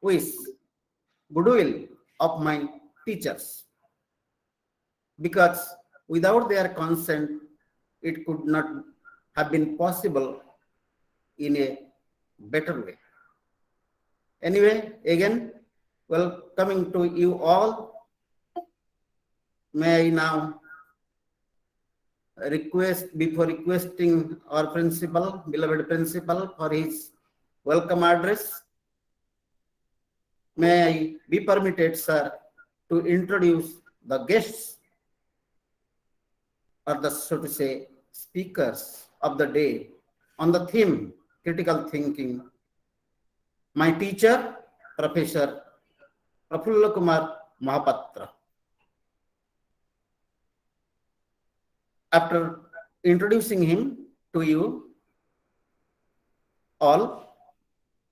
wish, goodwill of my teachers, because without their consent, it could not have been possible in a better way. Anyway, again, welcoming to you all. May I now request, before requesting our principal, beloved principal, for his welcome address, may I be permitted, sir, to introduce the guests, or the, so to say, speakers of the day on the theme critical thinking. My teacher, Professor Prafulla Kumar Mahapatra. After introducing him to you all,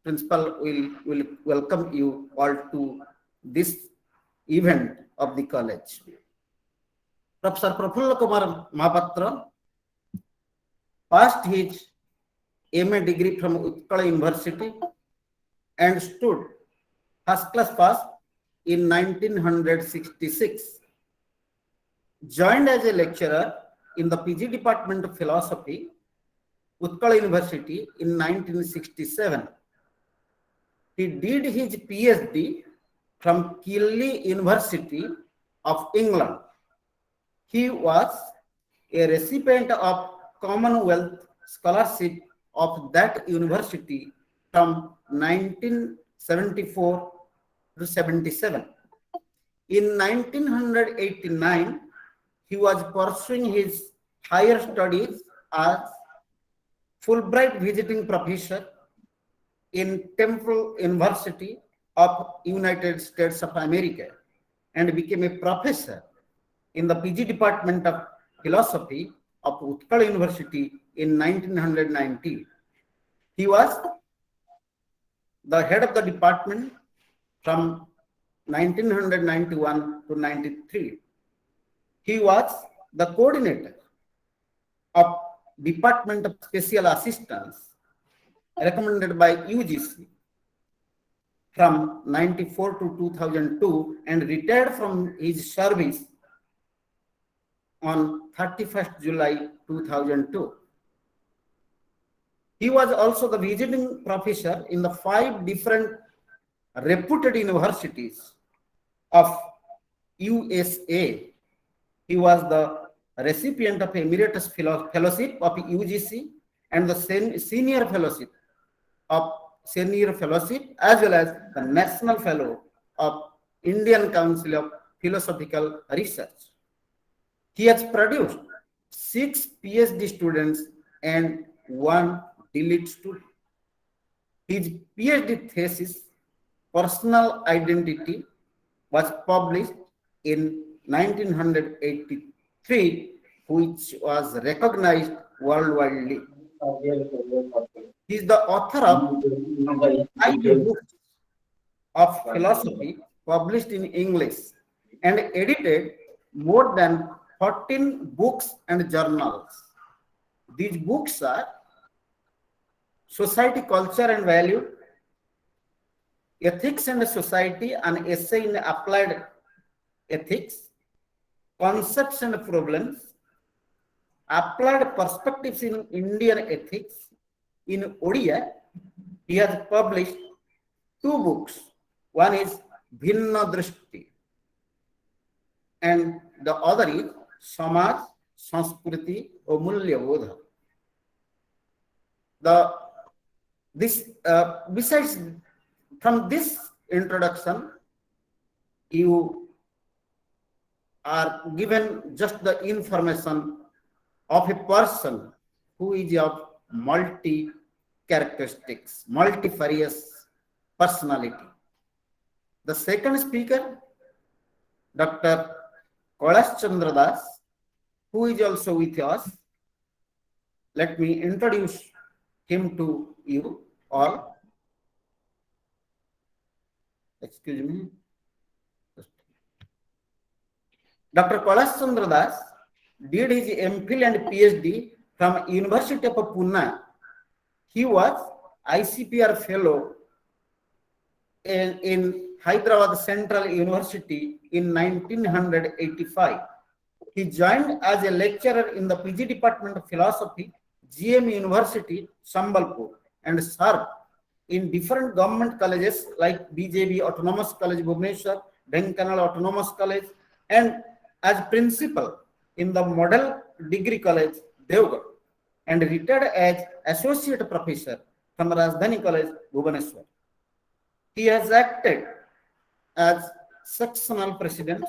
principal will welcome you all to this event of the college. Professor Prafulla Kumar Mahapatra passed his MA degree from Utkala University and stood first class pass in 1966. Joined as a lecturer in the PG Department of Philosophy, Utkala University in 1967. He did his PhD from Keele University of England. He was a recipient of Commonwealth Scholarship of that university from 1974 to 77. In 1989, he was pursuing his higher studies as Fulbright visiting professor in Temple University of United States of America and became a professor in the PG Department of Philosophy of Utkal University in 1990. He was the head of the department from 1991 to 93. He was the coordinator of Department of Special Assistance recommended by UGC from 94 to 2002 and retired from his service on 31st July 2002. He was also the visiting professor in the 5 different reputed universities of USA. He was the recipient of Emeritus Fellowship of UGC and the Senior Fellowship as well as the National Fellow of Indian Council of Philosophical Research. He has produced 6 PhD students and 1 DLit student. His PhD thesis, Personal Identity, was published in 1983, which was recognized worldwide. He is the author of 5 books of philosophy published in English and edited more than 14 books and journals. These books are Society, Culture and Value, Ethics and Society, an essay in applied ethics, Concepts and Problems, Applied Perspectives in Indian Ethics. In Odia, he has published 2 books. One is Bhinna Drishti and the other is Samaj, Sanskriti or Mulyabodha. Besides, from this introduction, you are given just the information of a person who is of multi-characteristics, multifarious personality. The second speaker, Dr. Kailash Chandra Das, who is also with us. Let me introduce him to you all. Excuse me. Dr. Kailash Chandra Das did his MPhil and PhD from University of Pune. He was ICPR fellow in Hyderabad Central University in 1985. He joined as a lecturer in the PG Department of Philosophy, GM University, Sambalpur, and served in different government colleges like BJB Autonomous College, Bhubaneswar, Dhenkanal Autonomous College, and as principal in the Model Degree College, Devgarh, and retired as associate professor from Rajdhani College, Bhubaneswar. He has acted as sectional president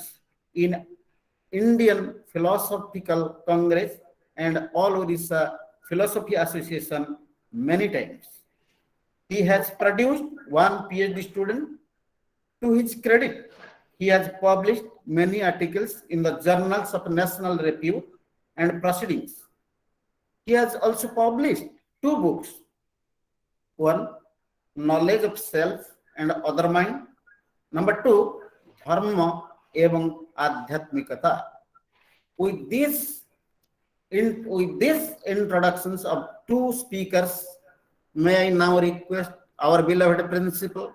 in Indian Philosophical Congress and All Odisha Philosophy Association many times. He has produced one PhD student. To his credit, he has published many articles in the journals of National Review and Proceedings. He has also published two books. One, Knowledge of Self and Other Mind. Number two, Dharma Evam Adhyatmikata. With these introductions of two speakers, may I now request our beloved principal,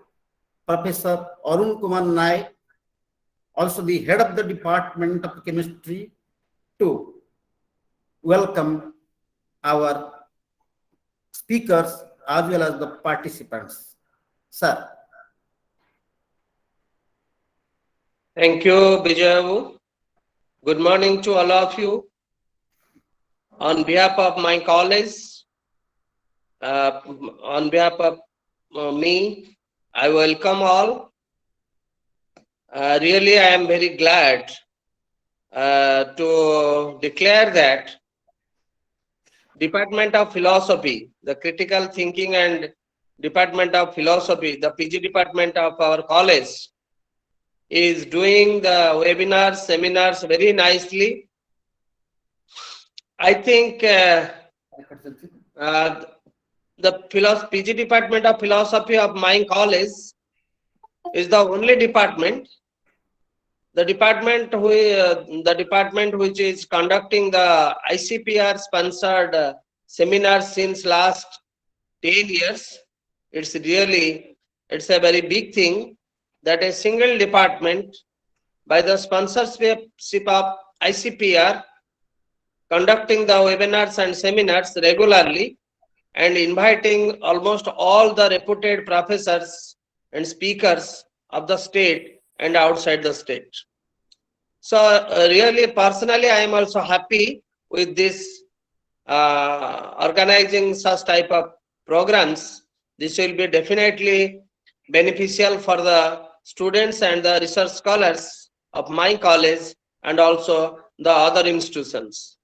Professor Arun Kumar Naik, also the head of the Department of Chemistry, to welcome our speakers as well as the participants. Sir. Thank you, Bijayavu. Good morning to all of you. On behalf of my college, on behalf of me, I welcome all. Really, I am very glad to declare that Department of Philosophy, the Critical Thinking and Department of Philosophy, the PG department of our college, is doing the webinars, seminars very nicely. I think the PG department of philosophy of my college is the only department, the department which is conducting the ICPR sponsored seminars since last 10 years. It's a very big thing that a single department by the sponsorship of ICPR conducting the webinars and seminars regularly and inviting almost all the reputed professors and speakers of the state and outside the state. So really, personally, I am also happy with this organizing such type of programs. This will be definitely beneficial for the students and the research scholars of my college and also the other institutions.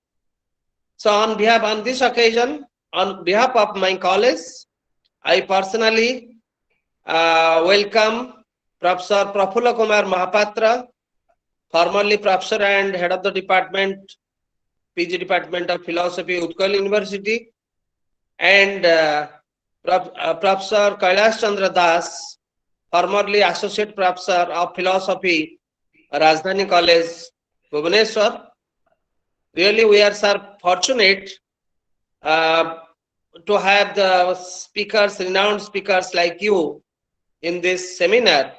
So on this occasion, on behalf of my college, I personally welcome Professor Prafulla Kumar Mahapatra, formerly professor and head of the department, PG Department of Philosophy, Utkal University, and Professor Kailash Chandra Das, formerly associate professor of philosophy, Rajdhani College, Bhubaneswar. Really, we are fortunate to have the speakers, renowned speakers like you in this seminar,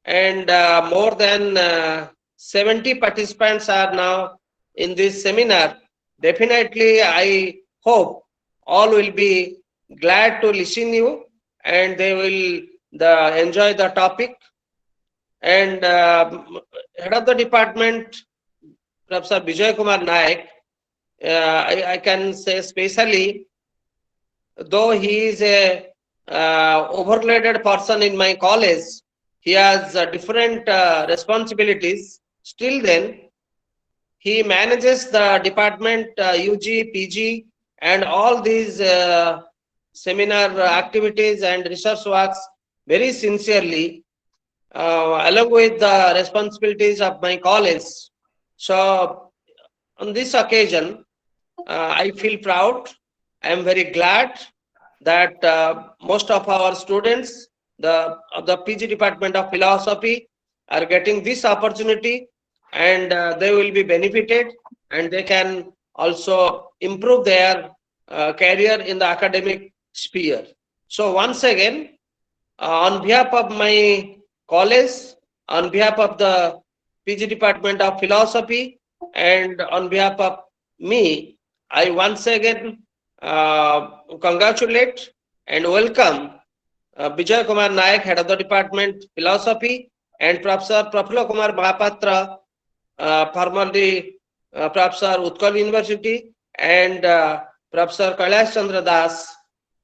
and more than 70 participants are now in this seminar. Definitely, I hope all will be glad to listen you and they will enjoy the topic. And head of the department, Professor Vijay Kumar Naik, I can say especially, though he is a overloaded person in my college, he has different responsibilities. Still then, he manages the department, UG, PG, and all these seminar activities and research works very sincerely, along with the responsibilities of my college. So, on this occasion, I feel proud. I am very glad that most of our students of the PG Department of Philosophy are getting this opportunity, and they will be benefited, and they can also improve their career in the academic sphere. So once again, on behalf of my college, on behalf of the PG Department of Philosophy, and on behalf of me, I once again congratulate and welcome Vijay Kumar Nayak, Head of the Department Philosophy, and Professor Prafula Kumar Mahapatra, formerly Professor Utkal University, and Professor Kailash Chandra Das,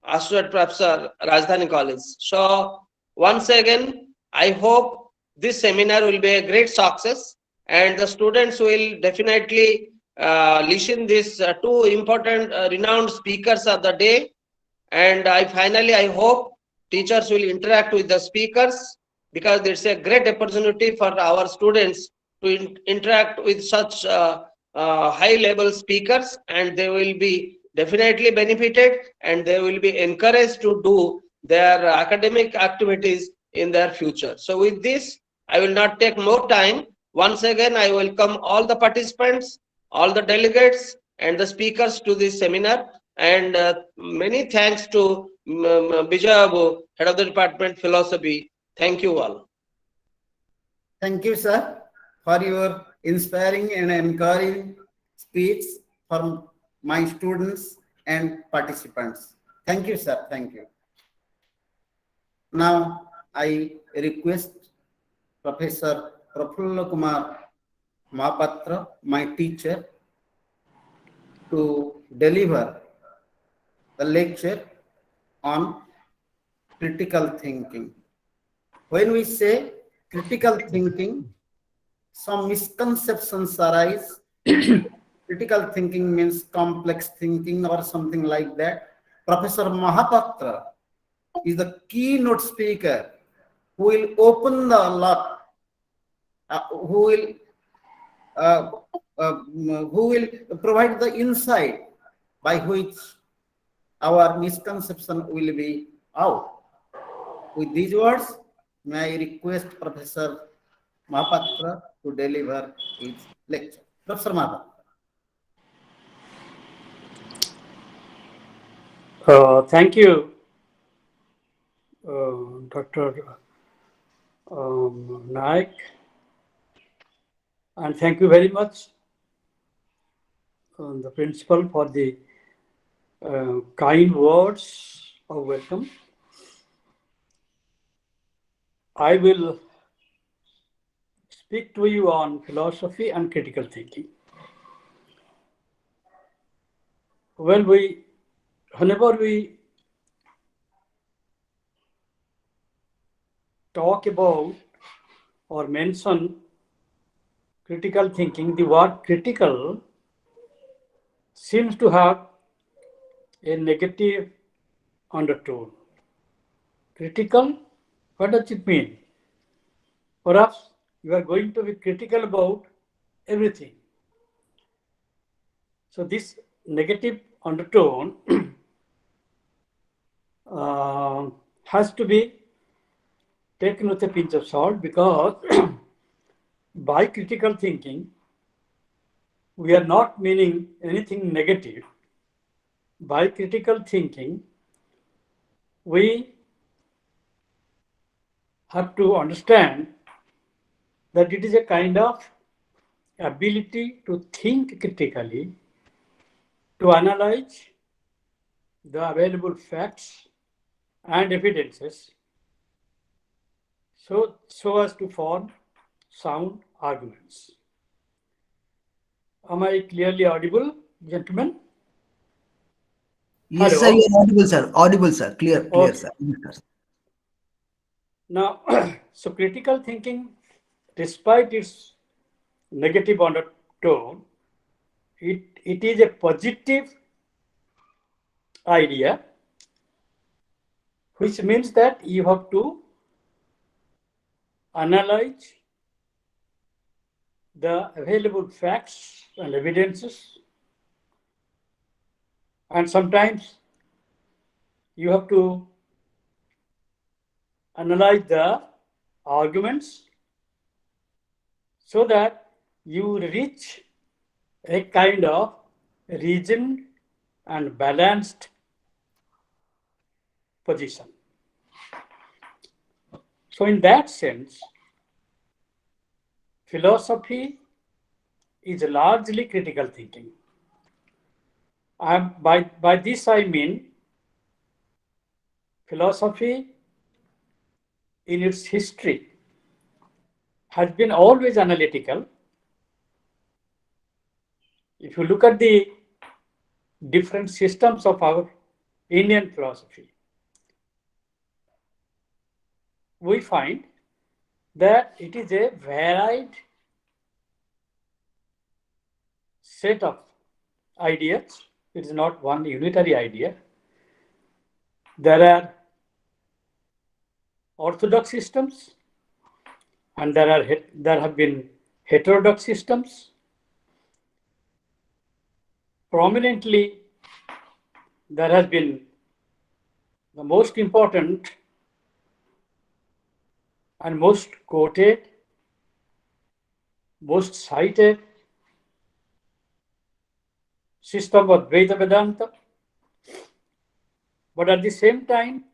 Associate Professor Rajdhani College. So once again, I hope this seminar will be a great success, and the students will definitely listen these two important renowned speakers of the day. And I hope teachers will interact with the speakers, because it's a great opportunity for our students to interact with such high level speakers, and they will be definitely benefited, and they will be encouraged to do their academic activities in their future. So with this, I will not take more time. Once again, I welcome all the participants, all the delegates, and the speakers to this seminar. And many thanks to Bijay Abu, Head of the Department Philosophy. Thank you all. Thank you, sir, for your inspiring and encouraging speech for my students and participants. Thank you, sir. Thank you. Now, I request Professor Prafulla Kumar Mahapatra, my teacher, to deliver the lecture on critical thinking. When we say critical thinking, some misconceptions arise. Critical thinking means complex thinking or something like that. Professor Mahapatra is the keynote speaker who will open the lot, who will provide the insight by which our misconception will be out. With these words, may I request Professor Mahapatra to deliver his lecture. Professor Mahapatra. Thank you, Dr. Naik, and thank you very much, the principal, for the kind words of welcome. I will speak to you on philosophy and critical thinking. Whenever we talk about or mention critical thinking, the word critical seems to have a negative undertone. Critical, what does it mean? Perhaps you are going to be critical about everything. So this negative undertone has to be taken with a pinch of salt, because by critical thinking, we are not meaning anything negative. By critical thinking, we have to understand that it is a kind of ability to think critically, to analyze the available facts and evidences so as to form sound arguments. Am I clearly audible, gentlemen? Yes, Hello? sir, you are audible, sir. Audible, sir. Clear, Okay. sir. Now, so critical thinking, despite its negative undertone, it is a positive idea, which means that you have to analyze the available facts and evidences, and sometimes you have to analyze the arguments so that you reach a kind of reasoned and balanced position. So in that sense, philosophy is largely critical thinking. By this I mean philosophy in its history has been always analytical. If you look at the different systems of our Indian philosophy, we find that it is a varied set of ideas. It is not one unitary idea. There are orthodox systems, and there have been heterodox systems. Prominently, there has been the most important and most quoted, most cited system of Advaita Vedanta. But at the same time,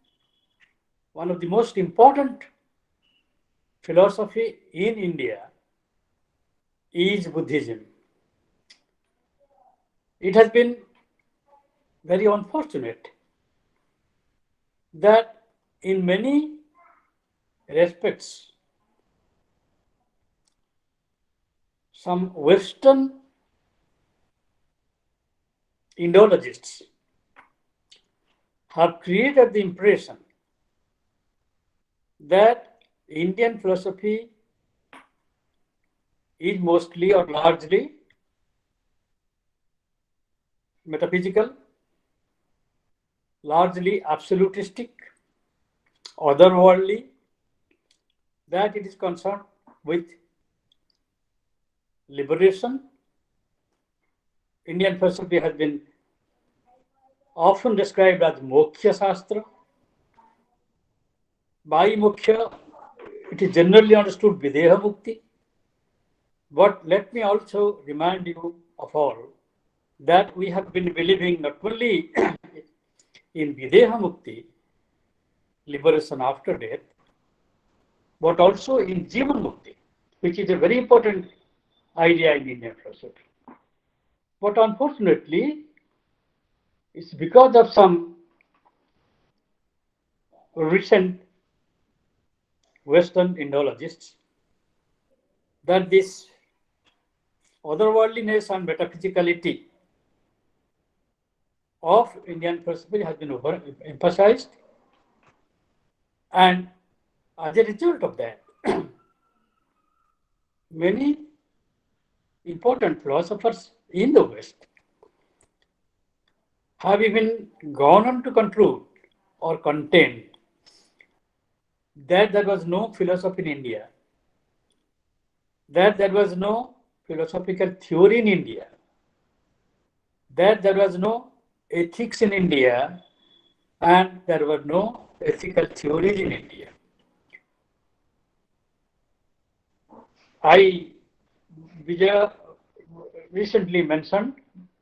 one of the most important philosophy in India is Buddhism. It has been very unfortunate that in many respects, some Western Indologists have created the impression that Indian philosophy is mostly or largely metaphysical, largely absolutistic, otherworldly, that it is concerned with liberation. Indian philosophy has been often described as Moksha Shastra. By Moksha, it is generally understood Videha Mukti. But let me also remind you of all that we have been believing not only in Videha Mukti, liberation after death, but also in Jivan Mukti, which is a very important idea in Indian philosophy. But unfortunately, it's because of some recent Western Indologists that this otherworldliness and metaphysicality of Indian philosophy has been emphasized, and as a result of that, many important philosophers in the West have even gone on to conclude or contend that there was no philosophy in India, that there was no philosophical theory in India, that there was no ethics in India, and there were no ethical theories in India. Vijaya recently mentioned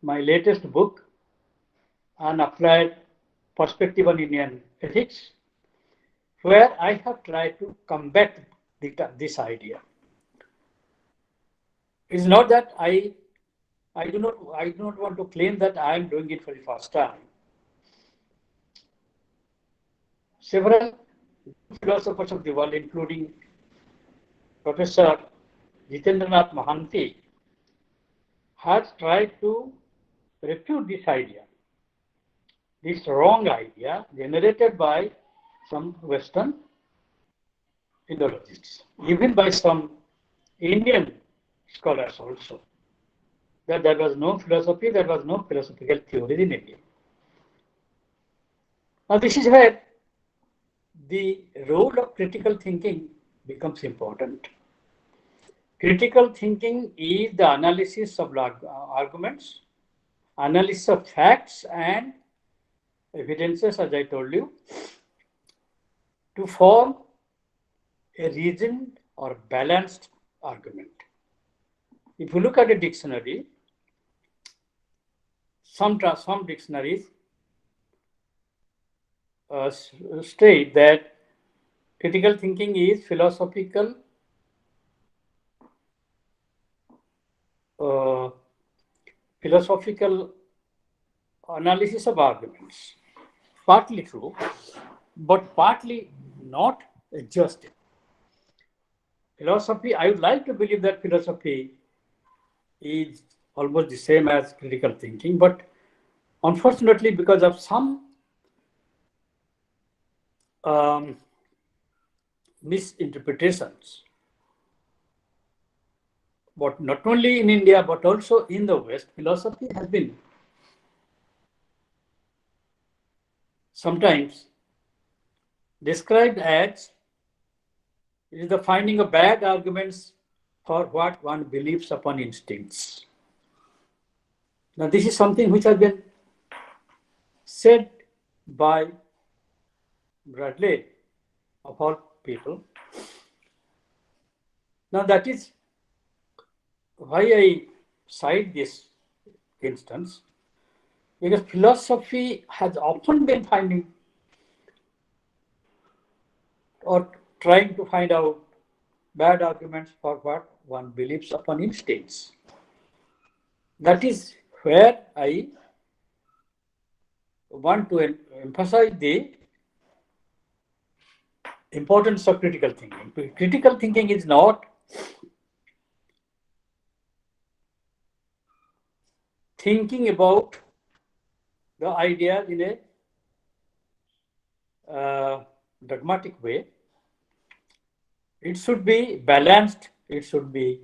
my latest book, An Applied Perspective on Indian Ethics, where I have tried to combat this idea. It's not that I do not want to claim that I am doing it for the first time. Several philosophers of the world, including Professor Jitendranath Mohanty, has tried to refute this idea, this wrong idea generated by some Western Indologists, even by some Indian scholars also, that there was no philosophy, there was no philosophical theory in India. Now, this is where the role of critical thinking becomes important. Critical thinking is the analysis of arguments, analysis of facts and evidences, as I told you, to form a reasoned or balanced argument. If you look at a dictionary, some dictionaries state that critical thinking is philosophical analysis of arguments. Partly true, but partly not just. Philosophy, I would like to believe that philosophy is almost the same as critical thinking, but unfortunately, because of some misinterpretations, but not only in India but also in the West, philosophy has been sometimes described as it is the finding of bad arguments for what one believes upon instincts. Now, this is something which has been said by Bradley, of all people. Now, that is why I cite this instance, because philosophy has often been finding or trying to find out bad arguments for what one believes upon instincts. That is where I want to emphasize the importance of critical thinking. Critical thinking is not thinking about the idea in a dogmatic way. It should be balanced, it should be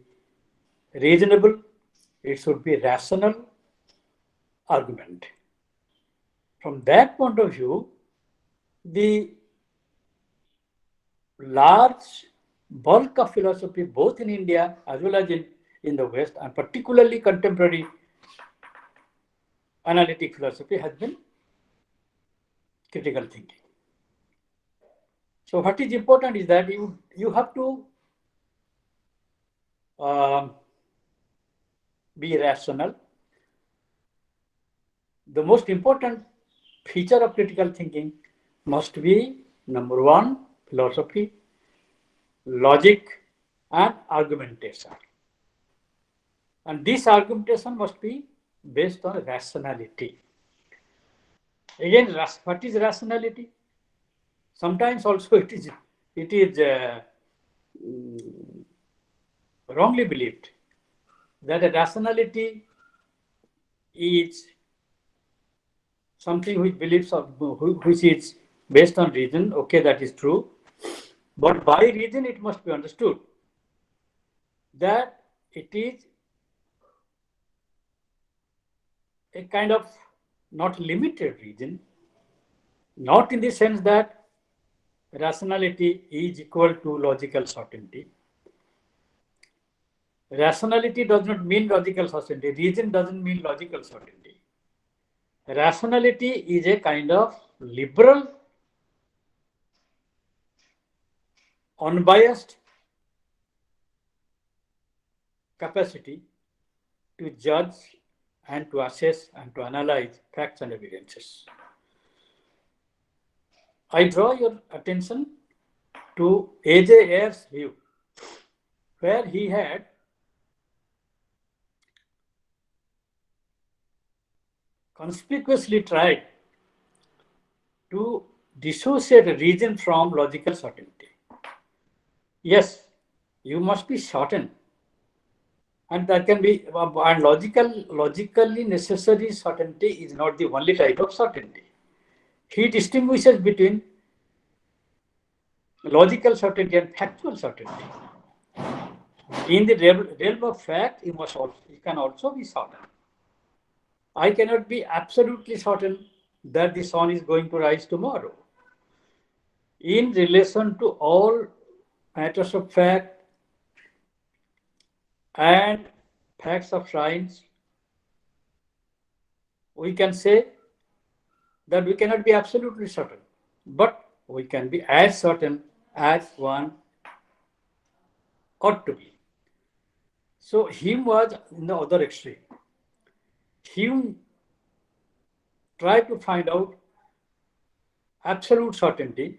reasonable, it should be rational argument. From that point of view, the large bulk of philosophy, both in India as well as in the West, and particularly contemporary analytic philosophy, has been critical thinking. So what is important is that you have to be rational. The most important feature of critical thinking must be, number one, philosophy, logic, and argumentation. And this argumentation must be based on rationality. Again, what is rationality? Sometimes also it is wrongly believed that a rationality is something which is based on reason. Okay, that is true. But by reason, it must be understood that it is a kind of not limited reason, not in the sense that rationality is equal to logical certainty. Rationality does not mean logical certainty. Reason doesn't mean logical certainty. Rationality is a kind of liberal, unbiased capacity to judge and to assess and to analyze facts and evidences. I draw your attention to A.J. Ayer's view, where he had conspicuously tried to dissociate reason from logical certainty. Yes, you must be certain, and that can be, and logically necessary certainty is not the only type of certainty. He distinguishes between logical certainty and factual certainty. In the realm of fact, you can also be certain. I cannot be absolutely certain that the sun is going to rise tomorrow. In relation to all matters of fact and facts of science, we can say that we cannot be absolutely certain, but we can be as certain as one ought to be. So Hume was in the other extreme. Hume tried to find out absolute certainty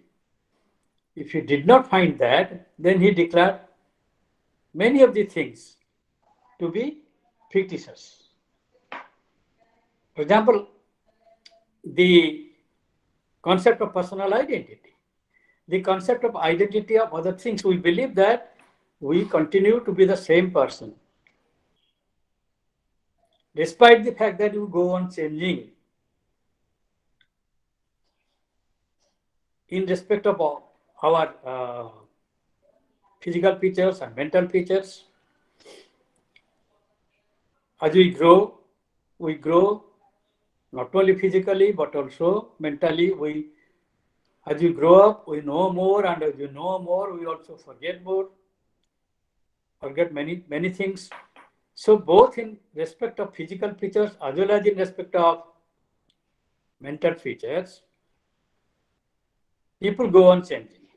If he did not find that, then he declared many of the things to be fictitious. For example, the concept of personal identity, the concept of identity of other things. We believe that we continue to be the same person, despite the fact that you go on changing in respect of our physical features and mental features. As we grow not only physically but also mentally. As we grow up, we know more, and as we know more, we also forget more, forget many things. So both in respect of physical features as well as in respect of mental features, people go on changing.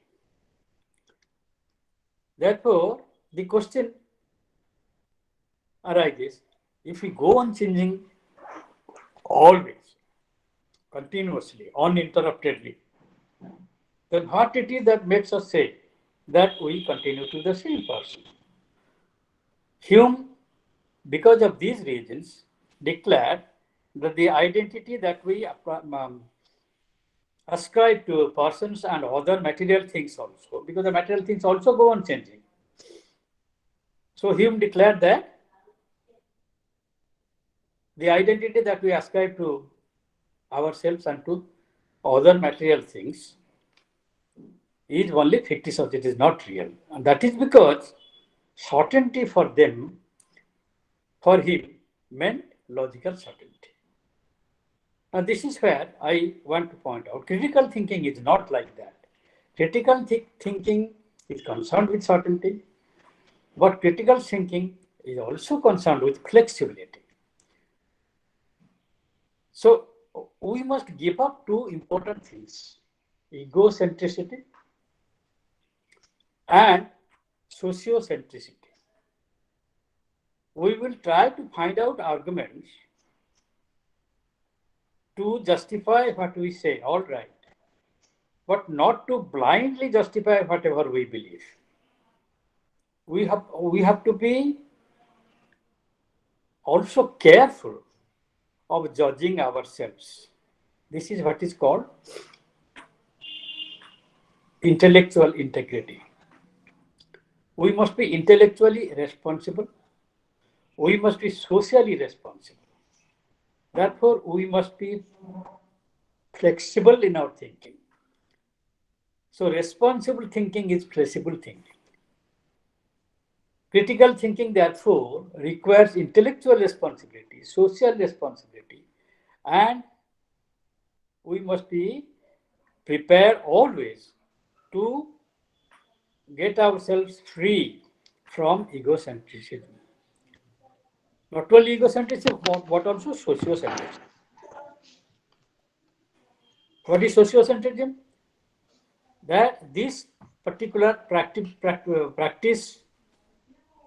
Therefore, the question arises, if we go on changing always, continuously, uninterruptedly, then what it is that makes us say that we continue to be the same person? Hume, because of these reasons, declared that the identity that we ascribe to persons and other material things also, because the material things also go on changing. So Hume declared that the identity that we ascribe to ourselves and to other material things is only fictitious, it is not real. And that is because certainty for them, for him, meant logical certainty. Now, this is where I want to point out critical thinking is not like that. Critical thinking is concerned with certainty, but critical thinking is also concerned with flexibility. So, we must give up two important things: egocentricity and sociocentricity. We will try to find out arguments to justify what we say, all right, but not to blindly justify whatever we believe. We have to be also careful of judging ourselves. This is what is called intellectual integrity. We must be intellectually responsible. We must be socially responsible. Therefore, we must be flexible in our thinking. So, responsible thinking is flexible thinking. Critical thinking, therefore, requires intellectual responsibility, social responsibility, and we must be prepared always to get ourselves free from egocentrism. Not only egocentrism, but also sociocentrism. What is sociocentrism? That this particular practice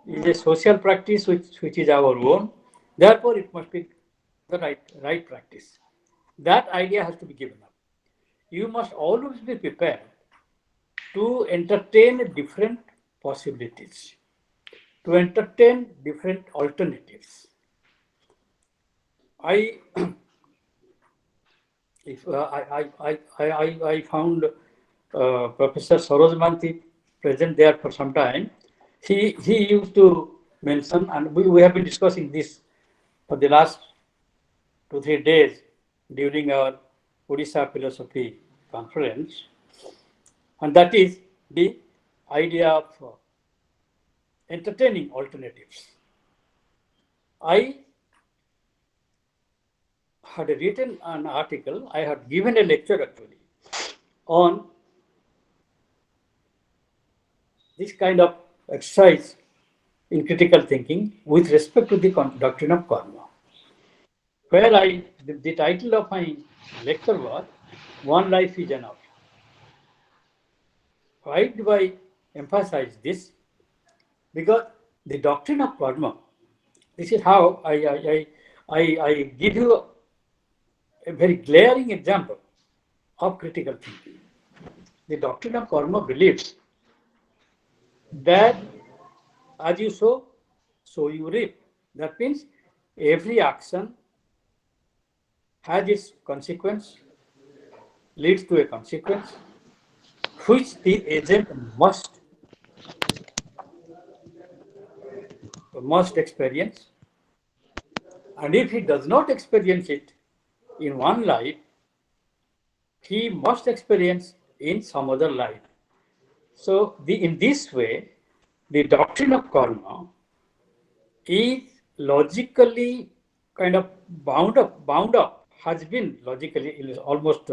is a social practice which is our own. Therefore, it must be the right practice. That idea has to be given up. You must always be prepared to entertain different possibilities, to entertain different alternatives. I found Professor Sarojmanti present there for some time. He used to mention, and we have been discussing this for the last 2-3 days during our Odisha philosophy conference, and that is the idea of entertaining alternatives. I had written an article, I had given a lecture actually on this kind of exercise in critical thinking with respect to the doctrine of karma, where the title of my lecture was "One Life is Enough." Why do I emphasize this? Because the doctrine of karma, this is how I give you a very glaring example of critical thinking. the doctrine of karma believes that as you sow, so you reap. That means every action has its consequence, leads to a consequence, which the agent must experience. And if he does not experience it in one life, he must experience in some other life. So in this way, the doctrine of karma is logically kind of bound up, has been logically, almost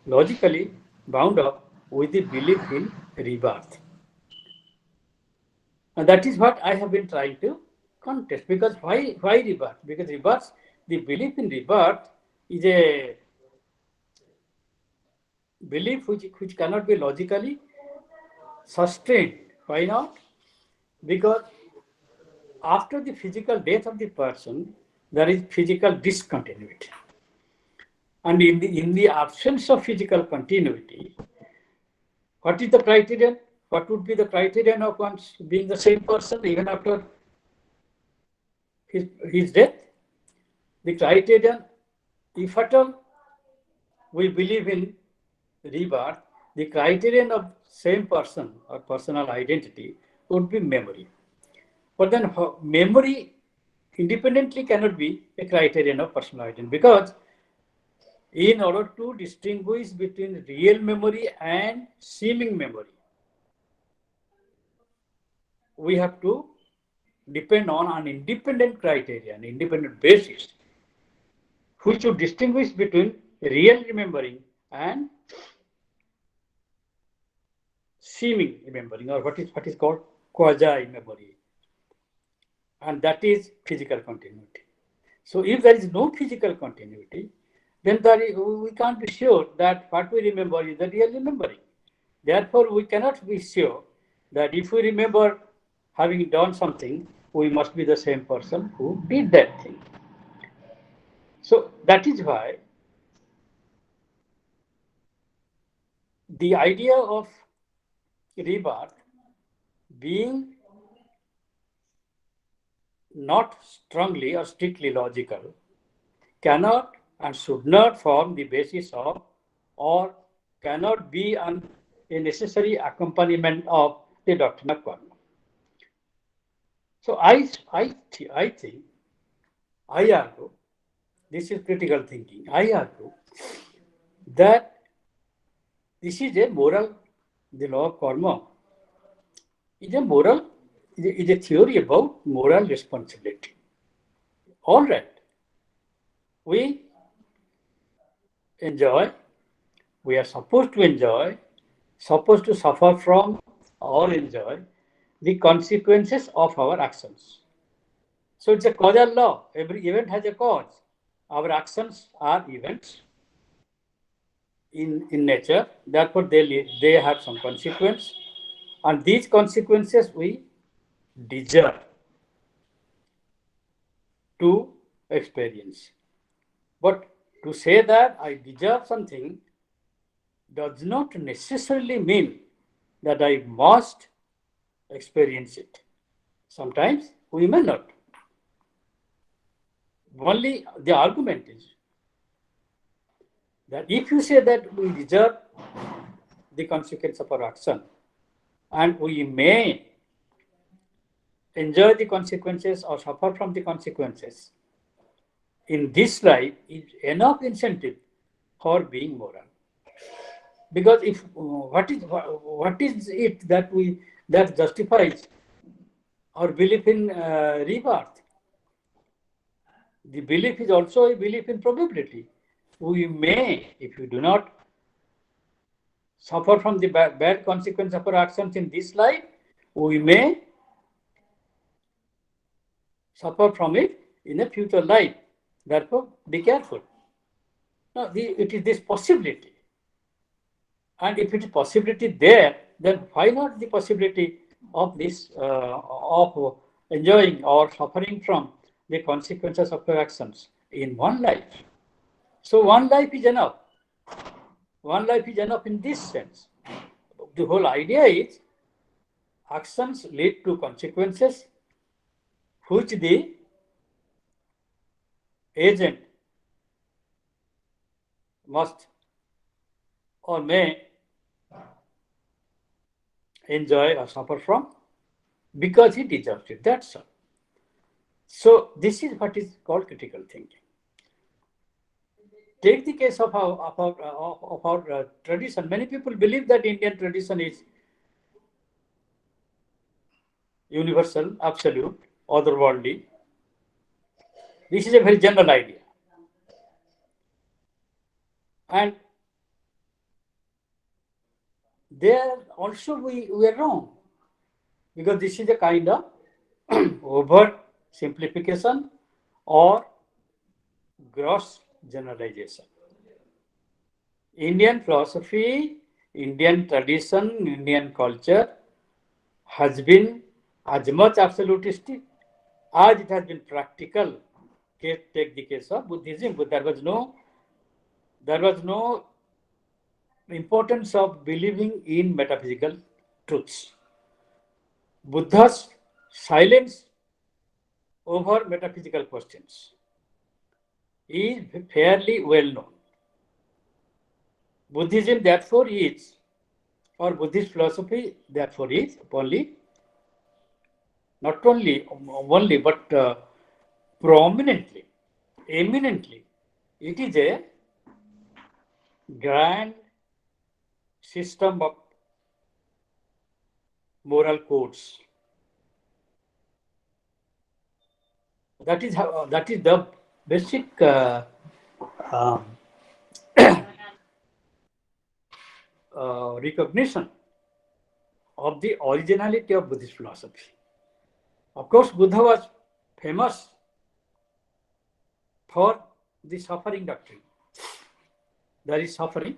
logically bound up with the belief in rebirth. And that is what I have been trying to contest. Because why rebirth? Because rebirth, the belief in rebirth is a belief which cannot be logically sustained. Why not? Because after the physical death of the person, there is physical discontinuity. And in the absence of physical continuity, what is the criterion? What would be the criterion of one's being the same person even after his death? The criterion, if at all we believe in rebirth, the criterion of same person or personal identity would be memory. But then memory independently cannot be a criterion of personal identity, because in order to distinguish between real memory and seeming memory, we have to depend on an independent criteria, an independent basis, which should distinguish between real remembering and seeming remembering, or what is called quasi memory, and that is physical continuity. So if there is no physical continuity, then we can't be sure that what we remember is the real remembering. Therefore, we cannot be sure that if we remember having done something, we must be the same person who did that thing. So that is why the idea of rebirth being not strongly or strictly logical cannot and should not form the basis of, or cannot be a necessary accompaniment of the doctrine of karma. So I think, I argue, this is critical thinking, I argue that this is a moral, the law of karma is a moral, is a theory about moral responsibility. All right, we enjoy, we are supposed to enjoy, supposed to suffer from or enjoy the consequences of our actions. So it's a causal law. Every event has a cause. Our actions are events in nature. Therefore, they have some consequence. And these consequences we deserve to experience. But to say that I deserve something does not necessarily mean that I must experience it. Sometimes we may not. Only the argument is that if you say that we deserve the consequence of our action and we may enjoy the consequences or suffer from the consequences, in this life is enough incentive for being moral. Because if what is it that justifies our belief in rebirth? The belief is also a belief in probability. We may, if we do not suffer from the bad consequence of our actions in this life, we may suffer from it in a future life. Therefore, be careful. Now, it is this possibility. And if it is possibility there, then why not the possibility of this, of enjoying or suffering from the consequences of your actions in one life? So one life is enough. One life is enough in this sense. the whole idea is actions lead to consequences which the agent must or may enjoy or suffer from because he deserves it. That's all. So this is what is called critical thinking. Take the case of our tradition. Many people believe that Indian tradition is universal, absolute, otherworldly. This is a very general idea. And there also we are wrong because this is a kind of over simplification or gross generalization. Indian philosophy, Indian tradition, Indian culture has been as much absolutistic as it has been practical. Take the case of Buddhism, but there was no importance of believing in metaphysical truths. Buddha's silence over metaphysical questions is fairly well known. Buddhism, therefore, is, or Buddhist philosophy, therefore, is not only, but prominently, eminently, it is a grand system of moral codes. That is the basic um, recognition of the originality of Buddhist philosophy. Of course, Buddha was famous for the suffering doctrine. There is suffering,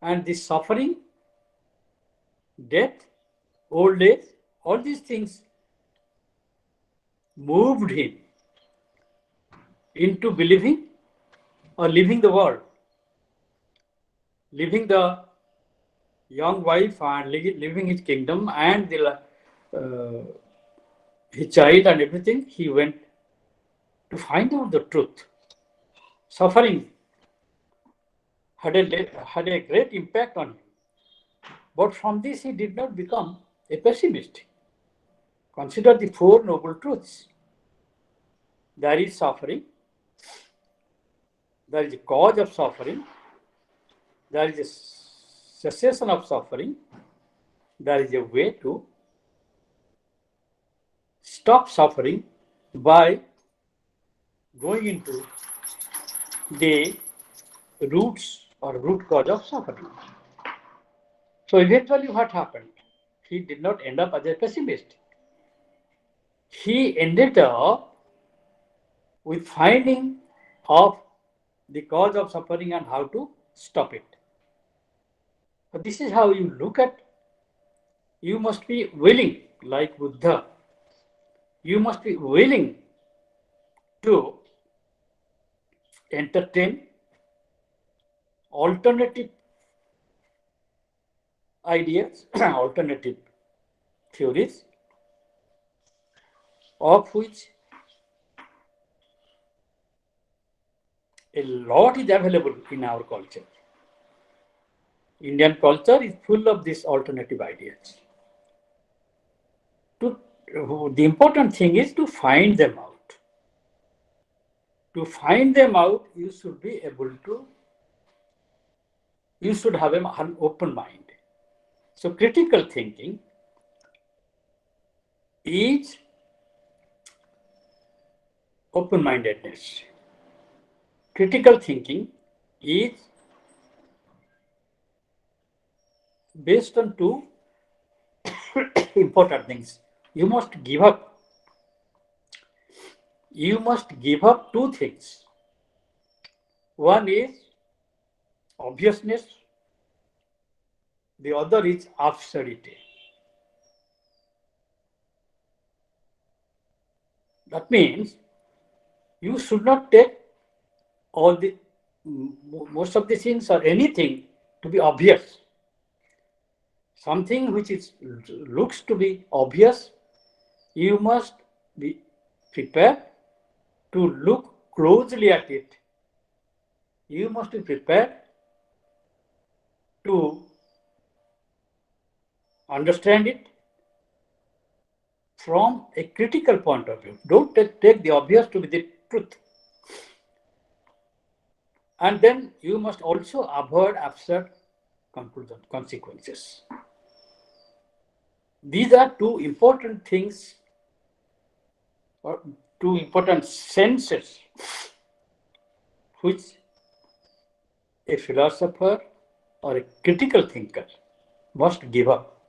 and this suffering, death, old age, all these things moved him into believing or leaving the world, leaving the young wife and leaving his kingdom and his child and everything. He went to find out the truth. Suffering had a great impact on him. But from this, he did not become a pessimist. Consider the Four Noble Truths. There is suffering, there is a cause of suffering, there is a cessation of suffering, there is a way to stop suffering by going into the roots or root cause of suffering. So eventually what happened? He did not end up as a pessimist. He ended up with finding of the cause of suffering and how to stop it. But this is how you look at. You must be willing, like Buddha, you must be willing to entertain alternative ideas, alternative theories, of which a lot is available in our culture. Indian culture is full of these alternative ideas. The important thing is to find them out. To find them out, you should be able to, you should have an open mind. So critical thinking is open-mindedness. Critical thinking is based on two important things. You must give up two things. One is obviousness, the other is absurdity. That means you should not take most of the things or anything to be obvious. something which looks to be obvious, you must be prepared to look closely at it. You must be prepared to understand it from a critical point of view. Don't take the obvious to be the truth. And then you must also avoid absurd consequences. These are two important things, or two important senses which a philosopher or a critical thinker must give up.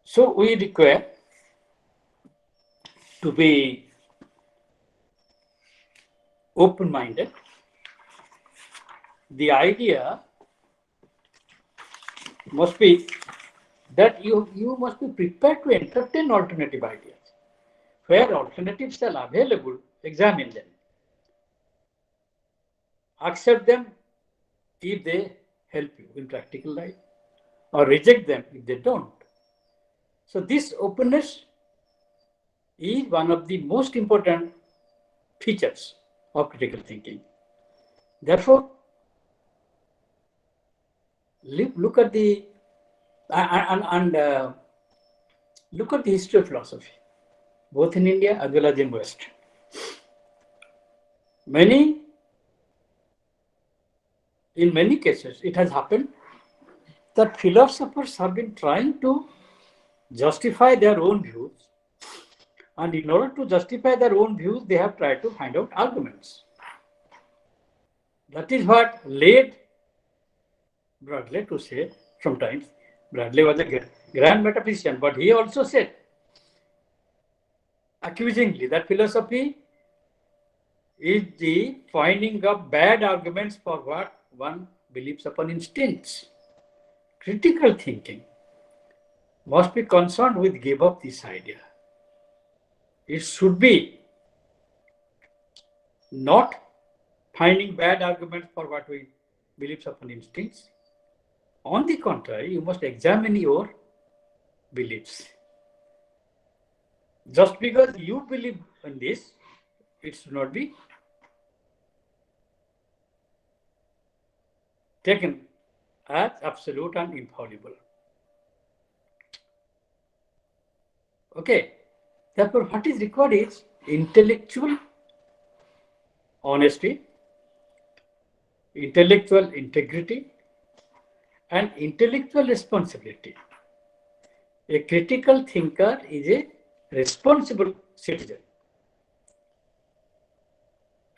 So we require to be open-minded. The idea must be that you must be prepared to entertain alternative ideas. Where alternatives are available, examine them. Accept them if they help you in practical life, or reject them if they don't. So this openness is one of the most important features of critical thinking. Therefore, look at the look at the history of philosophy, both in India as well as in West. In many cases, it has happened that philosophers have been trying to justify their own views, and in order to justify their own views, they have tried to find out arguments. That is what led Bradley to say sometimes. Bradley was a grand metaphysician, but he also said accusingly that philosophy is the finding of bad arguments for what one believes upon instincts. Critical thinking must be concerned with give up this idea. It should be not finding bad arguments for what we believe upon instincts. On the contrary, you must examine your beliefs. Just because you believe in this, it should not be taken as absolute and infallible. Okay, therefore what is required is intellectual honesty, intellectual integrity, and intellectual responsibility. A critical thinker is a responsible citizen.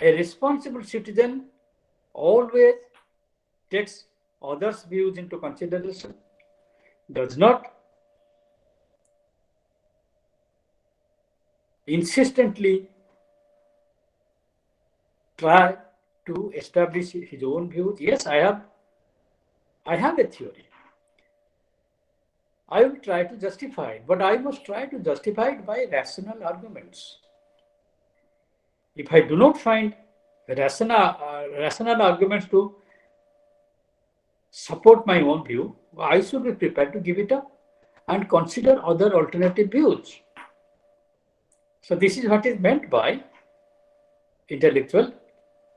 A responsible citizen always takes others' views into consideration, does not insistently try to establish his own views. Yes, I have a theory. I will try to justify it, but I must try to justify it by rational arguments. If I do not find rational arguments to support my own view, I should be prepared to give it up and consider other alternative views. So this is what is meant by intellectual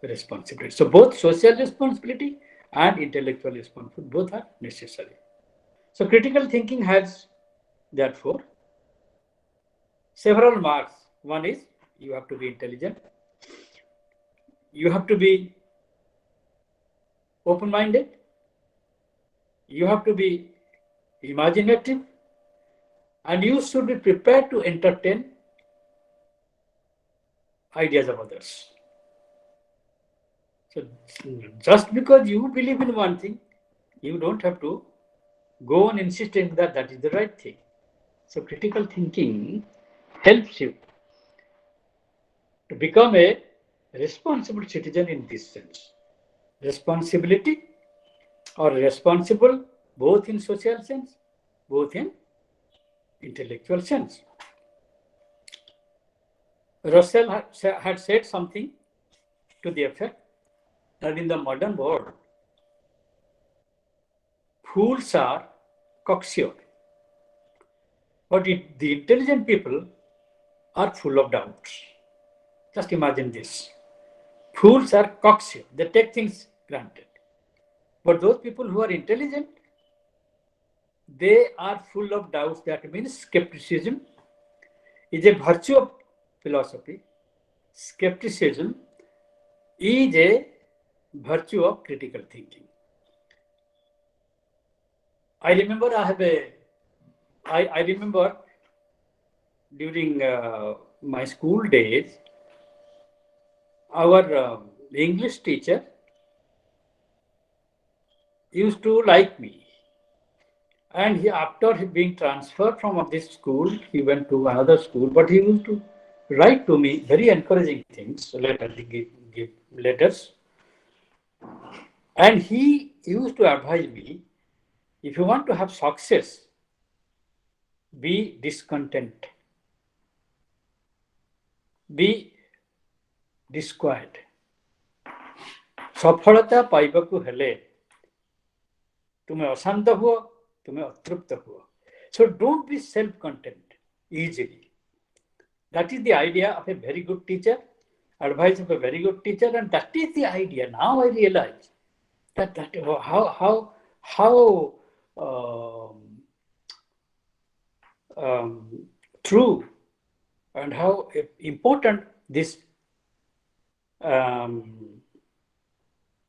responsibility. So both social responsibility and intellectual responsibility, both are necessary. So critical thinking has, therefore, several marks. One is you have to be intelligent. You have to be open-minded. You have to be imaginative. And you should be prepared to entertain ideas of others. So just because you believe in one thing, you don't have to go on insisting that that is the right thing. So critical thinking helps you to become a responsible citizen in this sense. Responsibility or responsible both in social sense, both in intellectual sense. Russell had said something to the effect that in the modern world, fools are cocksure. But the intelligent people are full of doubts. Just imagine this. Fools are cocksure. They take things granted. But those people who are intelligent, they are full of doubts. That means skepticism is a virtue of philosophy. Skepticism is a virtue of critical thinking. I remember I remember during my school days, our English teacher used to like me. And he, after being transferred from this school, he went to another school, but he used to write to me very encouraging things, give letters. And he used to advise me, if you want to have success, be discontent, be disquiet. सफलता पाइबाकु हेले तुम्हें अशांत हुओ, तुम्हें अतृप्त हुओ. So don't be self-content easily. That is the idea of a very good teacher, advice of a very good teacher, and that is the idea. Now I realize that how true and how important this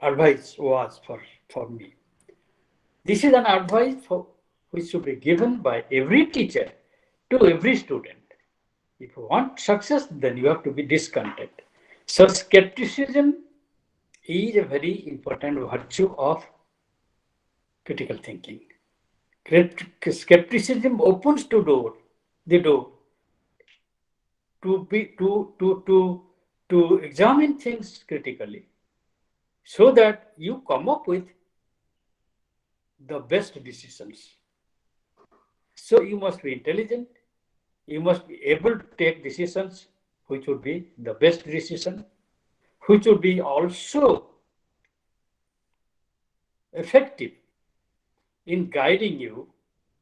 advice was for me. This is an advice which should be given by every teacher to every student. If you want success, then you have to be discontent. So skepticism is a very important virtue of critical thinking. Skepticism opens the door to examine things critically, so that you come up with the best decisions. So you must be intelligent. You must be able to take decisions which would be the best decision, which would be also effective in guiding you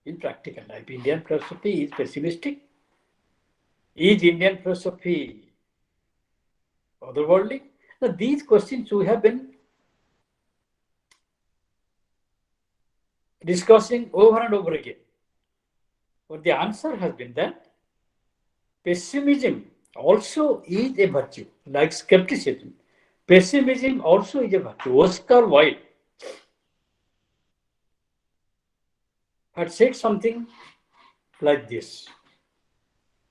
in practical life. Indian philosophy is pessimistic. Is Indian philosophy otherworldly? Now, these questions we have been discussing over and over again. But the answer has been that pessimism also is a virtue, like skepticism. Pessimism also is a virtue. Oscar Wilde had said something like this.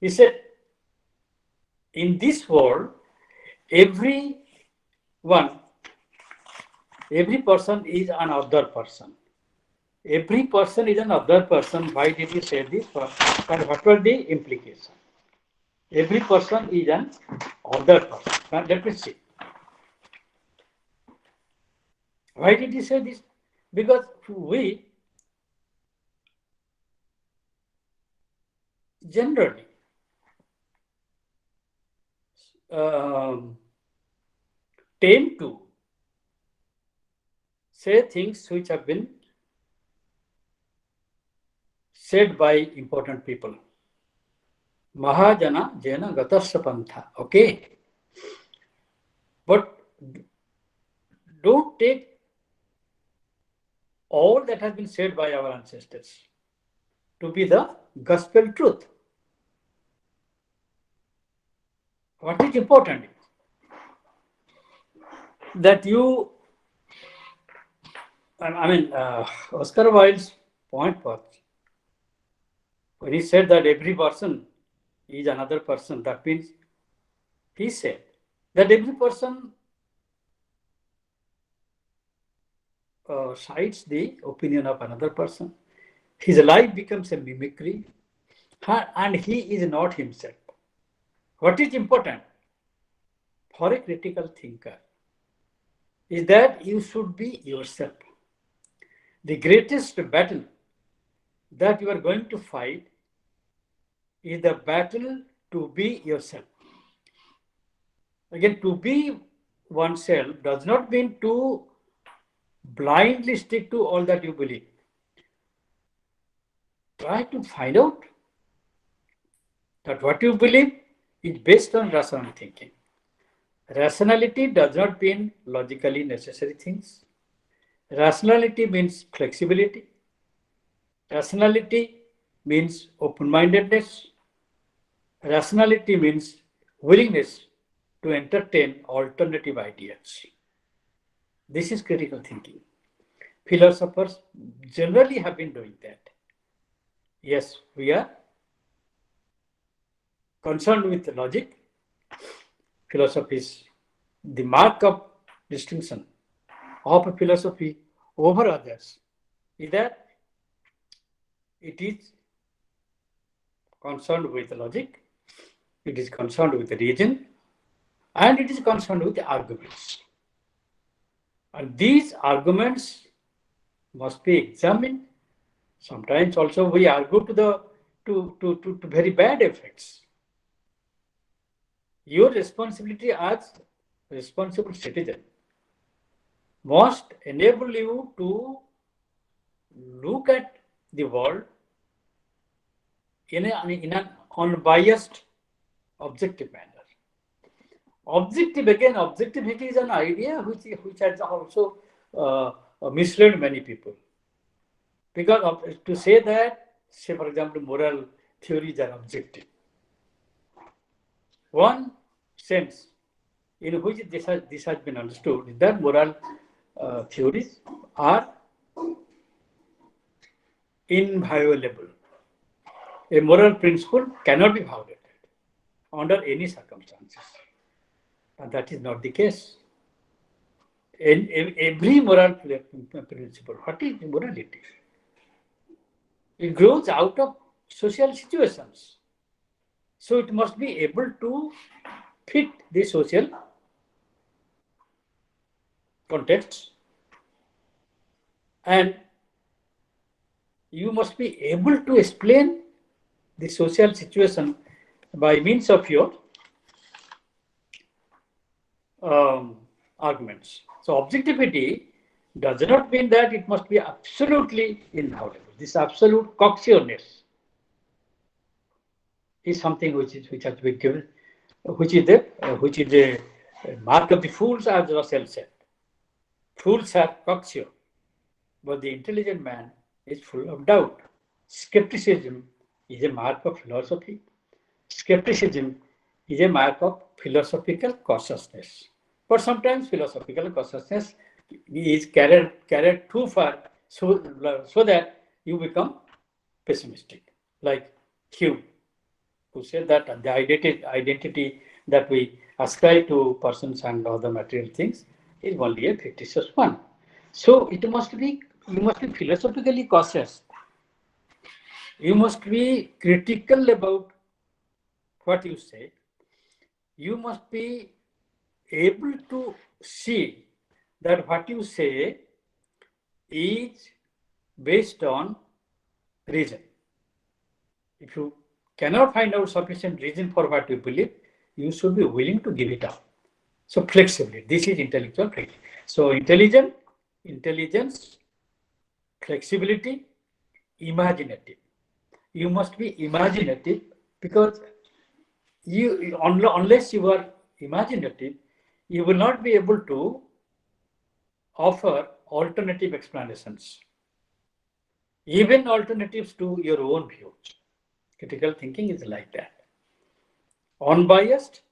He said, in this world, every person is another person. Every person is another person. Why did he say this? And what were the implications? Every person is an other person. Now, let me see. Why did he say this? Because we generally tend to say things which have been said by important people. Mahajana jena gatasya pantha. Okay. But don't take all that has been said by our ancestors to be the gospel truth. What is important is that you, Oscar Wilde's point was, when he said that every person is another person, that means he said that every person cites the opinion of another person. His life becomes a mimicry, and he is not himself. What is important for a critical thinker is that you should be yourself. The greatest battle that you are going to fight is the battle to be yourself. Again, to be oneself does not mean to blindly stick to all that you believe. try to find out that what you believe is based on rational thinking. Rationality does not mean logically necessary things. Rationality means flexibility. Rationality means open-mindedness. Rationality means willingness to entertain alternative ideas. This is critical thinking. Philosophers generally have been doing that. Yes, we are concerned with logic. Philosophy is the mark of distinction of a philosophy over others is that it is concerned with logic, it is concerned with reason, and it is concerned with arguments. And these arguments must be examined. Sometimes also we argue to very bad effects. Your responsibility as a responsible citizen must enable you to look at the world in an unbiased, objective manner. Objectivity is an idea which has also misled many people. Because to say that, say for example, moral theories are objective. One sense in which this has been understood is that moral theories are inviolable. A moral principle cannot be violated under any circumstances. And that is not the case. In every moral principle, what is morality? It grows out of social situations. So it must be able to fit the social context, and you must be able to explain the social situation by means of your arguments. So objectivity does not mean that it must be absolutely inviolable. This absolute cocksureness is something which has been given, which is the mark of the fools, as Russell said. Fools are cocksure, but the intelligent man is full of doubt. Skepticism is a mark of philosophy. Skepticism is a mark of philosophical cautiousness. But sometimes philosophical cautiousness is carried too far, so that you become pessimistic. Like Hume, who said that the identity that we ascribe to persons and other material things is only a fictitious one. So you must be philosophically cautious. You must be critical about what you say. You must be able to see that what you say is based on reason. If you cannot find out sufficient reason for what you believe, you should be willing to give it up. So flexibility, this is intellectual flexibility. So intelligence, flexibility, imaginative. You must be imaginative, because unless you are imaginative, you will not be able to offer alternative explanations, even alternatives to your own views. Critical thinking is like that. Unbiased,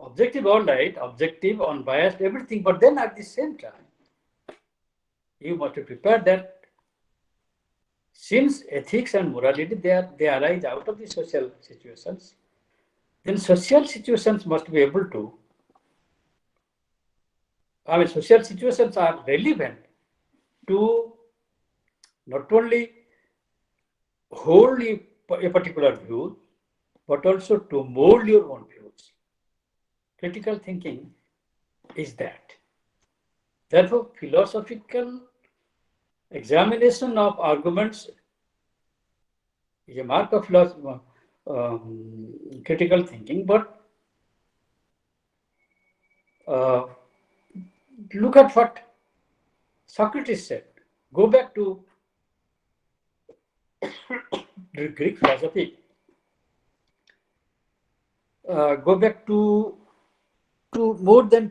objective, all right, objective, unbiased, everything, but then at the same time, you must be prepared that since ethics and morality, they arise out of the social situations, then social situations must be able to, social situations are relevant to not only hold a particular view, but also to mold your own views. Critical thinking is that. Therefore, philosophical examination of arguments is a mark of critical thinking, but look at what Socrates said. Go back to Greek philosophy go back to more than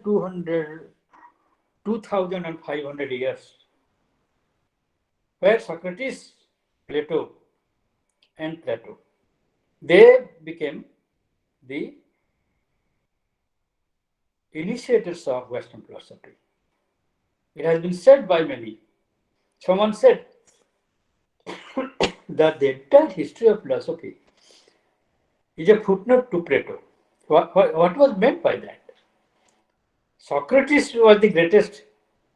2,500 years, where Socrates, Plato, and Plato, they became the initiators of Western philosophy. It has been said by many. Someone said that the entire history of philosophy is a footnote to Plato. What was meant by that? Socrates was the greatest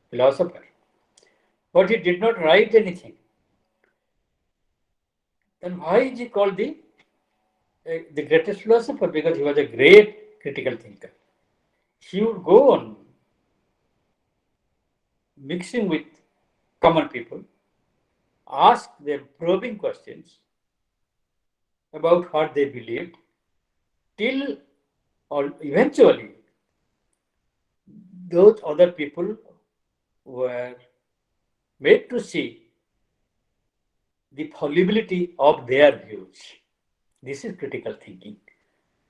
philosopher, but he did not write anything. Then why is he called the greatest philosopher? Because he was a great critical thinker. He would go on mixing with common people, ask them probing questions about what they believed, till or eventually those other people were made to see the fallibility of their views. This is critical thinking.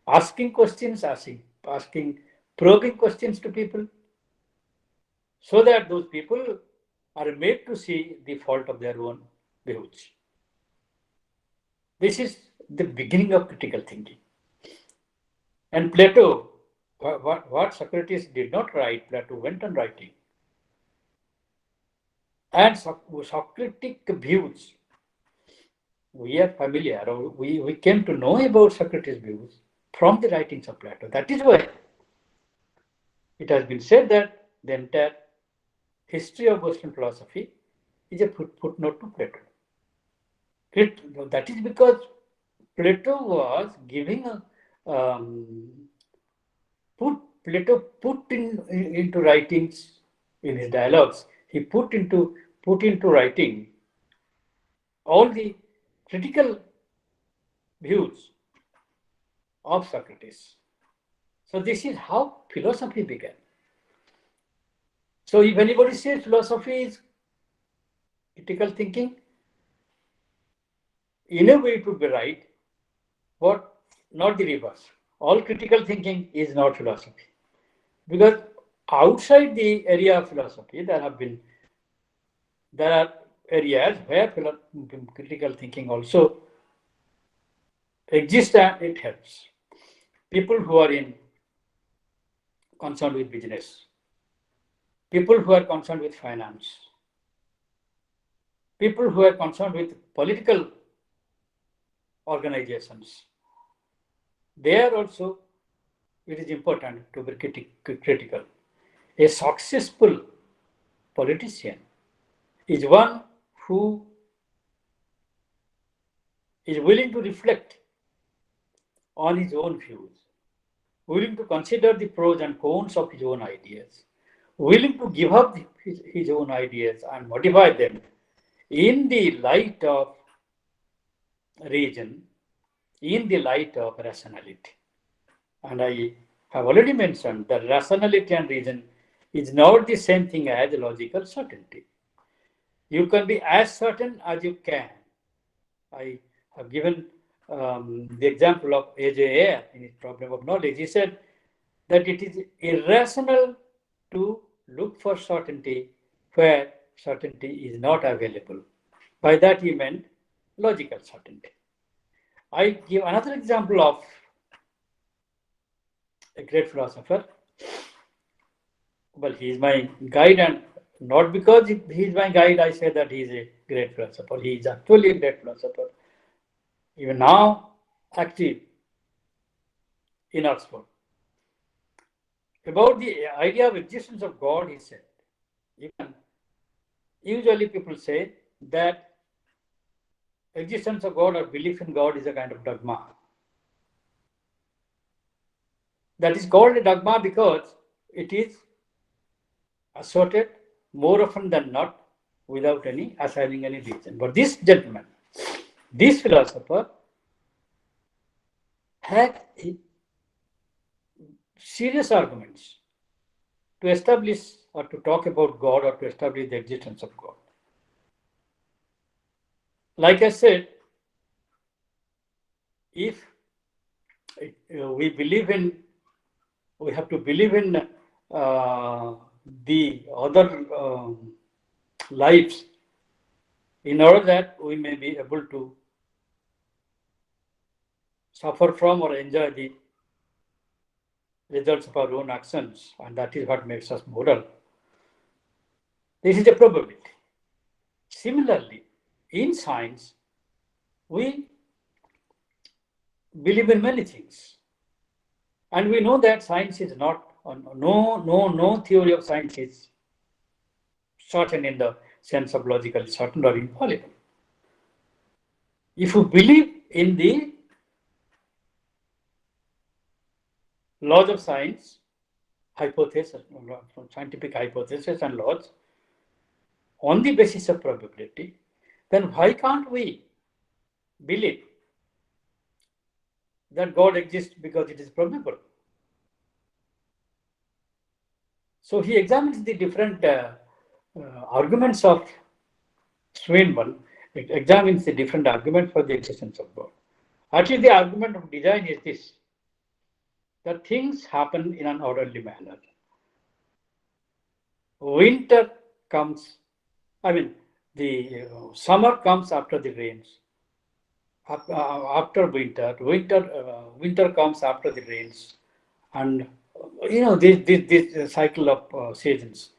Asking questions, asking probing questions to people, so that those people are made to see the fault of their own views. This is the beginning of critical thinking. And Plato, what Socrates did not write, Plato went on writing. And Socratic views, we are familiar, or we came to know about Socrates' views from the writings of Plato. That is why it has been said that the entire history of Western philosophy is a footnote to Plato. That is because Plato was giving Plato put into writings in his dialogues. He put into writing all the critical views of Socrates. So this is how philosophy began. So if anybody says philosophy is critical thinking, in a way it would be right, but not the reverse. All critical thinking is not philosophy. Because outside the area of philosophy, there are areas where critical thinking also exists and it helps. People who are concerned with business, people who are concerned with finance, people who are concerned with political organizations, there also it is important to be critical. A successful politician is one who is willing to reflect on his own views, willing to consider the pros and cons of his own ideas, willing to give up his own ideas and modify them in the light of reason, in the light of rationality. And I have already mentioned that rationality and reason is not the same thing as logical certainty. You can be as certain as you can. I have given the example of A.J. Ayer in his problem of knowledge. He said that it is irrational to look for certainty where certainty is not available. By that he meant logical certainty. I give another example of a great philosopher. Well, he is my guide, and not because he is my guide, I say that he is a great philosopher. He is actually a great philosopher. Even now, active in Oxford. About the idea of existence of God, he said, usually people say that existence of God or belief in God is a kind of dogma. That is called a dogma because it is asserted more often than not without any assigning any reason. But this gentleman, this philosopher, had serious arguments to establish or to talk about God or to establish the existence of God. like I said, if we believe in, we have to believe in the other lives in order that we may be able to suffer from or enjoy the results of our own actions, and that is what makes us moral. This is a probability. Similarly, in science, we believe in many things. And we know that science is not, no theory of science is certain in the sense of logical certain or infallible. If you believe in the laws of science, hypothesis, scientific hypothesis and laws, on the basis of probability, then why can't we believe that God exists because it is probable? So he examines the different arguments of Swinburne, examines the different arguments for the existence of God. Actually, the argument of design is this, that things happen in an orderly manner. Winter comes, the summer comes after the rains. After winter comes after the rains, and this cycle of seasons,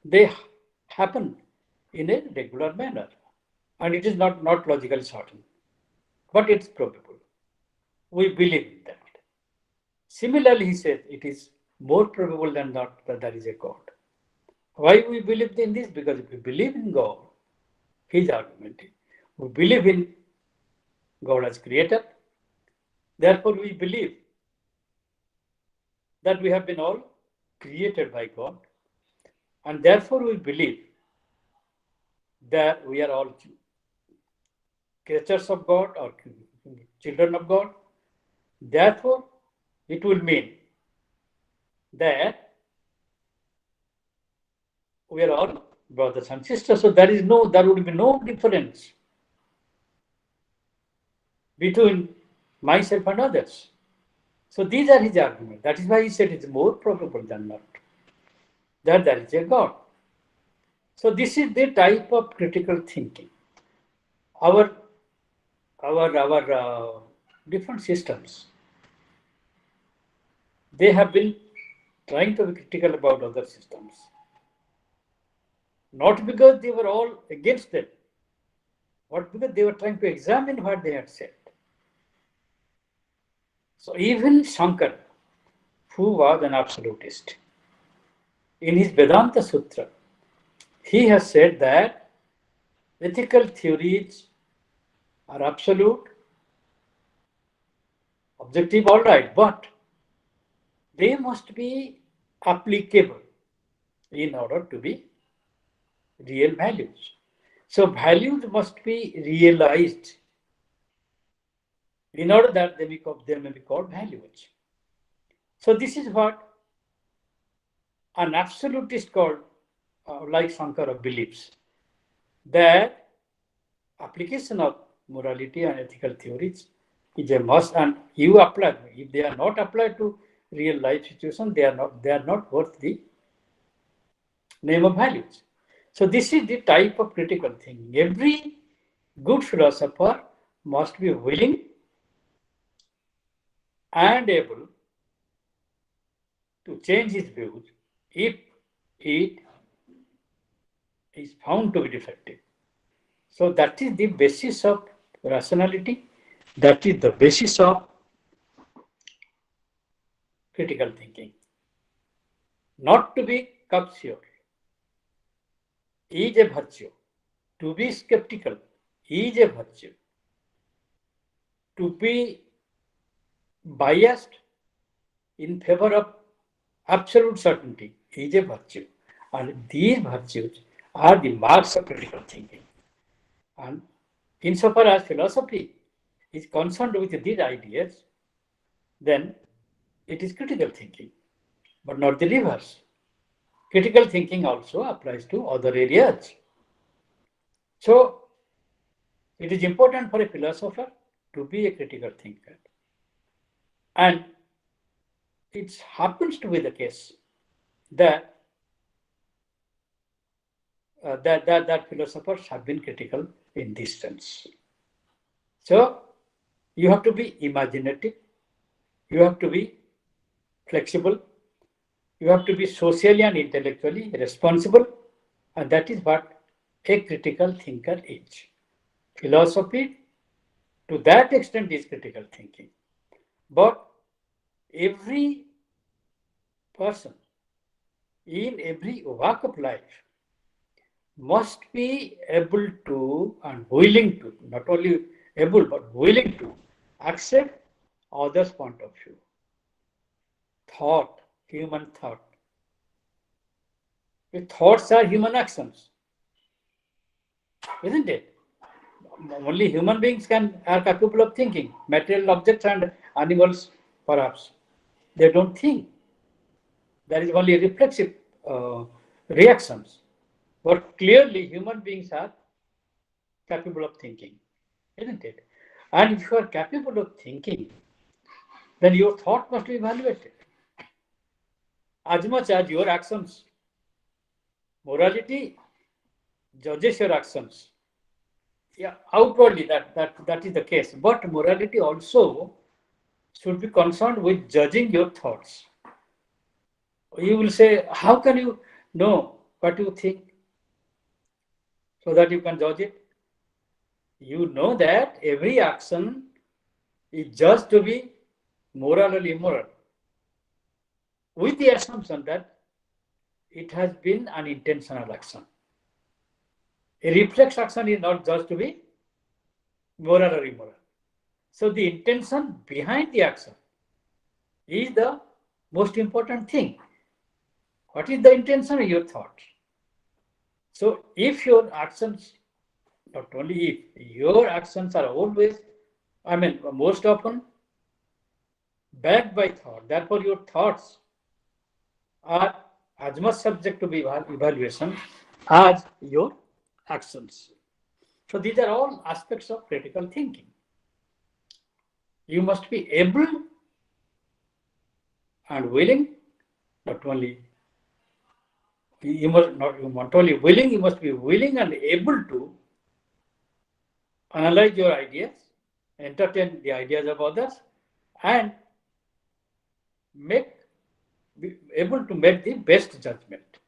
they happen in a regular manner, and it is not logically certain, but it's probable. We believe in that. Similarly, he says it is more probable than not that there is a God. Why we believe in this? Because if we believe in God, his argument, we believe in God as creator, therefore we believe that we have been all created by God, and therefore we believe that we are all creatures of God or children of God. Therefore, it will mean that we are all brothers and sisters. So there would be no difference between myself and others. So these are his arguments. That is why he said it's more probable than not that there is a God. So this is the type of critical thinking. Our different systems, they have been trying to be critical about other systems. Not because they were all against them, but because they were trying to examine what they had said. So even Shankara, who was an absolutist, in his Vedanta Sutra, he has said that ethical theories are absolute, objective, all right, but they must be applicable in order to be real values. So values must be realized in order that they may be called values. So this is what an absolutist called, like Shankara, believes, that application of morality and ethical theories is a must, and you apply them. If they are not applied to real life situations, they are not worth the name of values. So this is the type of critical thinking. Every good philosopher must be willing and able to change his views if it is found to be defective. So that is the basis of rationality. That is the basis of critical thinking. Not to be captious is a virtue. To be skeptical is a virtue. To be biased in favor of absolute certainty is a virtue. And these virtues are the marks of critical thinking. And insofar as philosophy is concerned with these ideas, then it is critical thinking, but not the reverse. Critical thinking also applies to other areas. So It is important for a philosopher to be a critical thinker. And it happens to be the case that that philosophers have been critical in this sense. So you have to be imaginative, you have to be flexible, you have to be socially and intellectually responsible, and that is what a critical thinker is. Philosophy, to that extent, is critical thinking. But every person in every walk of life must be able to and willing to, not only able but willing to accept others' point of view. Thought, human thought. If thoughts are human actions, isn't it? Only human beings are capable of thinking. Material objects and animals, perhaps, they don't think. There is only reflexive reactions. But clearly, human beings are capable of thinking, isn't it? And if you are capable of thinking, then your thought must be evaluated. As much as your actions, morality judges your actions. Yeah, outwardly that is the case. But morality also should be concerned with judging your thoughts. You will say, how can you know what you think so that you can judge it? You know that every action is judged to be moral or immoral, with the assumption that it has been an intentional action. A reflex action is not judged to be moral or immoral. So the intention behind the action is the most important thing. What is the intention of your thought? So if your actions, not only if, your actions are always, most often backed by thought, therefore your thoughts are as much subject to be evaluation as your actions. So these are all aspects of critical thinking. You must be able and willing, not only you must not only willing, you must be willing and able to analyze your ideas, entertain the ideas of others, and be able to make the best judgment.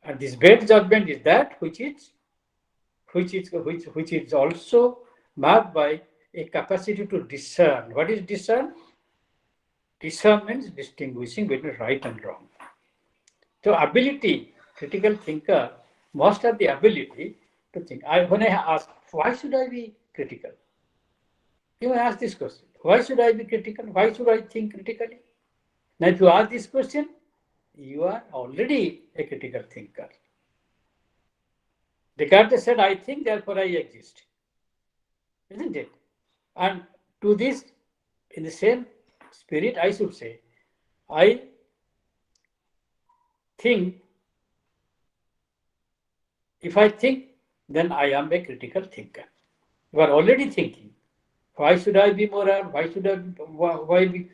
And this best judgment is that which is also marked by a capacity to discern. What is discern? Discern means distinguishing between right and wrong. So ability, critical thinker must have the ability to think. When I ask, why should I be critical? You may ask this question. Why should I be critical? Why should I think critically? Now, if you ask this question, you are already a critical thinker. Descartes said, I think, therefore I exist. Isn't it? And to this, in the same spirit, I should say, I think, if I think, then I am a critical thinker. You are already thinking. Why should I be moral? Why should I be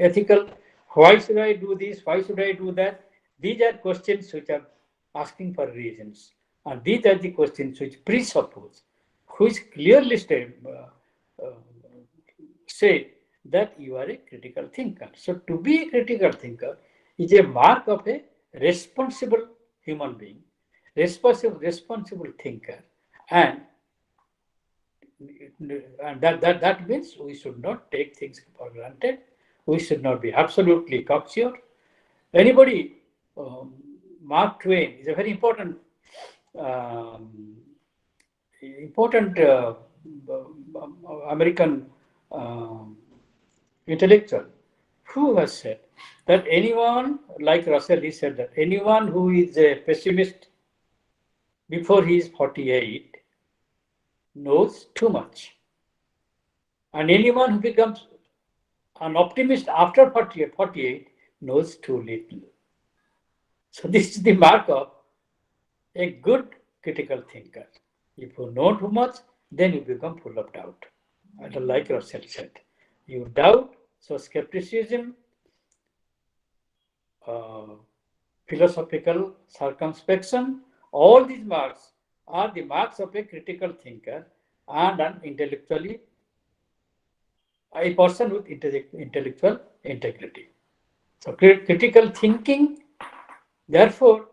ethical? Why should I do this? Why should I do that? These are questions which are asking for reasons. And these are the questions which presuppose, which clearly say that you are a critical thinker. So to be a critical thinker is a mark of a responsible human being, responsible thinker. And that means we should not take things for granted. We should not be absolutely cocksure. Anybody, Mark Twain is a very important American intellectual who has said that anyone, like Russell, he said that anyone who is a pessimist before he is 48 knows too much. And anyone who becomes an optimist after 48 knows too little. So this is the mark of a good critical thinker. If you know too much, then you become full of doubt. I don't like yourself said. You doubt, so skepticism, uh, philosophical circumspection, all these marks are the marks of a critical thinker and an intellectually a person with intellectual integrity. So critical thinking, therefore,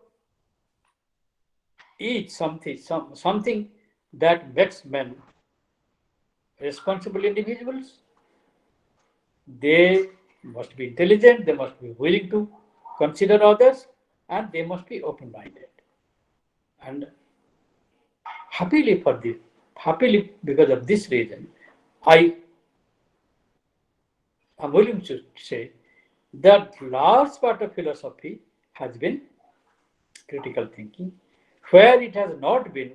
is something that makes men responsible individuals. They must be intelligent, they must be willing to consider others, and they must be open-minded. And happily because of this reason, I am willing to say that large part of philosophy has been critical thinking. Where it has not been,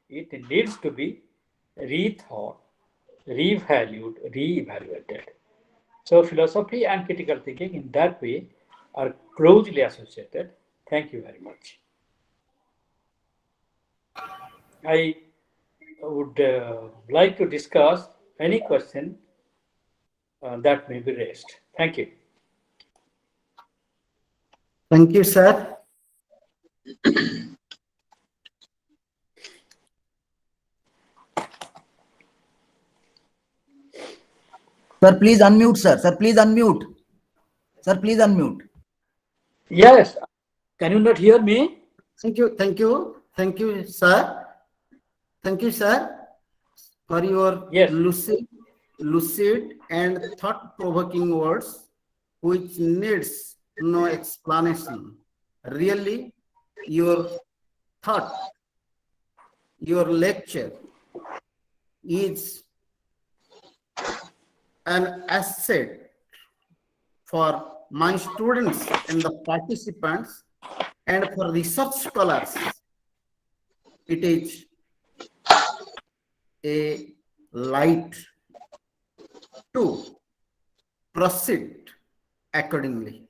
it needs to be rethought, revalued, reevaluated. So philosophy and critical thinking in that way are closely associated. Thank you very much. I would like to discuss any question that may be raised. Thank you. Thank you, sir. Sir, please unmute, sir. Sir, please unmute. Sir, please unmute. Yes. Can you not hear me? Thank you, sir. Thank you, sir, for your Yes. lucid and thought-provoking words, which needs no explanation. Really, your thought, your lecture is an asset for my students and the participants, and for research scholars. It is a light to proceed accordingly,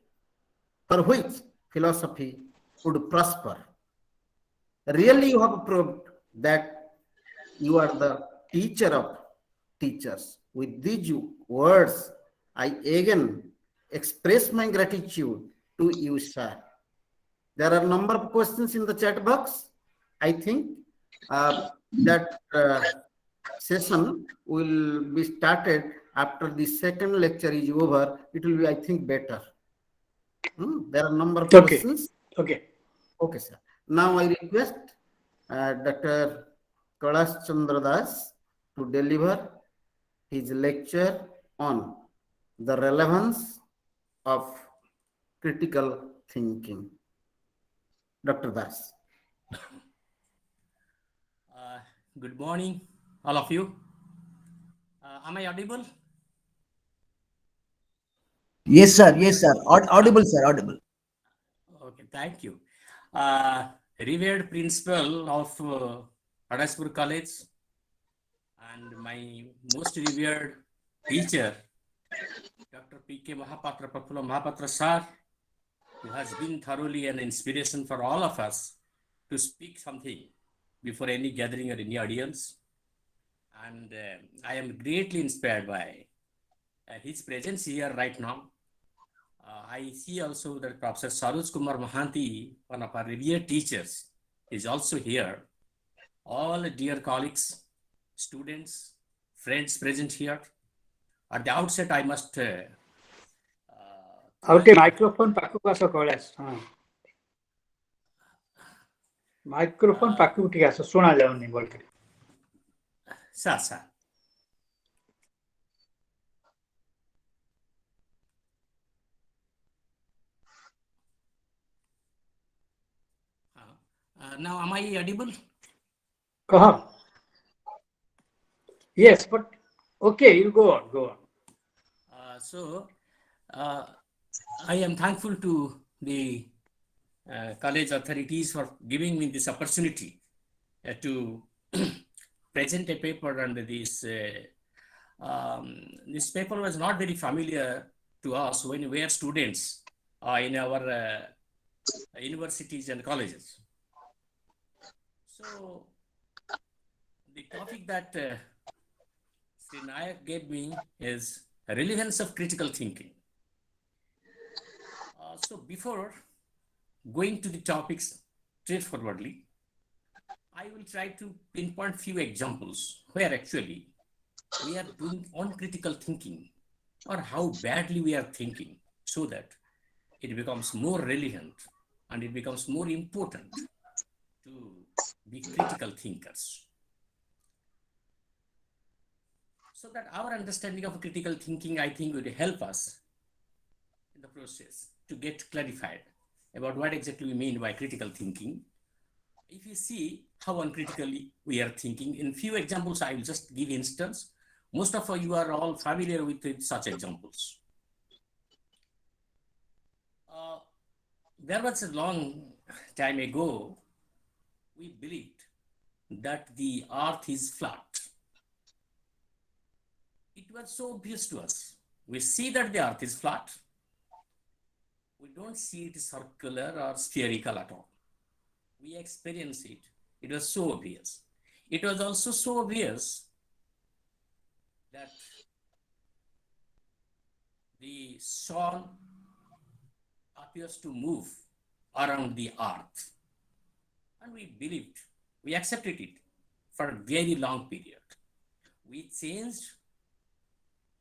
for which philosophy would prosper. Really, you have proved that you are the teacher of teachers. With these words, I again express my gratitude to you, sir. There are a number of questions in the chat box. I think that session will be started after the second lecture is over. It will be, I think, better. There are a number of questions. Okay. Okay, sir. Now I request Dr. Kailash Chandra Das to deliver his lecture on the relevance of critical thinking. Dr. Das. Good morning, all of you. Am I audible? Yes, sir. Yes, sir. Audible, sir. Audible. Okay, thank you. Revered principal of Adaspur College and my most revered teacher, Dr. P.K. Mahapatra Prafula Mahapatra sir, who has been thoroughly an inspiration for all of us to speak something before any gathering or any audience. And I am greatly inspired by his presence here right now. I see also that Professor Saroj Kumar Mahanti, one of our revered teachers, is also here. All dear colleagues, students, friends present here. At the outset, I must Okay, microphone ପାଖକୁ ଆସ Kailash microphone ପାଖକୁ ଟିକେ ଆସ ଶୁଣା ଯାଉନି ଭଲକରି sir. Now, am I audible? କହ Yes, but okay, you go on. So, I am thankful to the college authorities for giving me this opportunity to present a paper under this. This paper was not very familiar to us when we were students in our universities and colleges. So, The topic that Sri Nayak gave me is relevance of critical thinking. So before going to the topics straightforwardly, I will try to pinpoint few examples where actually we are doing uncritical thinking or how badly we are thinking so that it becomes more relevant and it becomes more important to be critical thinkers. So that our understanding of critical thinking, I think, would help us in the process to get clarified about what exactly we mean by critical thinking. If you see how uncritically we are thinking, in few examples, I will just give instance. Most of you are all familiar with such examples. There was a long time ago, we believed that the earth is flat. It was so obvious to us. We see that the earth is flat. We don't see it circular or spherical at all. We experience it. It was so obvious. It was also so obvious that the sun appears to move around the earth. And we believed, we accepted it for a very long period. We changed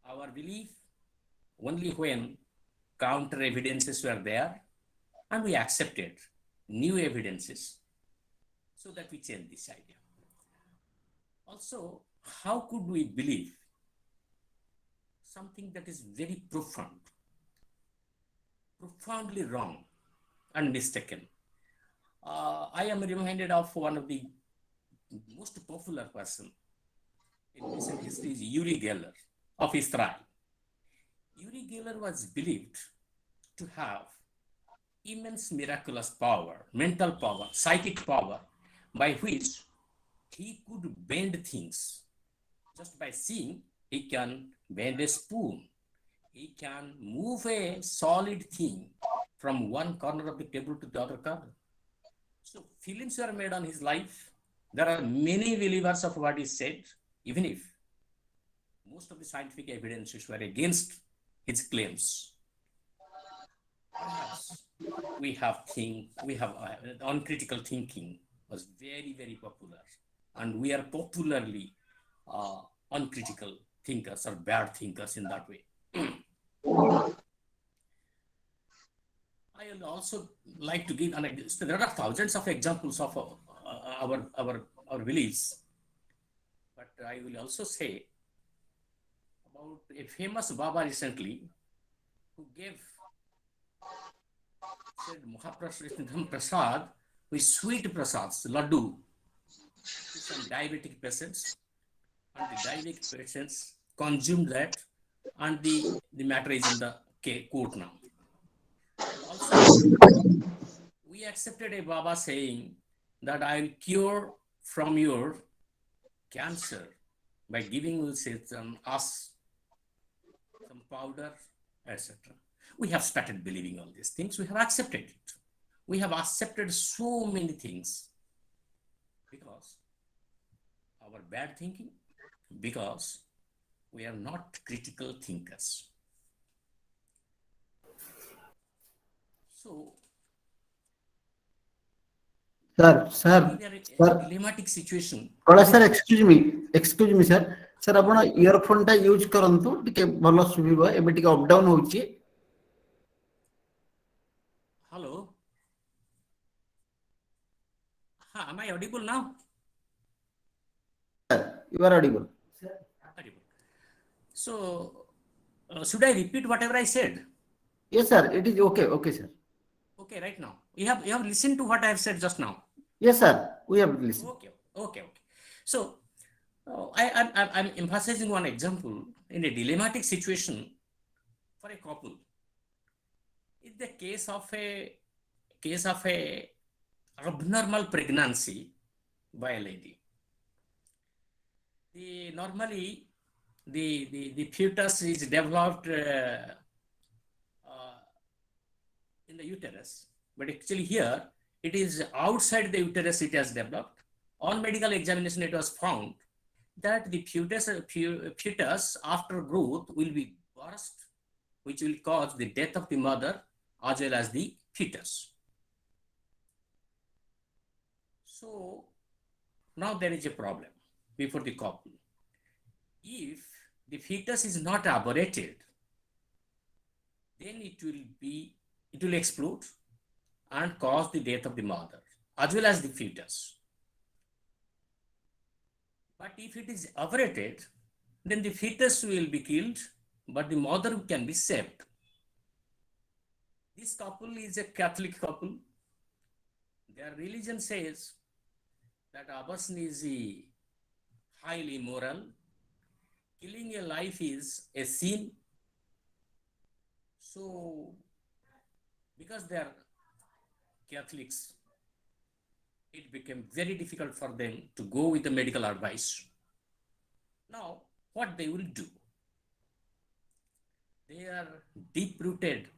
our belief only when counter evidences were there, and we accepted new evidences so that we changed this idea. Also, how could we believe something that is very profoundly wrong and mistaken? I am reminded of one of the most popular person in recent history is Uri Geller of Israel. Uri Geller was believed to have immense miraculous power, mental power, psychic power, by which he could bend things. Just by seeing, he can bend a spoon. He can move a solid thing from one corner of the table to the other corner. So films were made on his life. There are many believers of what he said, even if most of the scientific evidences were against his claims. Perhaps we have uncritical thinking was very popular, and we are popularly uncritical thinkers or bad thinkers in that way. I will also like to give there are thousands of examples of our beliefs, but I will also say about a famous Baba recently who said Mahaprasad Prasad with sweet prasads, laddu, to some diabetic patients, and the diabetic patients consumed that, and the matter is in the court now. And also, we accepted a Baba saying that I will cure from your cancer by giving you some powder, etc. We have started believing all these things. We have accepted it. We have accepted so many things because our bad thinking, because we are not critical thinkers. So, sir, we are in sir, a dilemmatic situation. sir, excuse me, sir. Sir, ଆପଣ earphone ଟା use କରନ୍ତୁ, ଟିକେ ଭଲ ଶୁଭିବ। ଏବେ ଟିକେ up down ହଉଛି। Hello. Am I audible now? Sir, you are audible. Audible. So, should I repeat whatever I said? Yes, sir. It is okay. Okay, sir. Okay, right now. You have listened to what I have said just now. Yes, sir. We have listened. Okay. So, I'm emphasizing one example in a dilemmatic situation for a couple. In the case of a abnormal pregnancy by a lady, normally the fetus is developed in the uterus, but actually here it is outside the uterus it has developed. On medical examination, it was found that the fetus after growth will be burst, which will cause the death of the mother as well as the fetus. So now there is a problem before the couple. If the fetus is not aborted, then it will explode and cause the death of the mother as well as the fetus. But if it is aborted, then the fetus will be killed, but the mother can be saved. This couple is a Catholic couple. Their religion says that abortion is highly immoral. Killing a life is a sin. So, because they are Catholics, it became very difficult for them to go with the medical advice. Now, what they will do? They are deep-rooted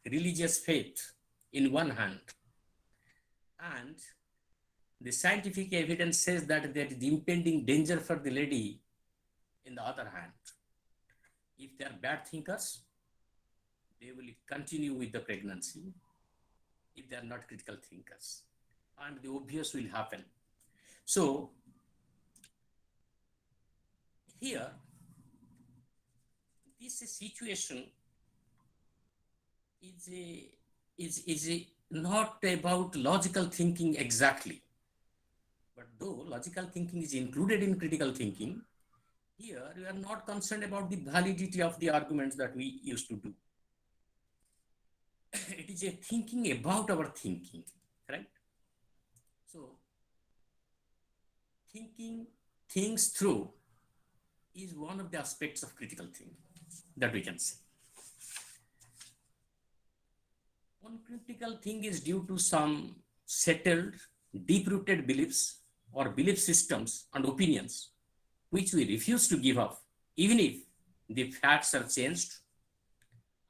religious faith in one hand, and the scientific evidence says that there is impending danger for the lady in the other hand. If they are bad thinkers, they will continue with the pregnancy. If they are not critical thinkers, and the obvious will happen. So here, this situation is not about logical thinking exactly, but though logical thinking is included in critical thinking, here we are not concerned about the validity of the arguments that we used to do. It is a thinking about our thinking, right? So thinking things through is one of the aspects of critical thinking that we can see. One critical thing is due to some settled, deep-rooted beliefs or belief systems and opinions, which we refuse to give up, even if the facts are changed,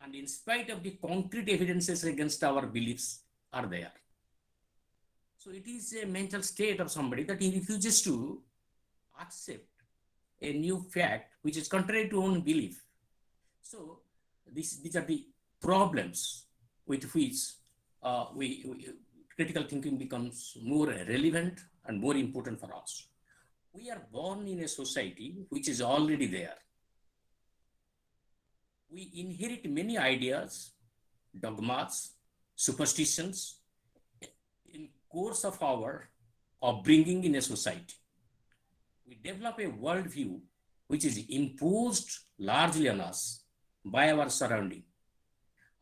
and in spite of the concrete evidences against our beliefs are there. So it is a mental state of somebody that he refuses to accept a new fact which is contrary to own belief. So these are the problems with which critical thinking becomes more relevant and more important for us. We are born in a society which is already there. We inherit many ideas, dogmas, superstitions in course of our upbringing in a society. We develop a worldview which is imposed largely on us by our surrounding.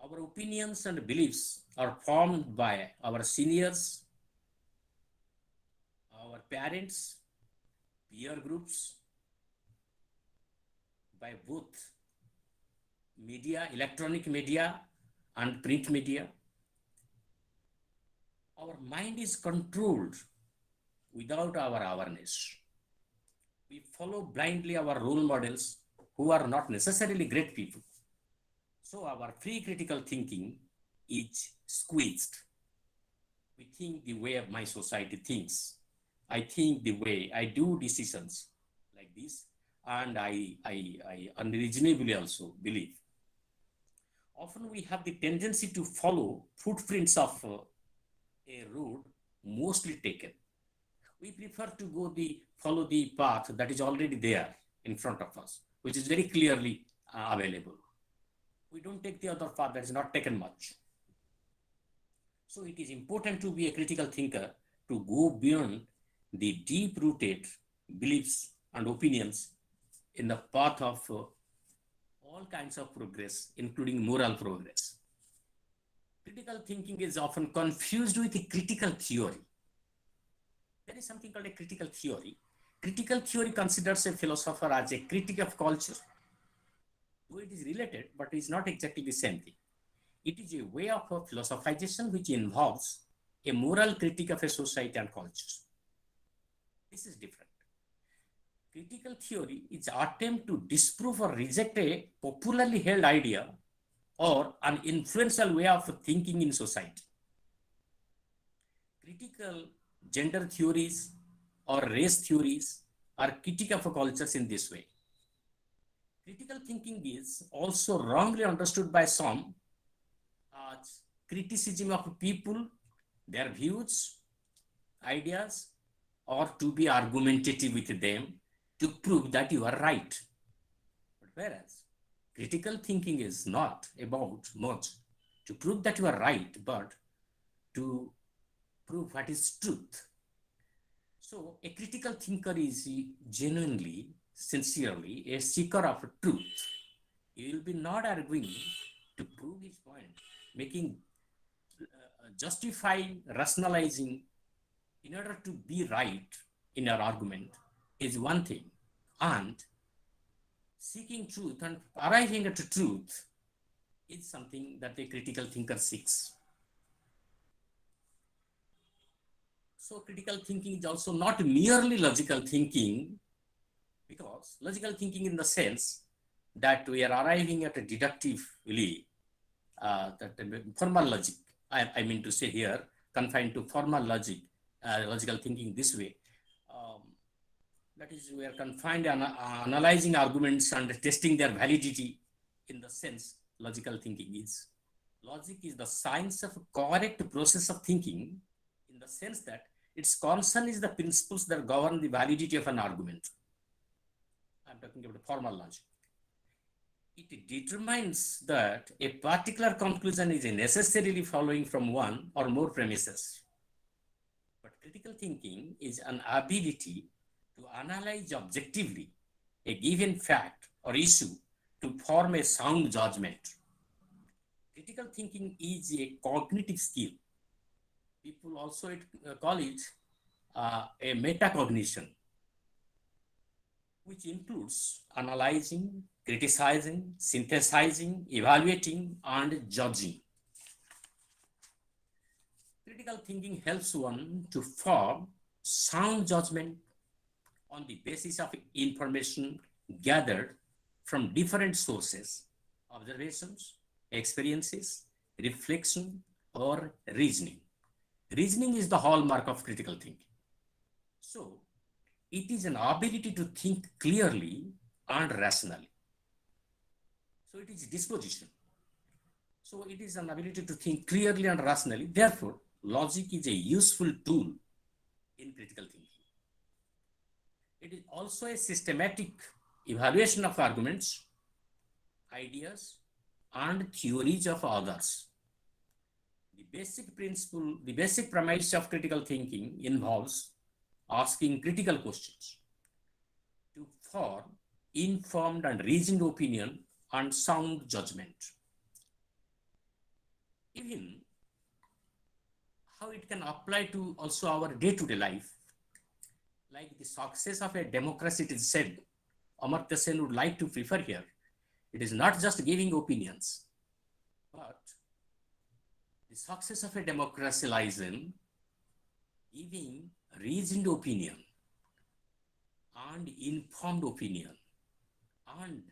Our opinions and beliefs are formed by our seniors, our parents, peer groups, by both media, electronic media and print media. Our mind is controlled without our awareness. We follow blindly our role models who are not necessarily great people. So our free critical thinking is squeezed. We think the way of my society thinks. I think the way I do decisions like this, and I unreasonably also believe. Often we have the tendency to follow footprints of a road mostly taken. We prefer to follow the path that is already there in front of us, which is very clearly available. We don't take the other path that is not taken much. So it is important to be a critical thinker to go beyond the deep-rooted beliefs and opinions in the path of all kinds of progress, including moral progress. Critical thinking is often confused with a critical theory. There is something called a critical theory. Critical theory considers a philosopher as a critic of culture. Though it is related, but it is not exactly the same thing. It is a way of philosophization which involves a moral critique of a society and culture. This is different. Critical theory is an attempt to disprove or reject a popularly held idea or an influential way of thinking in society. Critical gender theories or race theories or critique of cultures in this way. Critical thinking is also wrongly understood by some as criticism of people, their views, ideas, or to be argumentative with them to prove that you are right. But whereas critical thinking is not about much to prove that you are right, but to prove what is truth. So a critical thinker is genuinely, sincerely a seeker of truth. He will be not arguing to prove his point, making, justifying, rationalizing in order to be right in your argument is one thing. And seeking truth and arriving at truth is something that a critical thinker seeks. So critical thinking is also not merely logical thinking, because logical thinking in the sense that we are arriving at a deductively, that formal logic, I mean to say here, confined to formal logic, logical thinking this way. That is, we are confined on analyzing arguments and testing their validity in the sense logical thinking is. Logic is the science of correct process of thinking in the sense that its concern is the principles that govern the validity of an argument. I'm talking about formal logic. It determines that a particular conclusion is necessarily following from one or more premises. But critical thinking is an ability to analyze objectively a given fact or issue to form a sound judgment. Critical thinking is a cognitive skill. People also call it a metacognition, which includes analyzing, criticizing, synthesizing, evaluating, and judging. Critical thinking helps one to form sound judgment on the basis of information gathered from different sources, observations, experiences, reflection, or reasoning. Reasoning is the hallmark of critical thinking. So, it is an ability to think clearly and rationally. So, it is disposition. So, it is an ability to think clearly and rationally. Therefore, logic is a useful tool in critical thinking. It is also a systematic evaluation of arguments, ideas, and theories of others. The basic principle, the basic premise of critical thinking involves asking critical questions to form informed and reasoned opinion and sound judgment. Even how it can apply to also our day-to-day life. Like the success of a democracy, it is said, Amartya Sen would like to prefer here. It is not just giving opinions, but the success of a democracy lies in giving reasoned opinion and informed opinion and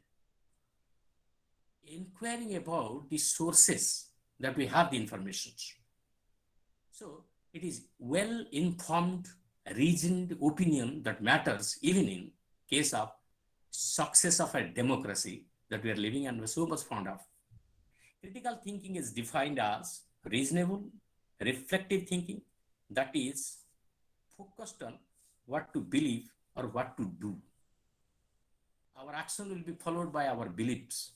inquiring about the sources that we have the information. So it is well-informed, reasoned opinion that matters even in case of success of a democracy that we are living and we're so much fond of. Critical thinking is defined as reasonable, reflective thinking that is focused on what to believe or what to do. Our action will be followed by our beliefs.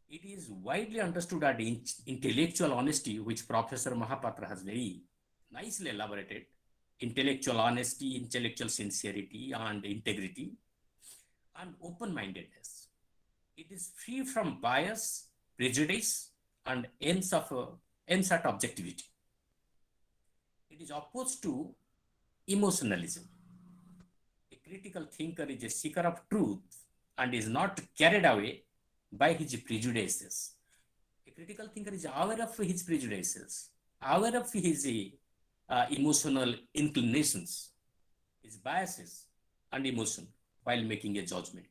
It is widely understood that intellectual honesty, which Professor Mahapatra has very nicely elaborated, intellectual honesty, intellectual sincerity, and integrity, and open-mindedness. It is free from bias, prejudice, and ends at objectivity. It is opposed to emotionalism. A critical thinker is a seeker of truth and is not carried away by his prejudices. A critical thinker is aware of his prejudices, aware of his emotional inclinations, his biases and emotion while making a judgment.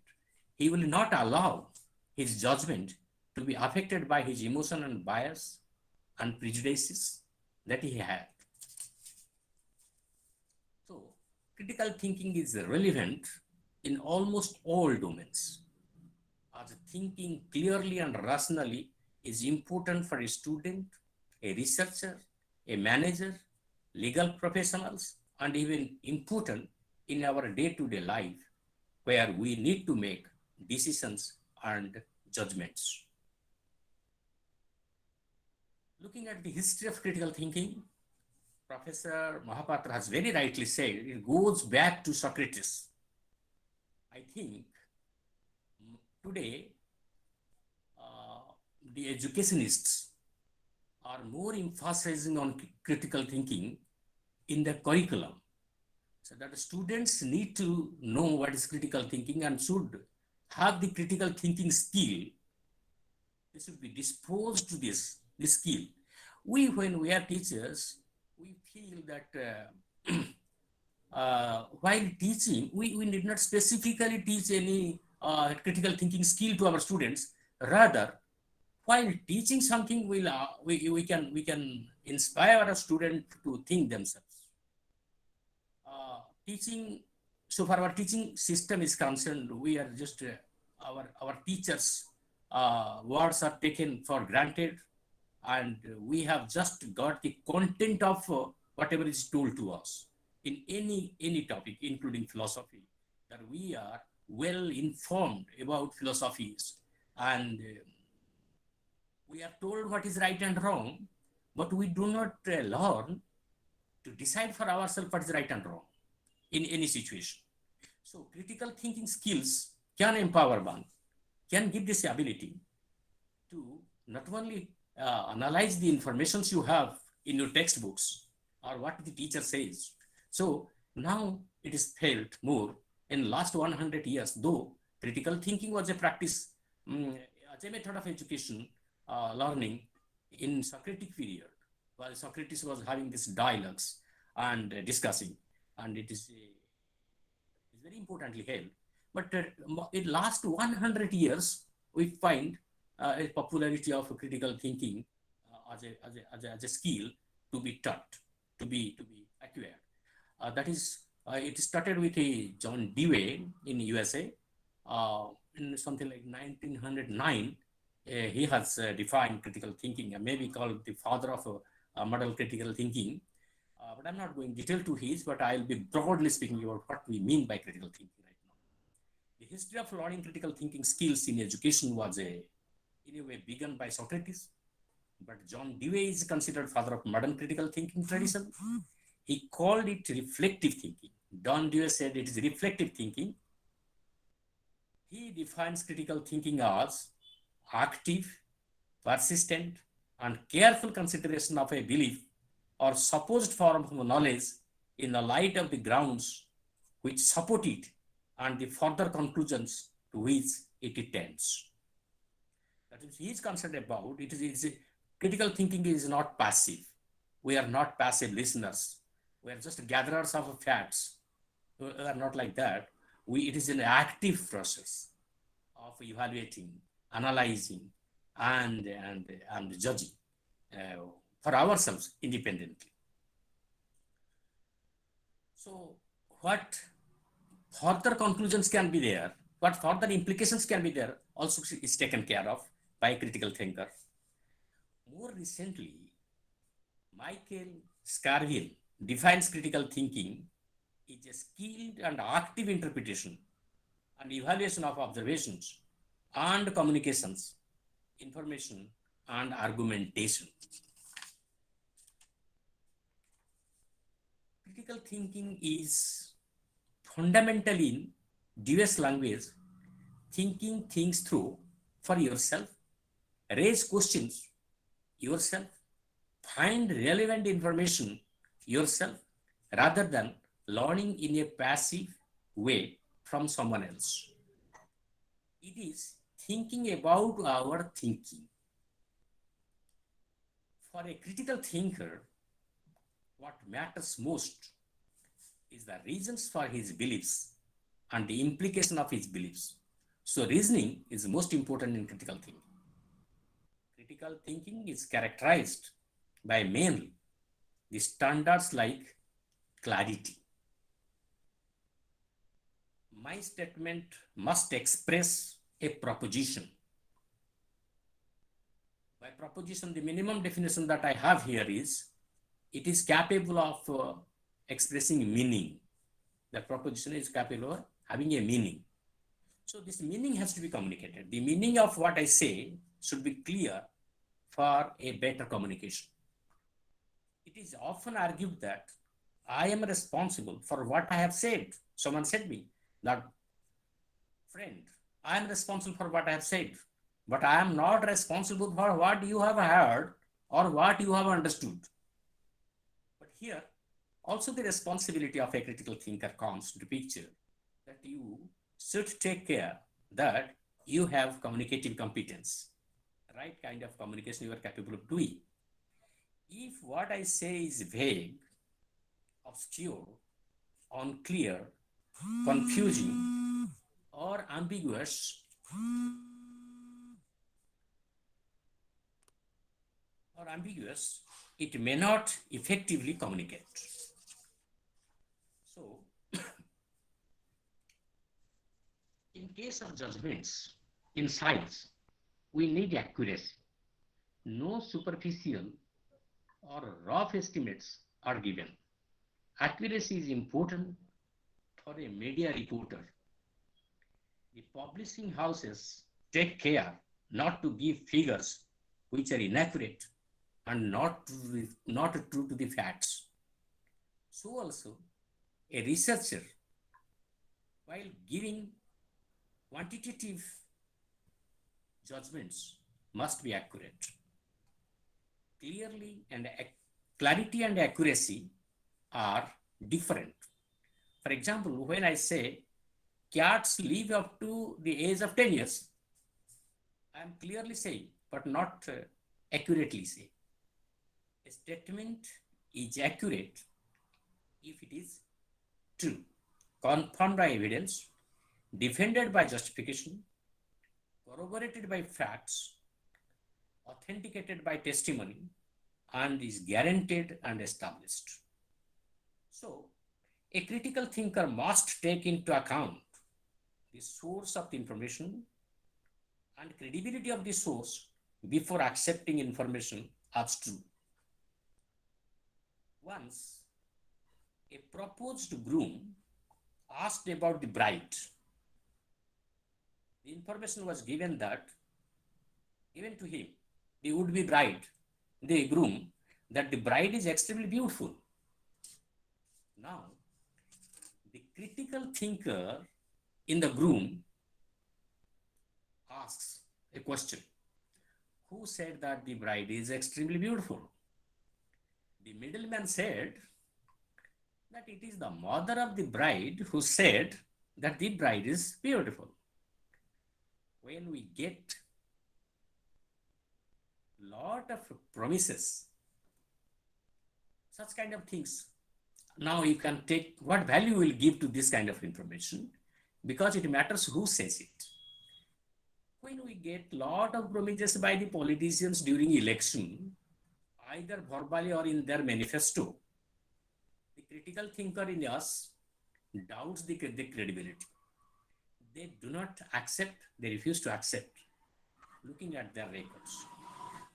He will not allow his judgment to be affected by his emotion and bias and prejudices that he had. So, critical thinking is relevant in almost all domains. As thinking clearly and rationally is important for a student, a researcher, a manager, legal professionals, and even important in our day-to-day life, where we need to make decisions and judgments. Looking at the history of critical thinking, Professor Mahapatra has very rightly said it goes back to Socrates. I think today the educationists are more emphasizing on critical thinking in the curriculum, so that the students need to know what is critical thinking and should have the critical thinking skill. They should be disposed to this skill. When we are teachers, we feel that while teaching, we need not specifically teach any critical thinking skill to our students. Rather, while teaching something, we can inspire our student to think themselves. Teaching, so far our teaching system is concerned, we are just our teachers' words are taken for granted, and we have just got the content of whatever is told to us in any topic, including philosophy, that we are well informed about philosophies, and we are told what is right and wrong, but we do not learn to decide for ourselves what is right and wrong in any situation. So critical thinking skills can empower one, can give this ability to not only analyze the informations you have in your textbooks or what the teacher says. So now it is felt more in last 100 years, though critical thinking was a practice, as a method of education, learning in Socratic period, while Socrates was having these dialogues and discussing, and it is very importantly held. But in last 100 years, we find a popularity of critical thinking as a skill to be taught, to be acquired. That is, it started with John Dewey in USA in something like 1909. He has defined critical thinking, and maybe called the father of model critical thinking. But I'm not going detail to his, but I'll be broadly speaking about what we mean by critical thinking right now. The history of learning critical thinking skills in education was in a way begun by Socrates, but John Dewey is considered father of modern critical thinking tradition. He called it reflective thinking. John Dewey said it is reflective thinking. He defines critical thinking as active, persistent, and careful consideration of a belief or supposed form of knowledge in the light of the grounds which support it and the further conclusions to which it tends. That is, he is concerned about it is critical thinking is not passive. We are not passive listeners. We are just gatherers of facts. We are not like that. It is an active process of evaluating, analyzing, and judging for ourselves independently. So what further conclusions can be there, what further implications can be there, also is taken care of by a critical thinker. More recently, Michael Scarville defines critical thinking is a skilled and active interpretation and evaluation of observations and communications, information, and argumentation. Critical thinking is fundamental in Dewey's language, thinking things through for yourself, raise questions yourself, find relevant information yourself, rather than learning in a passive way from someone else. It is thinking about our thinking. For a critical thinker, what matters most is the reasons for his beliefs and the implication of his beliefs. So reasoning is most important in critical thinking. Critical thinking is characterized by mainly the standards like clarity, my statement must express a proposition. By proposition, the minimum definition that I have here is it is capable of expressing meaning. The proposition is capable of having a meaning. So this meaning has to be communicated. The meaning of what I say should be clear for a better communication. It is often argued that I am responsible for what I have said. Someone said me that, friend, I am responsible for what I have said, but I am not responsible for what you have heard or what you have understood. But here, also the responsibility of a critical thinker comes to the picture, that you should take care that you have communicative competence, the right kind of communication you are capable of doing. If what I say is vague, obscure, unclear, confusing, or ambiguous, it may not effectively communicate. So, in case of judgments in science, we need accuracy. No superficial or rough estimates are given. Accuracy is important for a media reporter. The publishing houses take care not to give figures which are inaccurate and not true to the facts. So also, a researcher, while giving quantitative judgments, must be accurate. Clarity and accuracy are different. For example, when I say cats live up to the age of 10 years, I am clearly saying, but not accurately saying. A statement is accurate if it is true, confirmed by evidence, defended by justification, corroborated by facts, authenticated by testimony, and is guaranteed and established. So, a critical thinker must take into account the source of the information and credibility of the source before accepting information as true. Once, a proposed groom asked about the bride. The information was given to him, the would-be bride, the groom, that the bride is extremely beautiful. Now, the critical thinker in the groom asks a question. Who said that the bride is extremely beautiful? The middleman said that it is the mother of the bride who said that the bride is beautiful. When we get lot of promises, such kind of things, now you can take what value will give to this kind of information, because it matters who says it. When we get lot of promises by the politicians during election, either verbally or in their manifesto, the critical thinker in us doubts the credibility. They do not accept, they refuse to accept, looking at their records.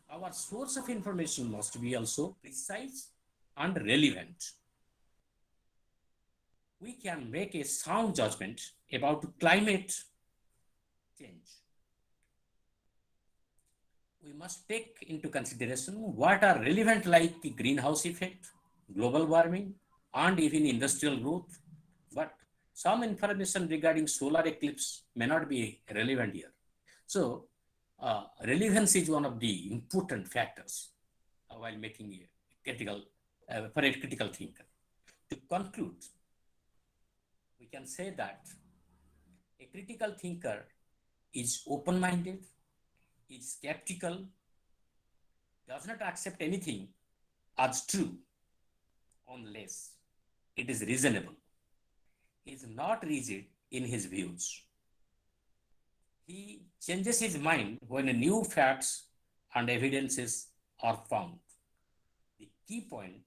Our source of information must be also precise and relevant. We can make a sound judgment about climate change. We must take into consideration what are relevant, like the greenhouse effect, global warming, and even industrial growth. But some information regarding solar eclipse may not be relevant here. So, relevance is one of the important factors while making a for a critical thinker. To conclude, we can say that a critical thinker is open-minded, is skeptical, does not accept anything as true unless it is reasonable. He is not rigid in his views. He changes his mind when new facts and evidences are found. The key point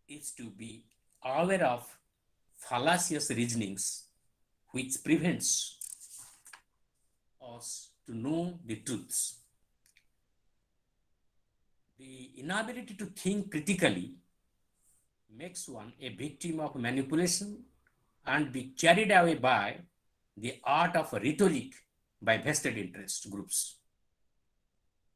is to be aware of fallacious reasonings which prevents us to know the truths. The inability to think critically makes one a victim of manipulation and be carried away by the art of rhetoric by vested interest groups.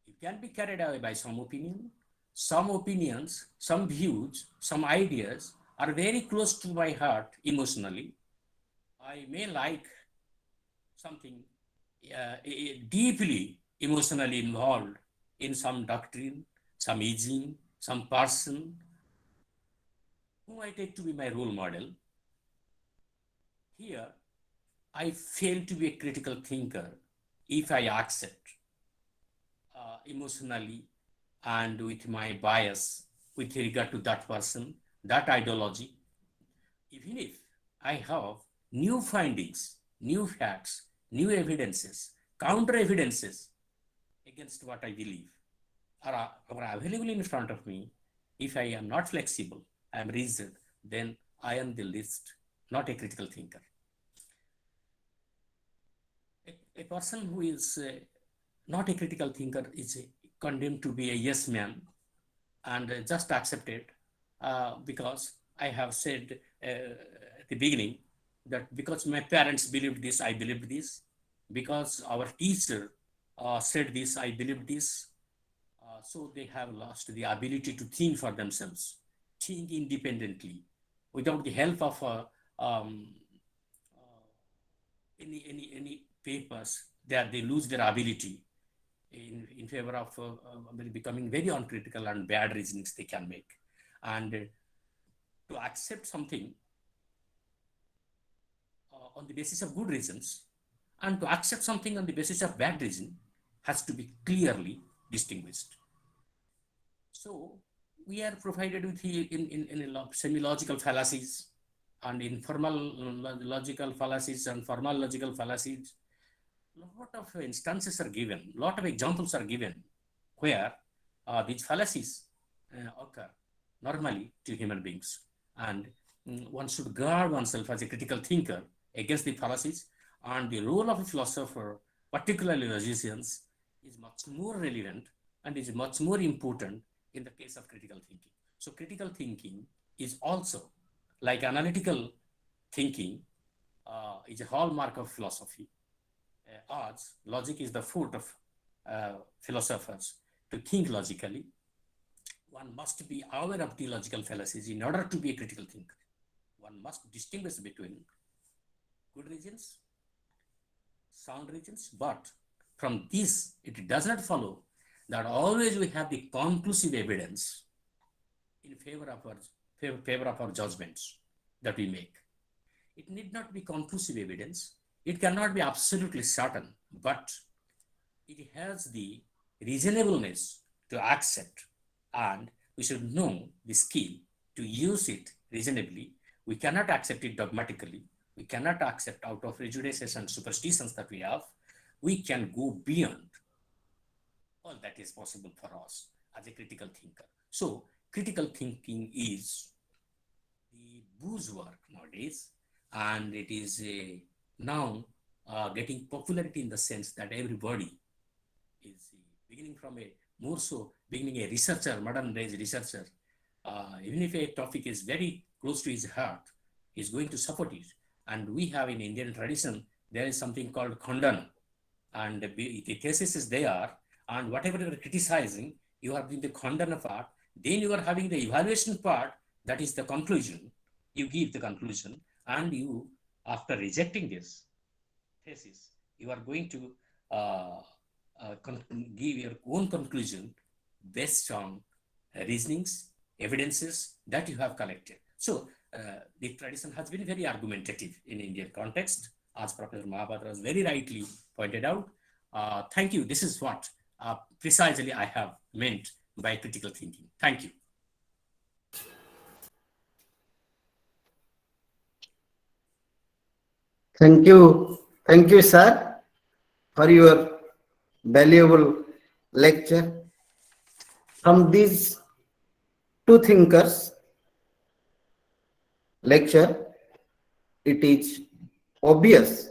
You can be carried away by some opinion. Some opinions, some views, some ideas are very close to my heart emotionally. I may like something deeply emotionally involved in some doctrine, some aging, some person whom I take to be my role model. Here, I fail to be a critical thinker if I accept emotionally and with my bias with regard to that person, that ideology, even if I have new findings, new facts, new evidences, counter evidences against what I believe are available in front of me. If I am not flexible, I am rigid, then I am the least, not a critical thinker. A person who is not a critical thinker is condemned to be a yes man and just accept it because I have said at the beginning that because my parents believed this, I believed this. Because our teacher said this, I believed this. So they have lost the ability to think for themselves, think independently, without the help of any papers. They lose their ability in favor of becoming very uncritical and bad reasonings they can make. And to accept something on the basis of good reasons and to accept something on the basis of bad reason has to be clearly distinguished. So we are provided with in semi-logical fallacies and informal logical fallacies and formal logical fallacies. Lot of instances are given, lot of examples are given where these fallacies occur normally to human beings. And one should guard oneself as a critical thinker against the fallacies. And the role of a philosopher, particularly logicians, is much more relevant and is much more important in the case of critical thinking. So critical thinking is also, like analytical thinking, is a hallmark of philosophy. As logic is the foot of philosophers to think logically, one must be aware of the logical fallacies in order to be a critical thinker. One must distinguish between good reasons, sound reasons, but from this, it does not follow that always we have the conclusive evidence in favor of our judgments that we make. It need not be conclusive evidence. It cannot be absolutely certain, but it has the reasonableness to accept, and we should know the skill to use it reasonably. We cannot accept it dogmatically. We cannot accept out of prejudices and superstitions that we have. We can go beyond all that is possible for us as a critical thinker. So critical thinking is the buzzword nowadays, and it is now getting popularity in the sense that everybody is beginning from a more so beginning a researcher, modern days researcher. Even if a topic is very close to his heart, he's going to support it. And we have in Indian tradition, there is something called khandana, and the thesis is there, and whatever you are criticizing, you are doing the khandana part, then you are having the evaluation part, that is the conclusion. You give the conclusion, and you, after rejecting this thesis, you are going to give your own conclusion based on reasonings, evidences that you have collected. So the tradition has been very argumentative in Indian context, as Professor Mahabatra has very rightly pointed out. Thank you. This is what precisely I have meant by critical thinking. Thank you. Thank you, sir, for your valuable lecture. From these two thinkers lecture, it is obvious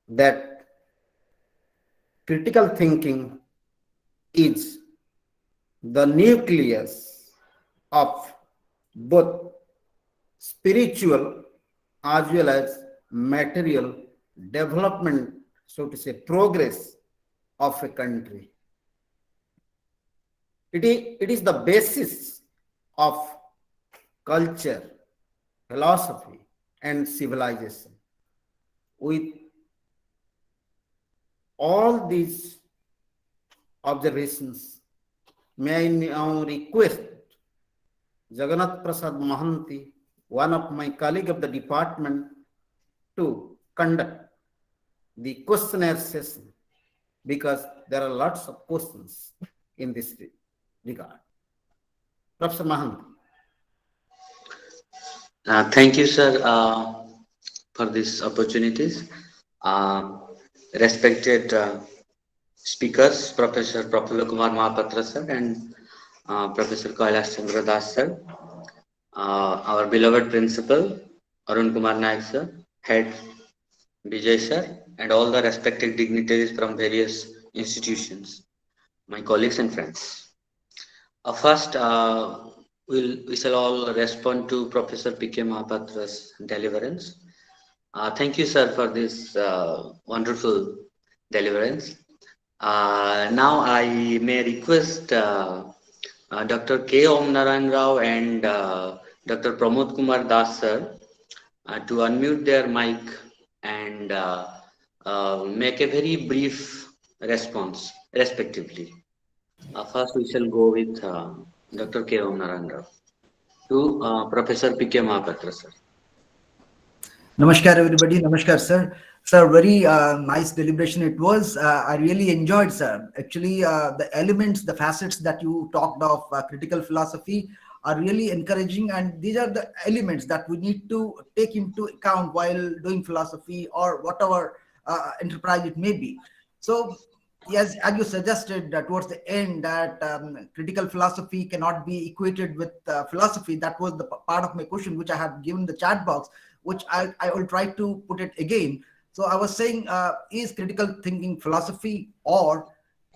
that critical thinking is the nucleus of both spiritual as well as material development, so to say, progress of a country. It is the basis of culture, philosophy, and civilization. With all these observations, may I now request Jagannath Prasad Mahanti, one of my colleague of the department, to conduct the questionnaire session, because there are lots of questions in this regard. Professor Mahanti. Thank you, sir, for these opportunities. Respected speakers, Professor Prafulla Kumar Mahapatra sir and Professor Kailash Chandra Das sir, our beloved principal Arun Kumar Naik sir, head Vijay sir, and all the respected dignitaries from various institutions, my colleagues and friends. First, we shall all respond to Professor P.K. Mahapatra's deliverance. Thank you, sir, for this wonderful deliverance. Now I may request Dr. K. Om Narayan Rao and Dr. Pramod Kumar Das, sir, to unmute their mic and make a very brief response, respectively. First, we shall go with Dr. K. Om Narayan Rao to Professor P.K. Mahapatra, sir. Namaskar, everybody. Namaskar, sir. Sir, very nice deliberation it was. I really enjoyed, sir. Actually, the elements, the facets that you talked of critical philosophy are really encouraging, and these are the elements that we need to take into account while doing philosophy or whatever enterprise it may be. So, yes, as you suggested towards the end that critical philosophy cannot be equated with philosophy, that was the part of my question which I have given the chat box, which I will try to put it again. So I was saying, is critical thinking philosophy, or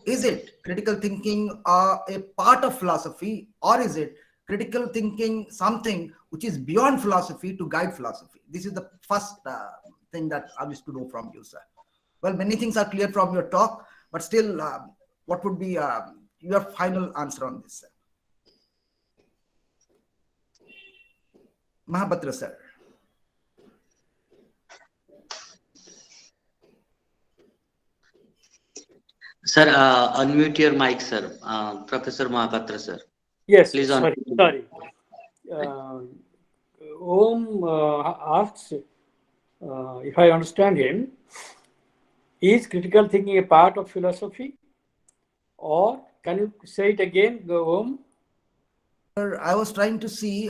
is it critical thinking a part of philosophy, or is it critical thinking something which is beyond philosophy to guide philosophy? This is the first thing that I wish to know from you, sir. Well, many things are clear from your talk, but still, what would be your final answer on this, sir? Mahapatra, sir. Sir, unmute your mic, sir. Professor Mahapatra, sir. Yes, please. Sorry. Om asks, if I understand him, is critical thinking a part of philosophy? Or can you say it again, Om? I was trying to see,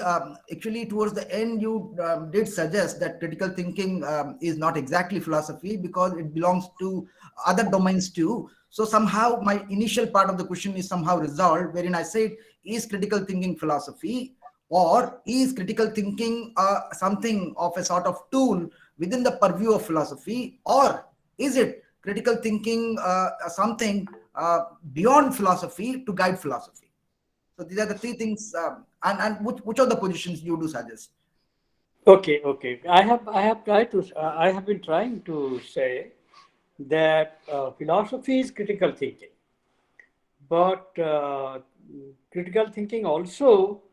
actually towards the end, you did suggest that critical thinking is not exactly philosophy because it belongs to other domains too. So somehow my initial part of the question is somehow resolved, wherein I said, is critical thinking philosophy, or is critical thinking something of a sort of tool within the purview of philosophy, or is it critical thinking something beyond philosophy to guide philosophy? So these are the three things, and which of the positions you do suggest? Okay. I have been trying to say that philosophy is critical thinking, but critical thinking also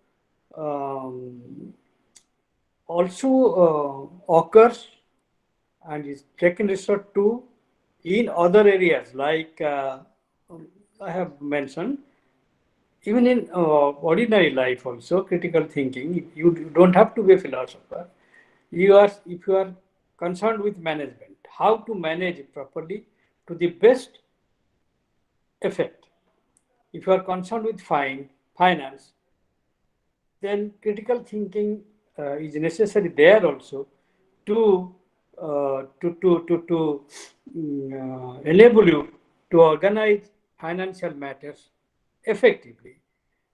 occurs and is taken resort to in other areas, like I have mentioned. Even in ordinary life also, critical thinking, you don't have to be a philosopher. If you are concerned with management, how to manage it properly to the best effect. If you are concerned with finance, then critical thinking is necessary there also to enable you to organize financial matters effectively.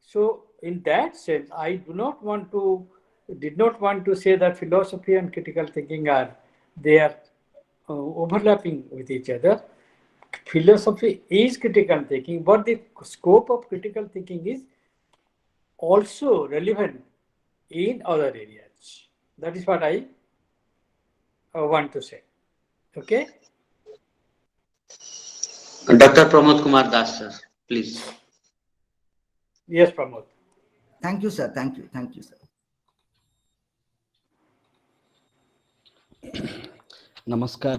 So in that sense, I did not want to say that philosophy and critical thinking are they are overlapping with each other. Philosophy is critical thinking, but the scope of critical thinking is also relevant in other areas. That is what I want to say. Okay? Dr. Pramod Kumar Das, sir, please. Yes, Pramod. Thank you, sir. Thank you. Thank you, sir. Namaskar.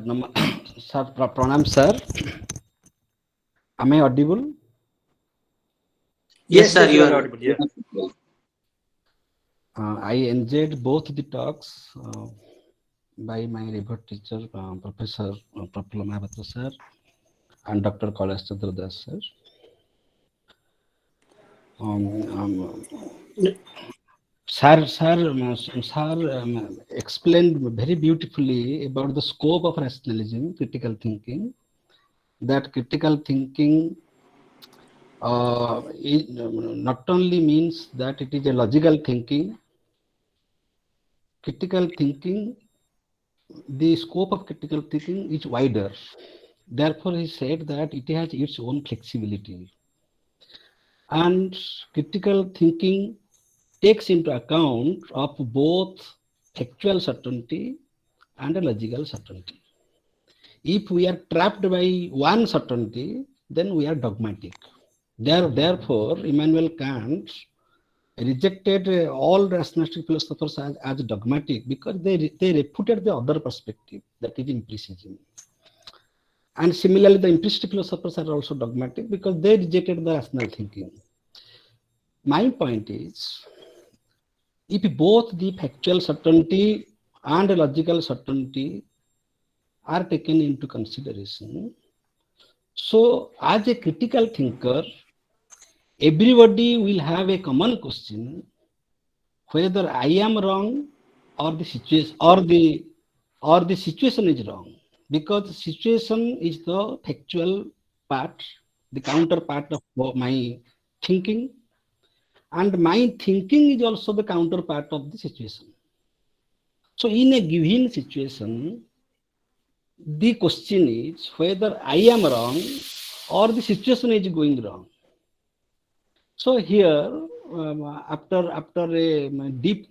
Sir, pranam, sir. Am I audible? Yes, sir, you are are. audible. Yes. I enjoyed both the talks by my revered teacher, Professor Prafula Mahapatra, sir, and Dr. Kailash Chandra Das, sir. Sir explained very beautifully about the scope of rationalism, critical thinking. That critical thinking it not only means that it is a logical thinking. Critical thinking, the scope of critical thinking is wider. Therefore, he said that it has its own flexibility. And critical thinking takes into account of both factual certainty and a logical certainty. If we are trapped by one certainty, then we are dogmatic. Therefore, Immanuel Kant rejected all rationalistic philosophers as dogmatic because they refuted the other perspective, that is empiricism. And similarly, the empiricist philosophers are also dogmatic because they rejected the rational thinking. My point is, if both the factual certainty and logical certainty are taken into consideration, so as a critical thinker, everybody will have a common question whether I am wrong or the situation is wrong, because the situation is the factual part, the counterpart of my thinking, and my thinking is also the counterpart of the situation. So in a given situation, the question is whether I am wrong or the situation is going wrong. So here, after a deep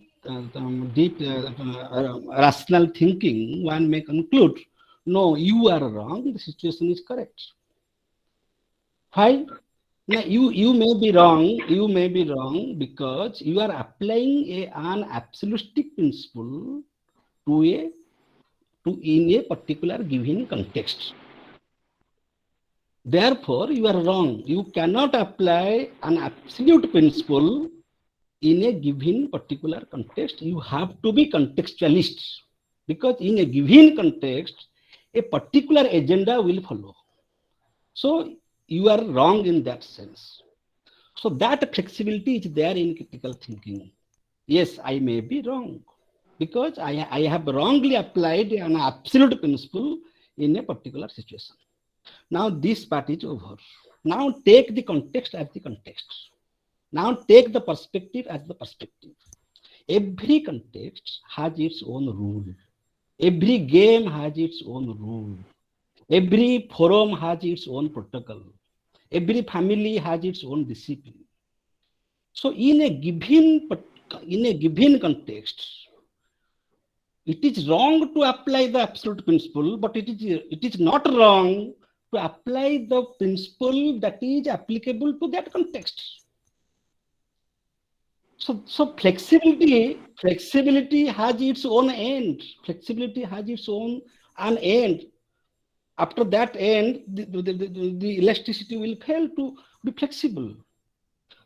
rational thinking, one may conclude, no, you are wrong, the situation is correct. Why? Now, you may be wrong because you are applying an absolutistic principle in a particular given context. Therefore, you are wrong. You cannot apply an absolute principle in a given particular context. You have to be contextualist, because in a given context, a particular agenda will follow. So you are wrong in that sense. So that flexibility is there in critical thinking. Yes, I may be wrong because I have wrongly applied an absolute principle in a particular situation. Now this part is over. Now take the context as the context. Now take the perspective as the perspective. Every context has its own rule. Every game has its own rule. Every forum has its own protocol. Every family has its own discipline. So in a given context, it is wrong to apply the absolute principle, but it is not wrong to apply the principle that is applicable to that context. So flexibility has its own end. Flexibility has its own an end. After that end, the elasticity will fail to be flexible.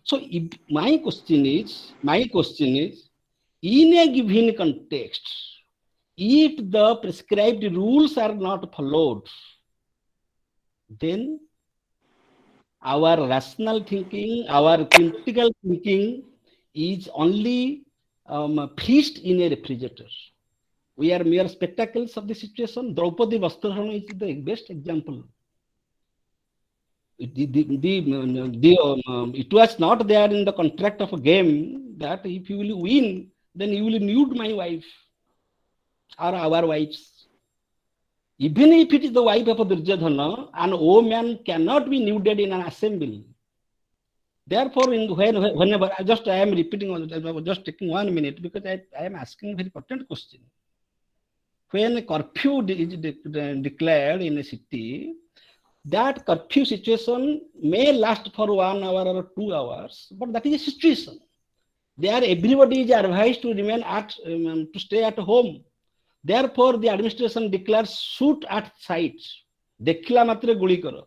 So my question is, in a given context, if the prescribed rules are not followed, then our rational thinking, our critical thinking is only freezed in a refrigerator. We are mere spectacles of the situation. Draupadi Vastrahana is the best example. It was not there in the contract of a game that if you will win, then you will nude my wife or our wives. Even if it is the wife of Duryodhana, an old man cannot be nuded in an assembly. Therefore, whenever I am repeating, I was just taking 1 minute because I am asking a very important question. When a curfew is declared in a city, that curfew situation may last for 1 hour or 2 hours, but that is a situation. There, everybody is advised to remain to stay at home. Therefore, the administration declares shoot at sight. Dekhila matre guli karo.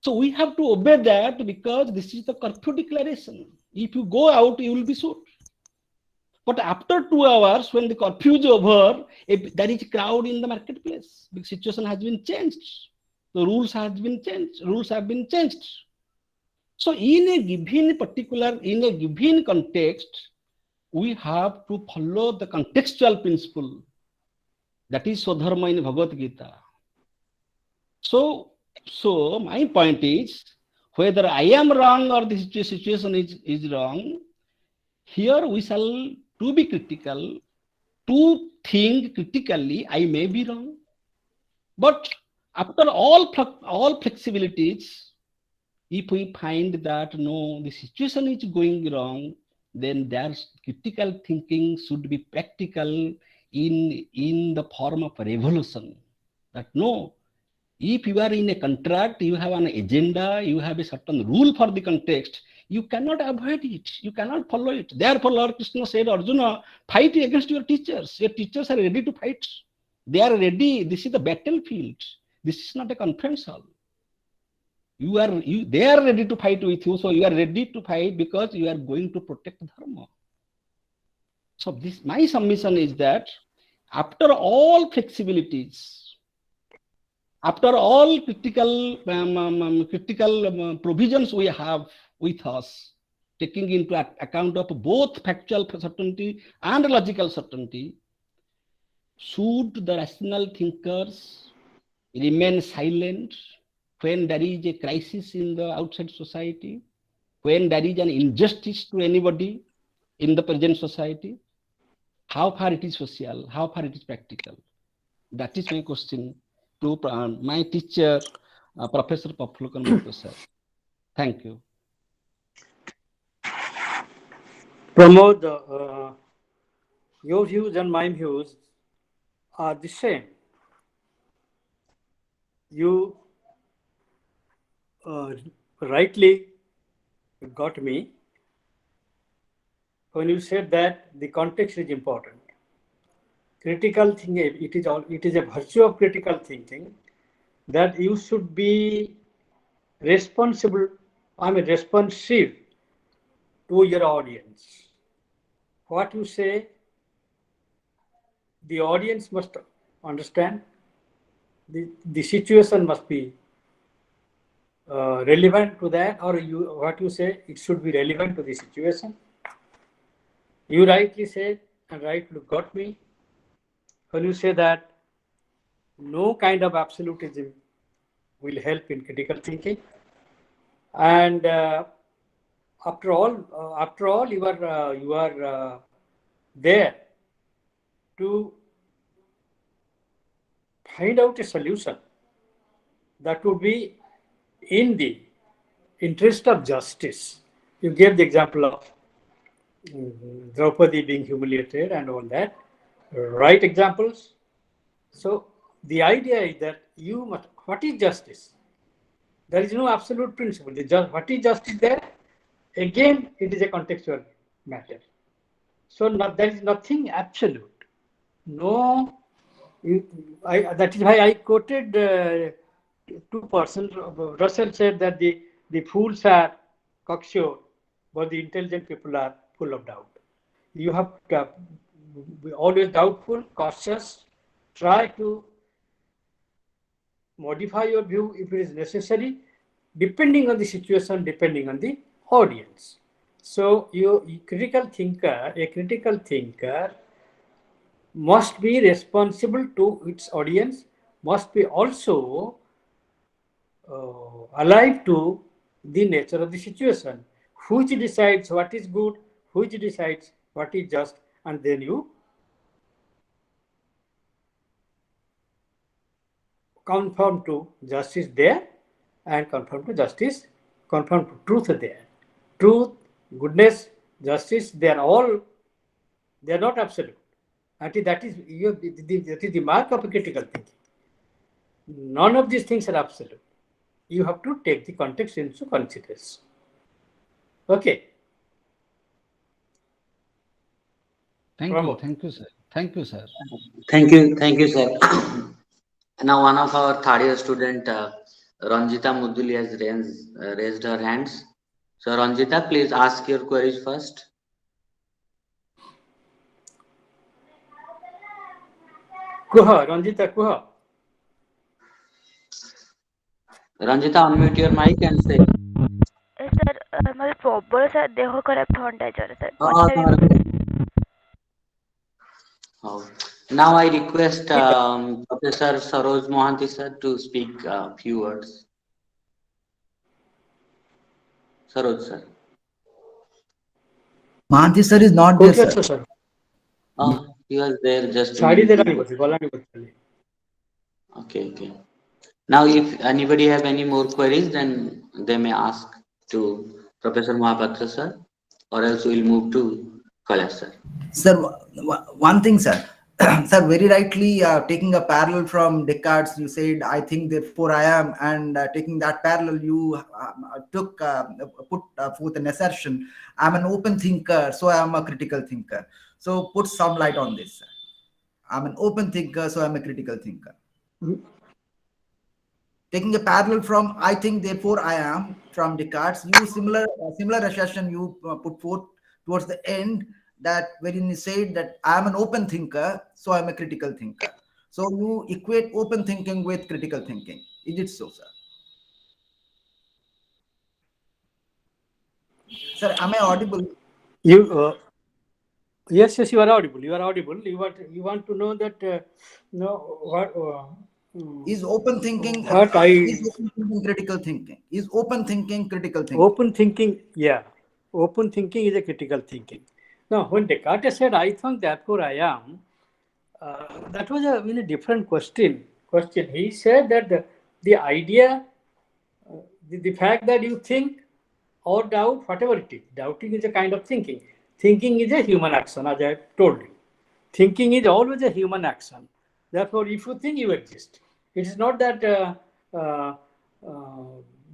So we have to obey that because this is the curfew declaration. If you go out, you will be shot. But after 2 hours, when the curfew is over, if there is a crowd in the marketplace, the situation has been changed. The rules have been changed. Rules have been changed. So in a given context, we have to follow the contextual principle. That is Swadharma in Bhagavad Gita. So my point is, whether I am wrong or the situation is wrong, here we shall to be critical, to think critically, I may be wrong. But after all flexibilities, if we find that no, the situation is going wrong, then their critical thinking should be practical in the form of revolution. That no, if you are in a contract, you have an agenda, you have a certain rule for the context, you cannot avoid it, you cannot follow it. Therefore, Lord Krishna said, Arjuna, fight against your teachers. Your teachers are ready to fight. They are ready. This is the battlefield. This is not a conference hall. They are ready to fight with you, so you are ready to fight because you are going to protect dharma. So my submission is that after all flexibilities, after all critical provisions we have with us, taking into account of both factual certainty and logical certainty, should the rational thinkers remain silent when there is a crisis in the outside society, when there is an injustice to anybody in the present society? How far it is social, how far it is practical? That is my question to my teacher, Professor Prafullan Mahto sir. Thank you. Pramod, your views and my views are the same. You rightly got me when you said that the context is important. Critical thinking, it is a virtue of critical thinking that you should be responsive to your audience. What you say, the audience must understand. The situation must be relevant to that, or what you say, it should be relevant to the situation. You rightly said, and rightly got me, when you say that no kind of absolutism will help in critical thinking. And after all, you are there to find out a solution that would be in the interest of justice. You gave the example of Draupadi being humiliated and all that. Right examples. So the idea is that you must, what is justice? There is no absolute principle. What is justice there? Again, it is a contextual matter. So there is nothing absolute. No, that is why I quoted 2%. Russell said that the fools are cocksure, but the intelligent people are full of doubt. You have to be always doubtful, cautious, try to modify your view if it is necessary, depending on the situation, depending on the audience. So a critical thinker must be responsible to its audience, must be also alive to the nature of the situation, which decides what is good, which decides what is just, and then you conform to justice there and conform to justice, conform to truth there. Truth, goodness, justice, they are all, they are not absolute. And that is, that is the mark of a critical thinking. None of these things are absolute. You have to take the context into consideration. Okay. Thank Pramod. you. Thank you, sir. Thank you, sir. Thank you, sir. Now, one of our third year student, Ranjita Muduli, has raised her hands. So, Ranjita, please ask your queries first. Kuha, Ranjita Kuha. Ranjita, unmute your mic and say. Sir मतलब proper sir देह खराब थंडा जर sir Oh. Now, I request Professor Saroj Mohanty sir to speak a few words. Saroj sir. Mahanti sir is not there, sir. Sir. Oh, he was there just. Okay. Now, if anybody have any more queries, then they may ask to Professor Mahapatra sir, or else we'll move to Kailash sir. Sir, one thing, sir. Sir, very rightly taking a parallel from Descartes, you said, I think, therefore I am, and taking that parallel, you put forth an assertion, I'm an open thinker, so I am a critical thinker. So put some light on this, sir. I'm an open thinker, so I'm a critical thinker. Taking a parallel from I think, therefore I am, from Descartes, you similar assertion you put forth towards the end, that wherein you said that I'm an open thinker, so I'm a critical thinker. So you equate open thinking with critical thinking. Is it so, sir? Sir, am I audible? You yes, you are audible. You are audible. You want to know that what is open thinking what is open thinking critical thinking? Is open thinking critical thinking? Open thinking, yeah. Open thinking is a critical thinking. Now, when Descartes said, I think, therefore I am, that was a really different question. He said that the idea, the fact that you think or doubt, whatever it is, doubting is a kind of thinking. Thinking is a human action, as I told you. Thinking is always a human action. Therefore, if you think, you exist. It is not that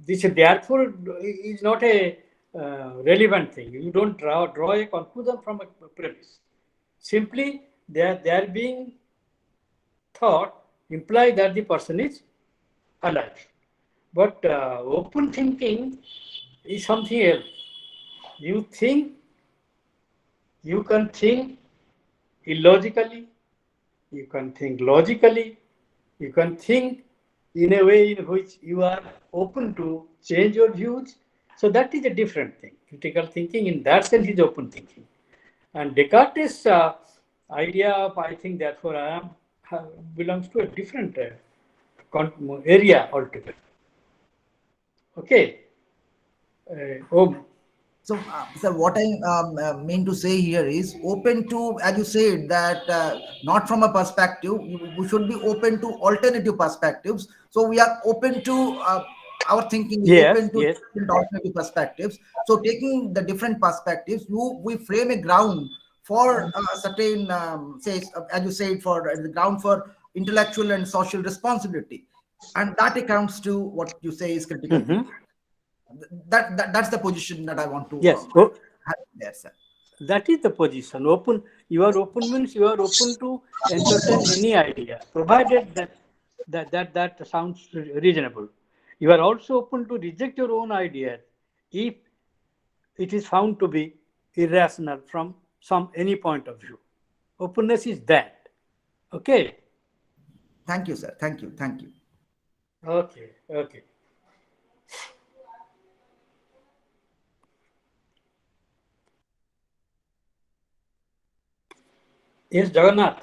this therefore is not a relevant thing. You don't draw a conclusion from a premise. Simply, there being thought imply that the person is alive. But open thinking is something else. You think, you can think illogically, you can think logically, you can think in a way in which you are open to change your views. So that is a different thing. Critical thinking in that sense is open thinking. And Descartes' idea of I think, therefore I am belongs to a different area altogether. Okay. So, sir, what I mean to say here is open to, as you said, that not from a perspective, we should be open to alternative perspectives. So we are open to our thinking is open to different alternative perspectives. So taking the different perspectives, we frame a ground for certain, say, as you said, for the ground for intellectual and social responsibility, and that accounts to what you say is critical thinking. That's the position that I want to have there, sir. That is the position. Open. You are open means you are open to entertain any idea, provided that sounds reasonable. You are also open to reject your own idea if it is found to be irrational from any point of view. Openness is that. Okay. Thank you, sir. Thank you. Okay. Yes, Jagannath.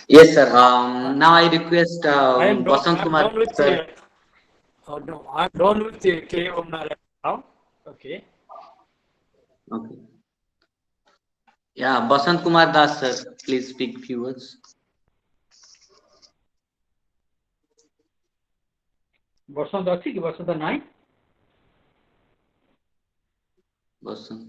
Yes, sir. Now I request Basant Kumar. I'm done with the K. Om Narayana now. Okay. Yeah, Basant Kumar Das, sir. Please speak few words. ବସନ୍ତ ଅଛି କି? ବସନ୍ତ ନାହିଁ? Bosan.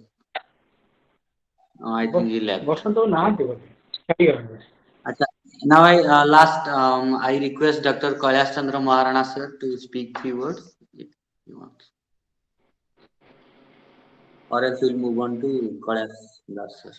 I think he left. ବସନ୍ତ ନାହାନ୍ତି ବୋଧେ, ଛାଡ଼ିଗଲାଣି ବୋଧେ। Acha, now I request Dr. Kailash Chandra Maharana sir to speak few words if he wants. Or else we'll move on to Kailash Das sir.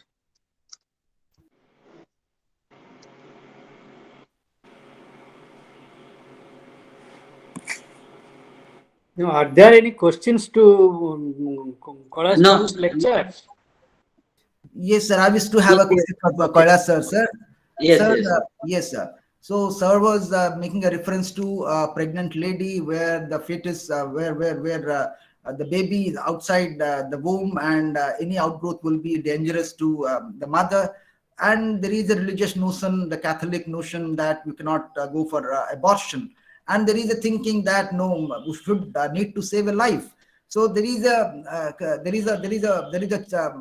Now, are there any questions to Kailash No. Prabhu's lecture? Yes, sir. I wish to have a question for Kailash sir. Sir, Yes, sir, yes. yes, sir. So, sir was making a reference to a pregnant lady where the fetus, where the baby is outside the womb, and any outgrowth will be dangerous to the mother. And there is a religious notion, the Catholic notion, that we cannot go for abortion. And there is a thinking that no, we should need to save a life. So there is a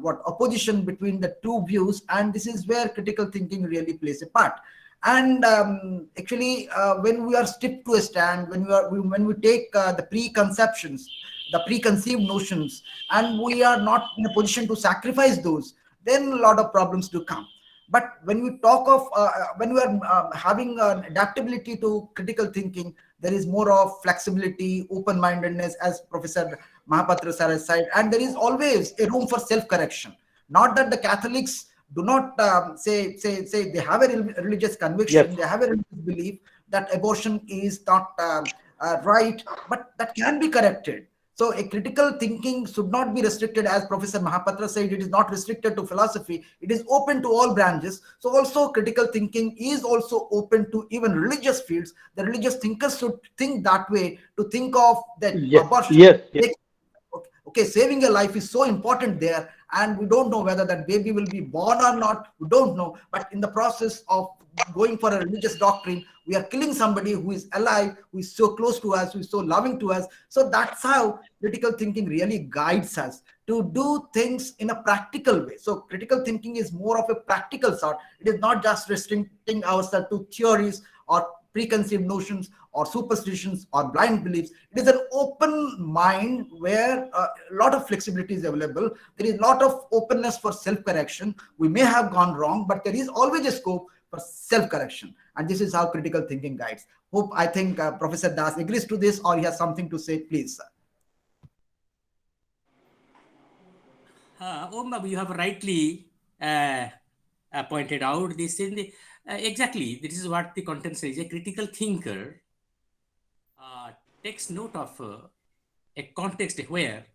what opposition between the two views, and this is where critical thinking really plays a part. And actually, when we are stripped to a stand, when we take the preconceptions, the preconceived notions, and we are not in a position to sacrifice those, then a lot of problems do come. But when we talk of when we are having an adaptability to critical thinking, there is more of flexibility, open-mindedness, as Professor Mahapatra sir has said, and there is always a room for self-correction. Not that the Catholics do not say they have a religious conviction, Yes. they have a religious belief that abortion is not right, but that can be corrected. So a critical thinking should not be restricted, as Professor Mahapatra said, it is not restricted to philosophy, it is open to all branches. So also critical thinking is also open to even religious fields. The religious thinkers should think that way, to think of that Yes. abortion. Yes. Yes. Okay, saving a life is so important there, and we don't know whether that baby will be born or not, we don't know. But in the process of going for a religious doctrine, we are killing somebody who is alive, who is so close to us, who is so loving to us. So that's how critical thinking really guides us to do things in a practical way. So critical thinking is more of a practical sort. It is not just restricting ourselves to theories or preconceived notions or superstitions or blind beliefs. It is an open mind where a lot of flexibility is available. There is a lot of openness for self-correction. We may have gone wrong, but there is always a scope for self-correction. And this is how critical thinking guides. I think Professor Das agrees to this, or he has something to say, please, sir. Om Babu, you have rightly pointed out this in the exactly. This is what the content says. A critical thinker takes note of a context where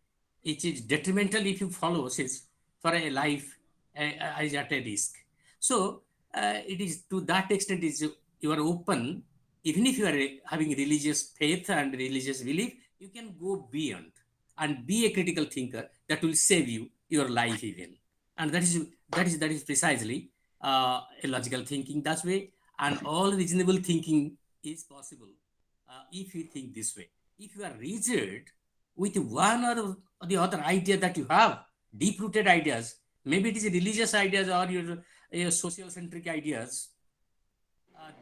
it is detrimental if you follow this for a life is at a risk. So it is to that extent is you are open, even if you are having religious faith and religious belief, you can go beyond and be a critical thinker that will save you your life even. And that is precisely a logical thinking that way, and all reasonable thinking is possible if you think this way. If you are rigid with one or the other idea that you have, deep-rooted ideas, maybe it is religious ideas or your social-centric ideas,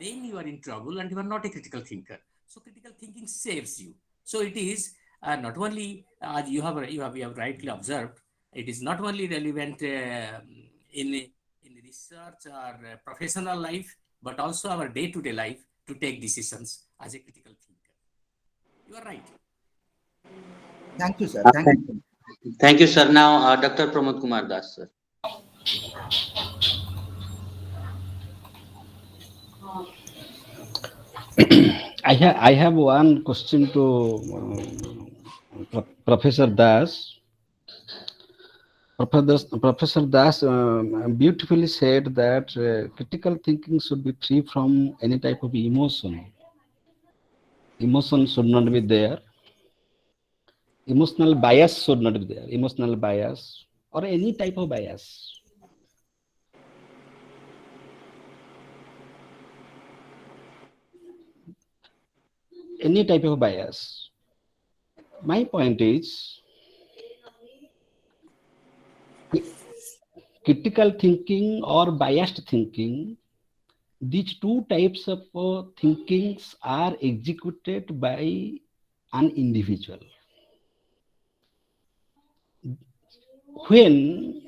then you are in trouble and you are not a critical thinker. So critical thinking saves you. So it is not only you have rightly observed, it is not only relevant in research or professional life, but also our day-to-day life to take decisions as a critical thinker. You are right. Thank you, sir. Thank you. Thank you, sir. Now, Dr. Pramod Kumar Das, sir. I have one question to Professor Das. Professor Das beautifully said that critical thinking should be free from any type of emotion. Emotion should not be there. Emotional bias should not be there. Emotional bias or any type of bias. Any type of bias. My point is, critical thinking or biased thinking, these two types of thinkings are executed by an individual. When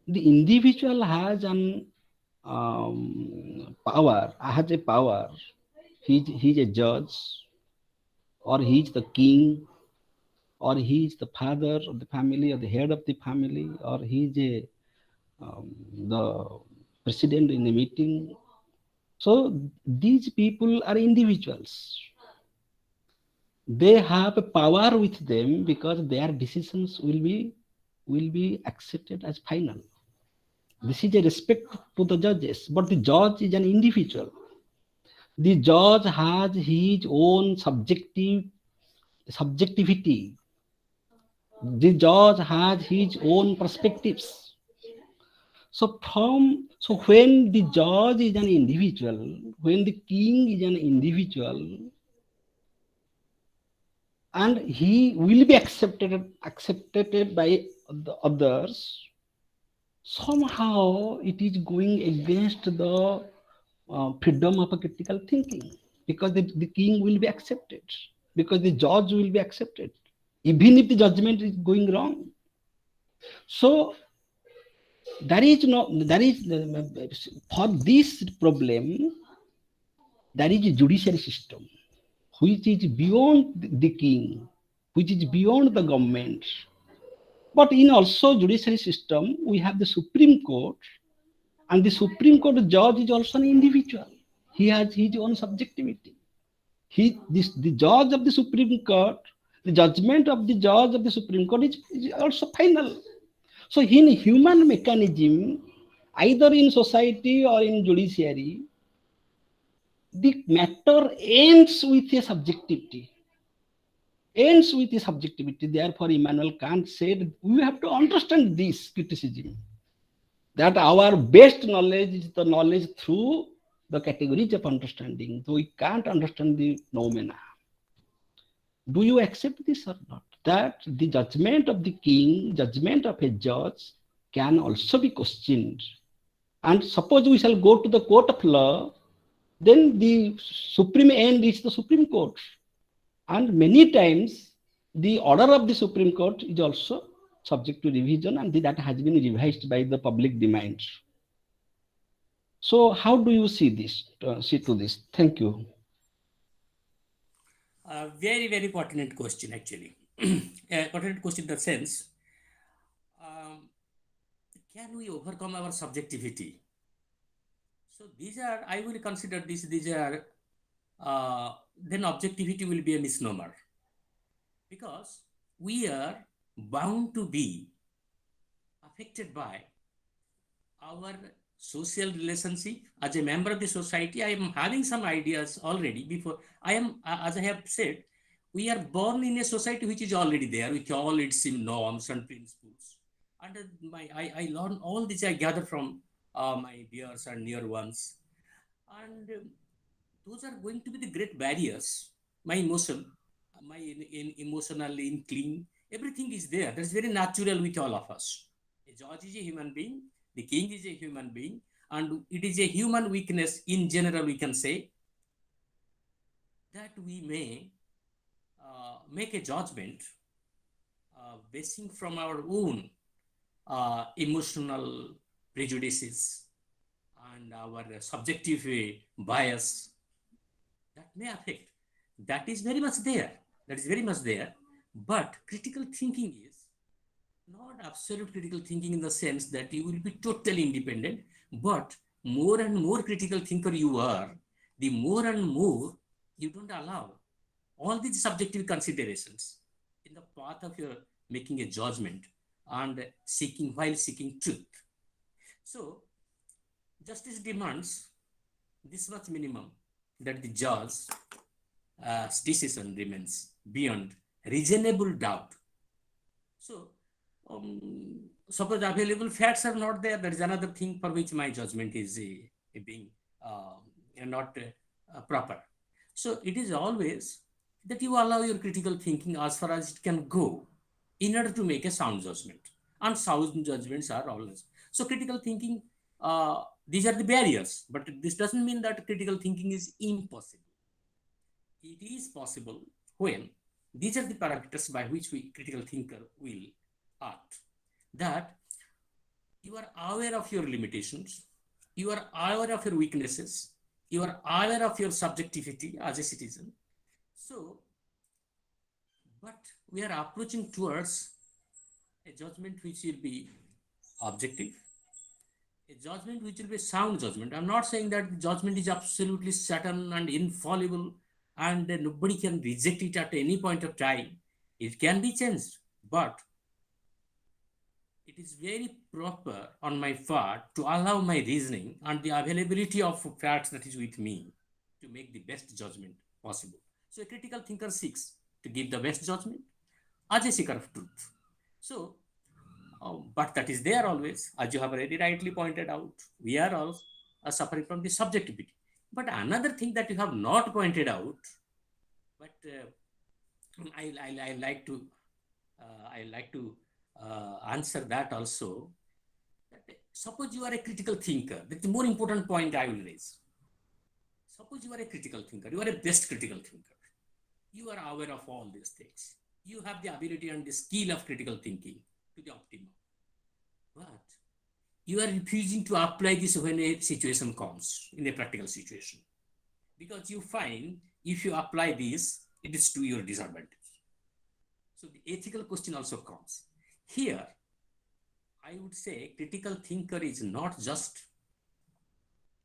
the individual has an has a power, he's a judge, or he's the king, or he's the father of the family, or the head of the family, or he's the president in the meeting. So these people are individuals. They have a power with them because their decisions will be accepted as final. This is a respect to the judges, but the judge is an individual. The judge has his own subjectivity. The judge has his own perspectives. So when the judge is an individual, when the king is an individual, and he will be accepted by the others, somehow it is going against the freedom of a critical thinking, because the king will be accepted, because the judge will be accepted, even if the judgment is going wrong. So there is for this problem, there is a judiciary system which is beyond the king, which is beyond the government. But in also judiciary system, we have the Supreme Court, and the Supreme Court judge is also an individual. He has his own subjectivity. The judge of the Supreme Court, the judgment of the judge of the Supreme Court is also final. So in human mechanism, either in society or in judiciary, the matter ends with a subjectivity. Therefore, Immanuel Kant said, we have to understand this criticism, that our best knowledge is the knowledge through the categories of understanding. So we can't understand the phenomena. Do you accept this or not? That the judgment of the king, judgment of a judge can also be questioned. And suppose we shall go to the court of law, then the supreme end is the Supreme Court. And many times the order of the Supreme Court is also subject to revision, and that has been revised by the public demand. So how do you see this? See to this? Thank you. Very, very pertinent question, actually. Pertinent question in the sense, can we overcome our subjectivity? So these are, I will consider these are, then objectivity will be a misnomer. Because we are bound to be affected by our social relationship. As a member of the society, I am having some ideas already before I am, as I have said, we are born in a society which is already there with all its norms and principles. And I learn all this, I gather from my dears and near ones. And those are going to be the great barriers. My emotion, my emotionally inclined, everything is there. That's very natural with all of us. A judge is a human being, the king is a human being, and it is a human weakness in general, we can say, that we may make a judgment basing from our own emotional prejudices and our subjective bias that may affect. That is very much there. That is very much there. But critical thinking is not absolute critical thinking in the sense that you will be totally independent, but more and more critical thinker you are, the more and more you don't allow all these subjective considerations in the path of your making a judgment and while seeking truth. So justice demands this much minimum, that the judge's decision remains beyond reasonable doubt. So suppose available facts are not there, that is another thing for which my judgment is being not proper. So it is always that you allow your critical thinking as far as it can go in order to make a sound judgment. And sound judgments are always. So critical thinking, these are the barriers, but this doesn't mean that critical thinking is impossible. It is possible when These are the parameters by which we critical thinker will act. That you are aware of your limitations, you are aware of your weaknesses, you are aware of your subjectivity as a citizen. So, but we are approaching towards a judgment which will be objective, a judgment which will be sound judgment. I'm not saying that judgment is absolutely certain and infallible and nobody can reject it at any point of time. It can be changed, but it is very proper on my part to allow my reasoning and the availability of facts that is with me to make the best judgment possible. So a critical thinker seeks to give the best judgment as a seeker of truth. So, but that is there always, as you have already rightly pointed out. We are all suffering from the subjectivity. But another thing that you have not pointed out, but I like to answer that also. Suppose you are a critical thinker. That's the more important point I will raise. Suppose you are a critical thinker. You are a best critical thinker. You are aware of all these things. You have the ability and the skill of critical thinking to the optimum. But you are refusing to apply this when a situation comes, in a practical situation. Because you find if you apply this, it is to your disadvantage. So the ethical question also comes. Here, I would say critical thinker is not just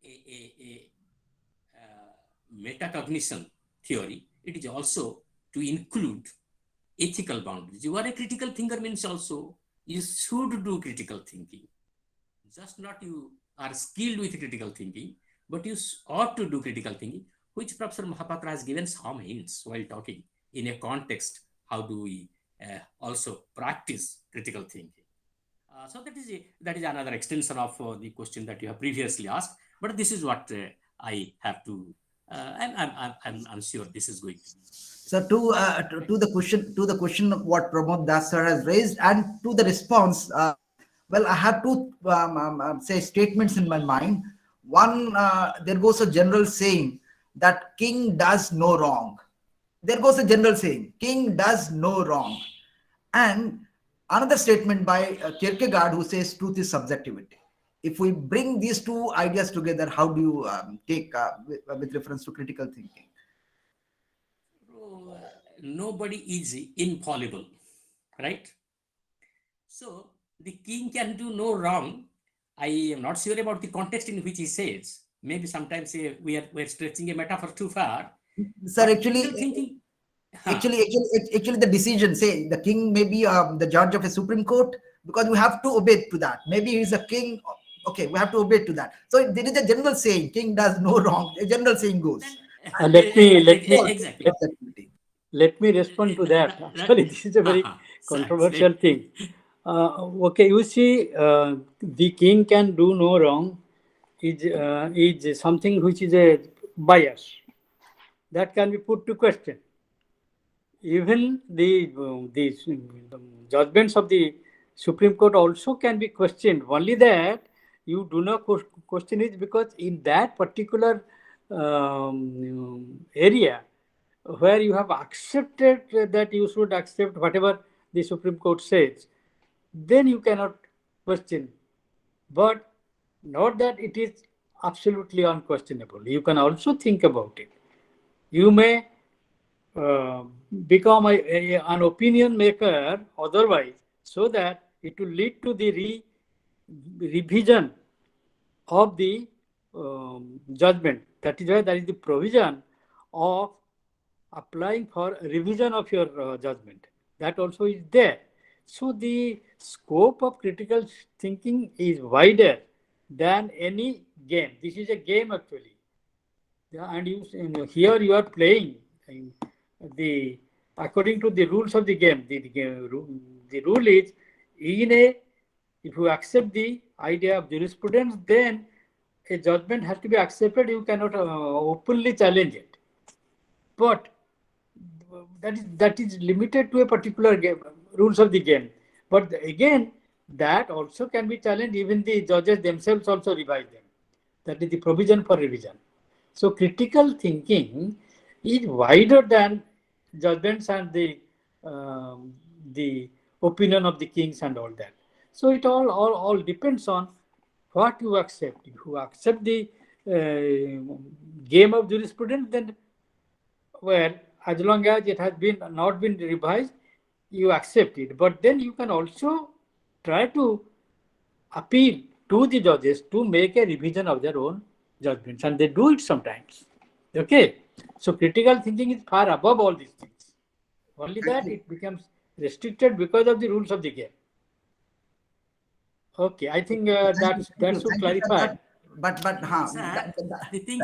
a metacognition theory. It is also to include ethical boundaries. You are a critical thinker means also you should do critical thinking. Just not you are skilled with critical thinking, but you ought to do critical thinking, which Professor Mahapatra has given some hints while talking in a context. How do we also practice critical thinking? So that is another extension of the question that you have previously asked. But this is what I have to. I'm sure this is going to be. So to the question what Pramod Das sir has raised and to the response, well, I have two say statements in my mind. One, there goes a general saying that king does no wrong. There goes a general saying, king does no wrong. And another statement by Kierkegaard who says truth is subjectivity. If we bring these two ideas together, how do you take with reference to critical thinking? Nobody is infallible, right? So the king can do no wrong. I am not sure about the context in which he says. Maybe sometimes we're stretching a metaphor too far. Sir, actually, the decision, say the king may be the judge of a Supreme Court, because we have to obey to that. Maybe he's a king. Okay, we have to obey to that. So there is a general saying, king does no wrong. A general saying goes. Let me respond to that. Actually, this is a very controversial thing. Okay, you see, the king can do no wrong is something which is a bias that can be put to question. Even the judgments of the Supreme Court also can be questioned. Only that you do not question it because in that particular area where you have accepted that you should accept whatever the Supreme Court says, then you cannot question. But not that it is absolutely unquestionable. You can also think about it. You may become an opinion maker otherwise, so that it will lead to the revision of the judgment. That is why there is the provision of applying for revision of your judgment. That also is there. So the scope of critical thinking is wider than any game. This is a game actually. And here you are playing according to the rules of the game. The rule is if you accept the idea of jurisprudence, then a judgment has to be accepted. You cannot openly challenge it. But that is limited to a particular game, rules of the game. But again, that also can be challenged. Even the judges themselves also revise them. That is the provision for revision. So critical thinking is wider than judgments and the the opinion of the kings and all that. So it all depends on what you accept. If you accept the game of jurisprudence, then well, as long as it has been not been revised, you accept it. But then you can also try to appeal to the judges to make a revision of their own judgments, and they do it sometimes. Okay, so critical thinking is far above all these things. Only that it becomes restricted because of the rules of the game. Okay, I think that should Thank you, sir. clarify. Sir, the thing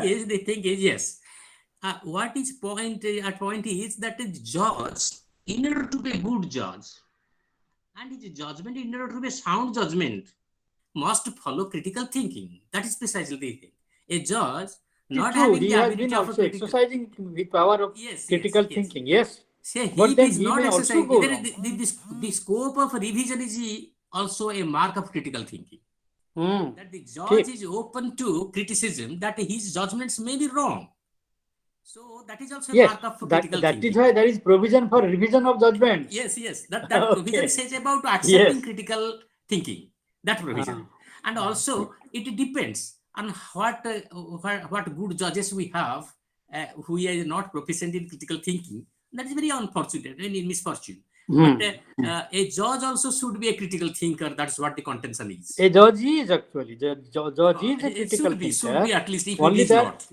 is, yes. What is point at point is that the judge, in order to be a good judge, and his judgment, in order to be a sound judgment, must follow critical thinking. That is precisely the thing. A judge not True, having he the has ability been of a also critical, exercising the power of yes, critical yes, yes. thinking. Yes, Say but he then is he not may also exercising. go There wrong. is the scope of revision is also a mark of critical thinking. That the judge is open to criticism, that his judgments may be wrong. So that is also a Yes, mark of that critical is thinking. why there is provision for revision of judgments. Yes. That Okay. provision says about accepting Yes. critical thinking. That provision, and also it depends on what good judges we have who are not proficient in critical thinking. That is very unfortunate and misfortune. But a judge also should be a critical thinker. That's what the contention is. A judge is actually judge is a It critical should thinker. be at least. If Only it is that, not,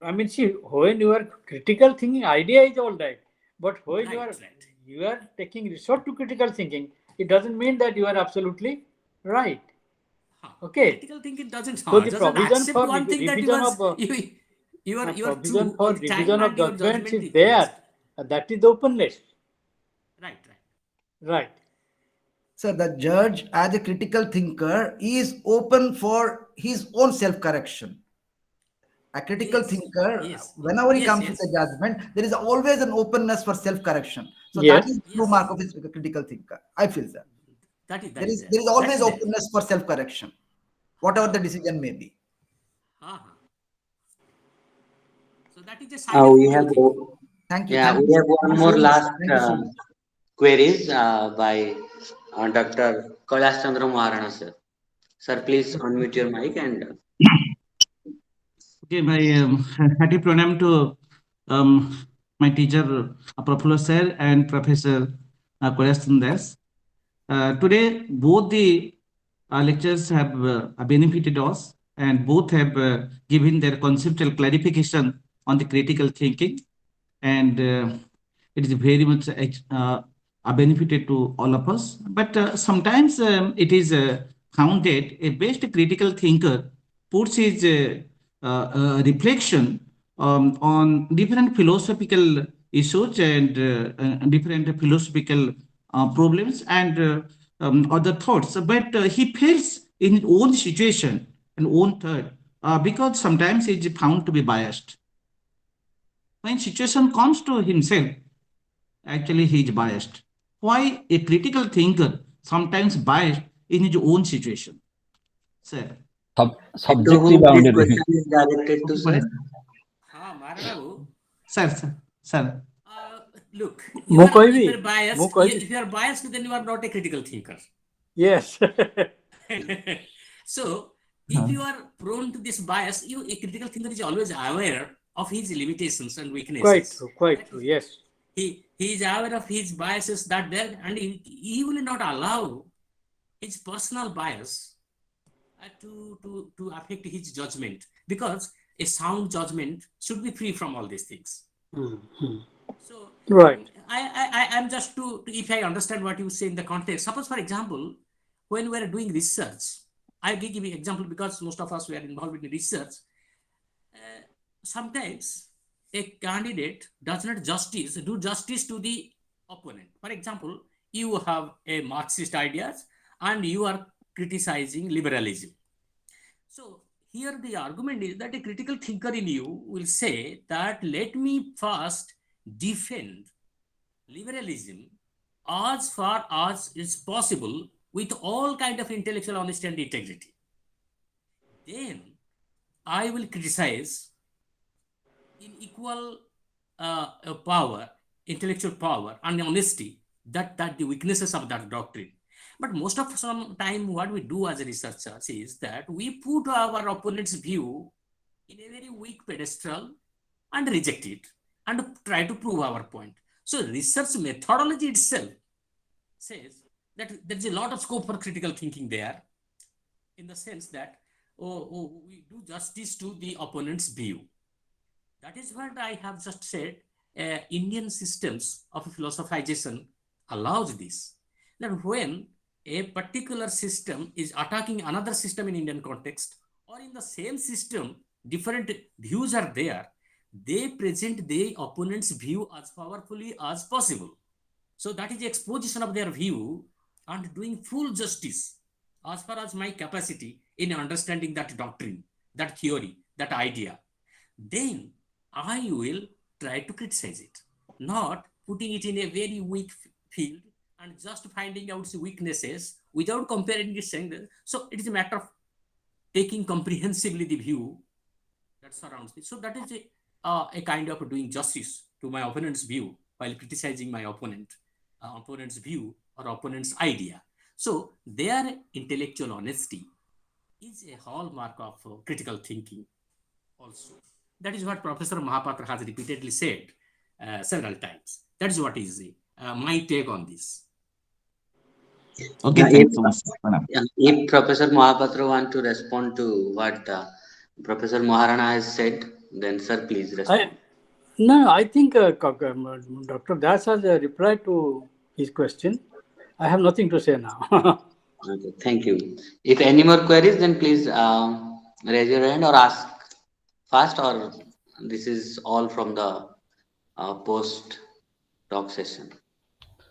I mean, see, when you are critical thinking, idea is all right, but when you are taking resort to critical thinking, it doesn't mean that you are absolutely right. Okay. critical thinking doesn't So the doesn't provision accept for one thing that revision was of you are provision true for all the time revision of and your judgments judgment is is there. best. That is openness. Right. So the judge, as a critical thinker, is open for his own self-correction. A critical thinker, whenever he comes with a judgment, there is always an openness for self-correction. So that is the true mark of a critical thinker, I feel, sir. There is always openness for self-correction, whatever the decision may be. So that is a sign of we have critical thinking. Thank you. Yeah, Thank we you. have one Thank you more so much. last Thank you so much. queries by Dr. Kailash Chandra Maharana, sir. Sir, please unmute your mic and. Okay, my hearty pranam to my teacher, Professor Sir and Professor Kailash Chandra. Today, both the lectures have benefited us, and both have given their conceptual clarification on the critical thinking, and it is very much benefited to all of us. But sometimes it is found that a best critical thinker puts his reflection on different philosophical issues and different philosophical problems and other thoughts. But he fails in his own situation and own thought because sometimes he is found to be biased. When situation comes to himself, actually he is biased. Why a critical thinker sometimes biased in his own situation? Sir. To Subjective whom this boundary. question is directed to, sir? Maharana, Sir. Look, if you are biased, then you are not a critical thinker. Yes. So, if you are prone to this bias, a critical thinker is always aware of his limitations and weaknesses. Quite true. Yes. He is aware of his biases that there, and he will not allow his personal bias to affect his judgment, because a sound judgment should be free from all these things. So right. I'm just if I understand what you say in the context, suppose for example, when we are doing research, I give you an example because most of us were involved in research. Sometimes a candidate does not do justice to the opponent. For example, you have a Marxist ideas and you are criticizing liberalism. So here the argument is that a critical thinker in you will say that let me first defend liberalism as far as is possible with all kind of intellectual honesty and integrity. Then I will criticize in equal power intellectual power and honesty, that the weaknesses of that doctrine. But most of some time, what we do as researchers is that we put our opponent's view in a very weak pedestal and reject it and try to prove our point. So research methodology itself says that there's a lot of scope for critical thinking there, in the sense that we do justice to the opponent's view. That is what I have just said. Indian systems of philosophization allows this. That when a particular system is attacking another system in Indian context, or in the same system, different views are there, they present the opponent's view as powerfully as possible. So that is the exposition of their view and doing full justice as far as my capacity in understanding that doctrine, that theory, that idea. Then I will try to criticize it, not putting it in a very weak field and just finding out its weaknesses without comparing it, saying that. So it is a matter of taking comprehensively the view that surrounds it. So that is a kind of doing justice to my opponent's view while criticizing my opponent's view or opponent's idea. So their intellectual honesty is a hallmark of critical thinking also. That is what Professor Mahapatra has repeatedly said several times. That is what is my take on this. Okay, Yeah, thanks so much, sir. Pranam. if Professor Mahapatra want to respond to what Professor Maharana has said, then sir, please respond. No, I think Dr. Das has replied to his question. I have nothing to say now. Okay, thank you. If any more queries, then please raise your hand or ask fast, or this is all from the post talk session.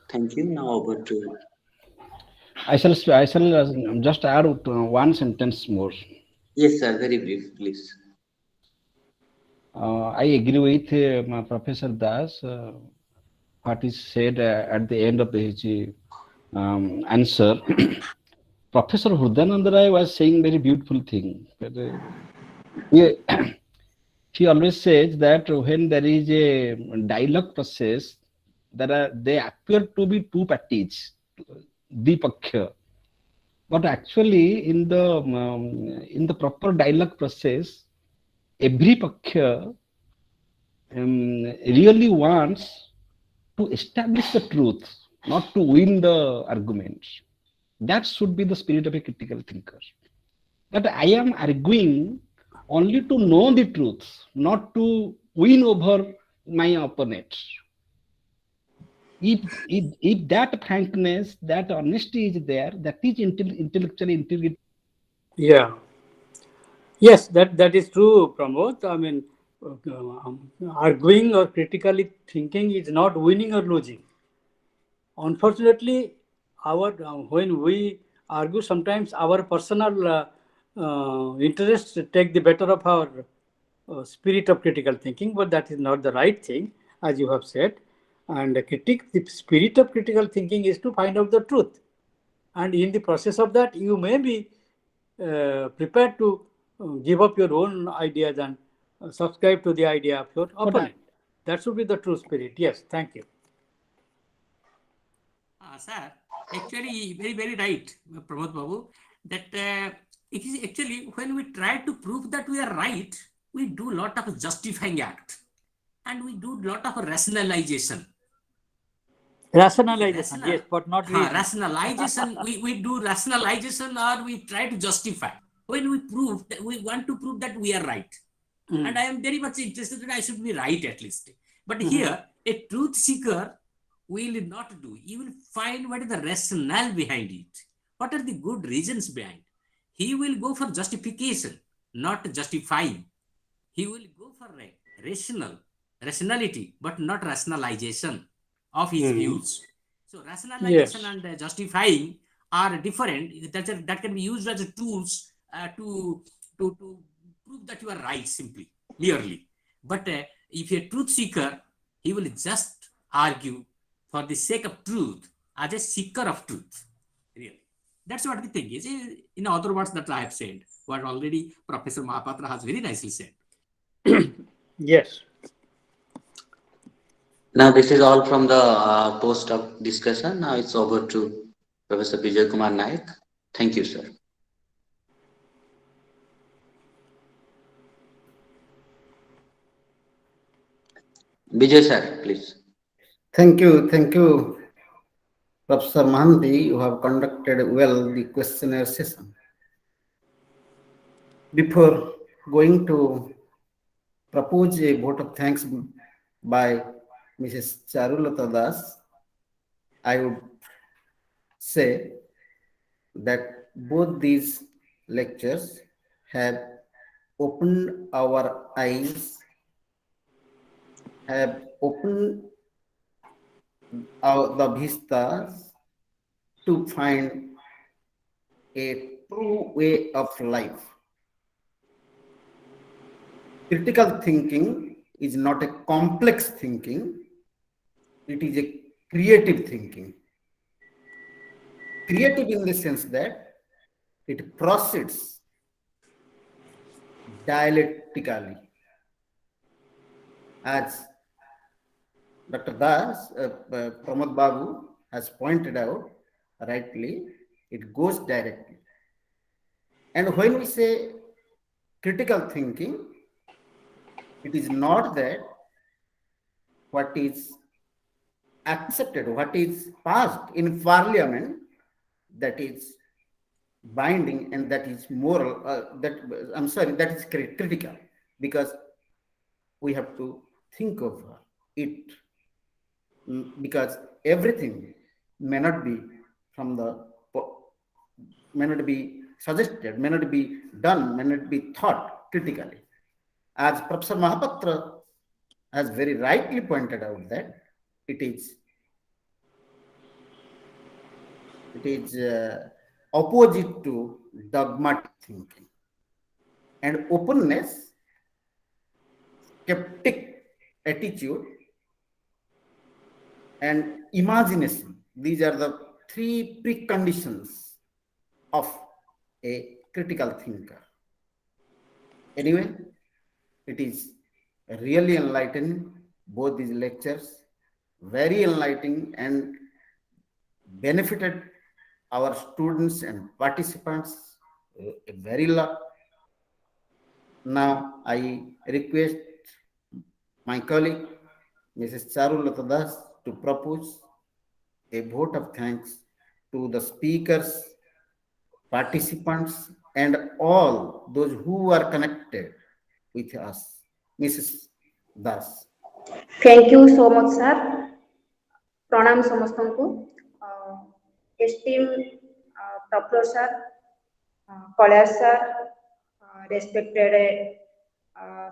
Thank you. Now over to I shall just add one sentence more. yes, sir. Very brief, please. I agree with Professor Das. What is said at the end of his answer. Professor Hrudananda Rai was saying very beautiful thing. He always says that when there is a dialogue process, they appear to be two parties, Dipakya. But actually, in the proper dialogue process, every Pakya really wants to establish the truth, not to win the argument. That should be the spirit of a critical thinker. That I am arguing only to know the truth, not to win over my opponent. If that frankness, that honesty is there, that is intellectual integrity. Yeah. Yes, that is true, Pramod. I mean, arguing or critically thinking is not winning or losing. Unfortunately, when we argue, sometimes our personal interests take the better of our spirit of critical thinking, but that is not the right thing, as you have said. And the spirit of critical thinking is to find out the truth. And in the process of that, you may be prepared to give up your own ideas and subscribe to the idea of your opponent. That should be the true spirit. Yes, thank you. Sir, actually, very, very right, Pramod Babu, that it is actually when we try to prove that we are right, we do a lot of justifying act and we do a lot of rationalization. Rationalization, yes, but not reason. Rationalization, we do rationalization or we try to justify. When we prove that we want to prove that we are right. And I am very much interested that I should be right at least. But here, a truth seeker will not do. You will find what is the rationale behind it. What are the good reasons behind? He will go for justification, not justifying. He will go for rationality, but not rationalization of his views. So rationalization and justifying are different. That can be used as tools to prove that you are right simply, merely. But if a truth seeker, he will just argue for the sake of truth, as a seeker of truth. Really. That's what the thing is. In other words, that I have said, what already Professor Mahapatra has very nicely said. Yes. Now this is all from the post of discussion. Now it's over to Professor Vijay Kumar Naik. Thank you, sir. Vijay sir, please. Thank you, Professor Mahanti. You have conducted well the questionnaire session. Before going to propose a vote of thanks by Mrs. Charulata Das, I would say that both these lectures have opened our eyes, have opened the vistas to find a true way of life. Critical thinking is not a complex thinking, it is a creative thinking. Creative in the sense that it proceeds dialectically. As Dr. Das, Pramod Babu has pointed out rightly, it goes directly. And when we say critical thinking, it is not that what is accepted, what is passed in parliament, that is binding and that is moral, that is critical, because we have to think of it, because everything may not be may not be suggested, may not be done, may not be thought critically. As Professor Mahapatra has very rightly pointed out that it is opposite to dogmatic thinking. And openness, skeptic attitude, and imagination, these are the three preconditions of a critical thinker. Anyway, it is really enlightening, both these lectures, very enlightening, and benefited our students and participants a very lot. Now I request my colleague, Mrs. Charulata Das, to propose a vote of thanks to the speakers, participants, and all those who are connected with us. Mrs. Das. Thank you so much, sir. Pranam samastanku. Esteemed Professor, College sir, respected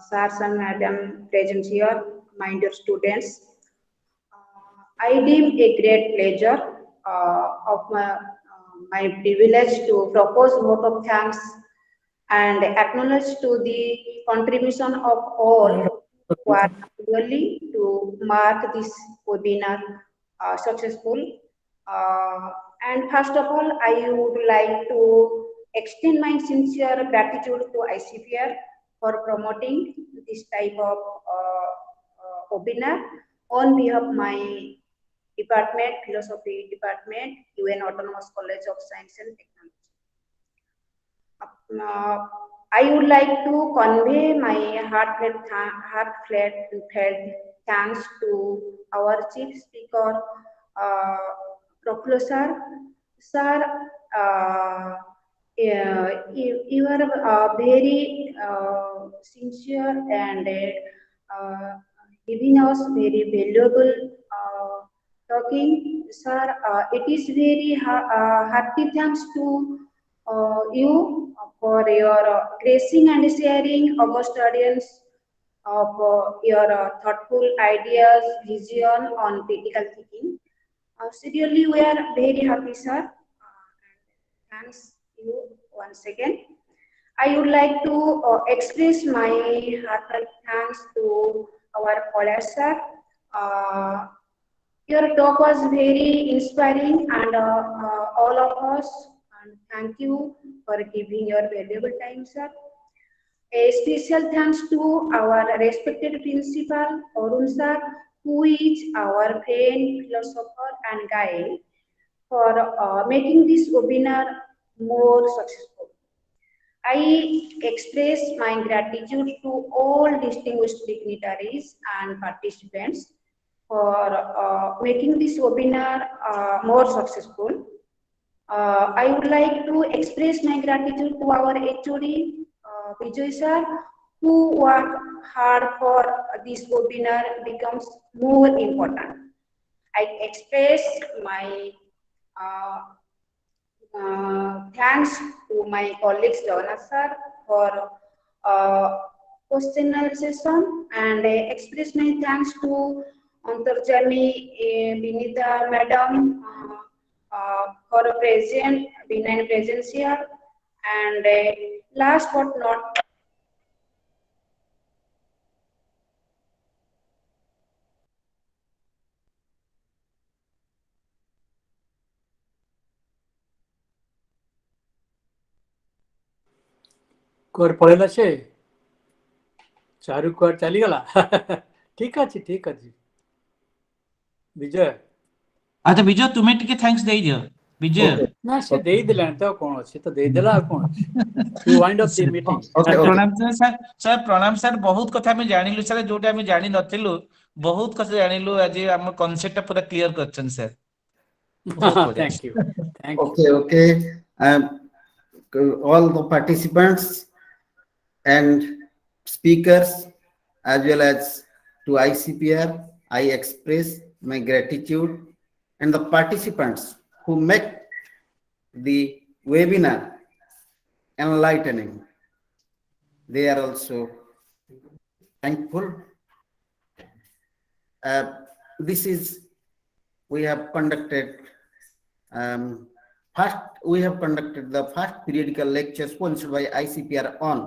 sirs and madam present here, my dear students. I deem a great pleasure of my privilege to propose vote of thanks and acknowledge to the contribution of all who are really to mark this webinar successful. And first of all, I would like to extend my sincere gratitude to ICPR for promoting this type of webinar on behalf of my department, philosophy department, UN Autonomous College of Science and Technology. I would like to convey my heartfelt thanks to our chief speaker, Professor Sir. You are very sincere and giving us very valuable talking, sir. It is very happy thanks to you for your gracing and sharing our audience of your thoughtful ideas, vision on critical thinking. Seriously, we are very happy, sir. Thanks you once again. I would like to express my heartfelt thanks to our college sir. Your talk was very inspiring, and all of us. And thank you for giving your valuable time, sir. A special thanks to our respected principal, Arun sir, who is our friend, philosopher, and guide for making this webinar more successful. I express my gratitude to all distinguished dignitaries and participants for making this webinar more successful. I would like to express my gratitude to our HOD, Vijay sir, who worked hard for this webinar becomes more important. I express my uh, thanks to my colleagues Jagannath sir for questionnaire session, and I express my thanks to Antarjani Vinita madam for a present benign presence here, and last but not କୁଆଡେ ପଳେଇଲା ସେ ଚାରୁ କୁଆଡେ ଚାଲିଗଲା ଠିକ ଅଛି ବିଜୟ ଆଚ୍ଛା ବିଜୟ ତୁମେ ଟିକେ ଥ୍ୟାଙ୍କ୍ସ ଦେଇଦିଅ ବିଜୟ। ନା ସେ ଦେଇଦେଲାଣି ତ ଆଉ କଣ ଅଛି ତ ଦେଇଦେଲା ଆଉ କଣ ଅଛି you wind off the meeting ପ୍ରଣାମ ସାର୍ ସାର୍ ପ୍ରଣାମ ସାର୍ ବହୁତ କଥା ଆମେ ଜାଣିଲୁ ସାର୍ ଯୋଉଟା ଆମେ ଜାଣି ନଥିଲୁ ବହୁତ କଥା ଜାଣିଲୁ ଆଜି ଆମ କନସେପ୍ଟ ପୁରା କ୍ଲିୟର କରିଛନ୍ତି ସାର୍ ବହୁତ ବଢିଆ। Thank you Okay. All the participants and speakers as well as to ICPR, I express my gratitude, and the participants who make the webinar enlightening. They are also thankful. We have conducted the first periodical lecture sponsored by ICPR on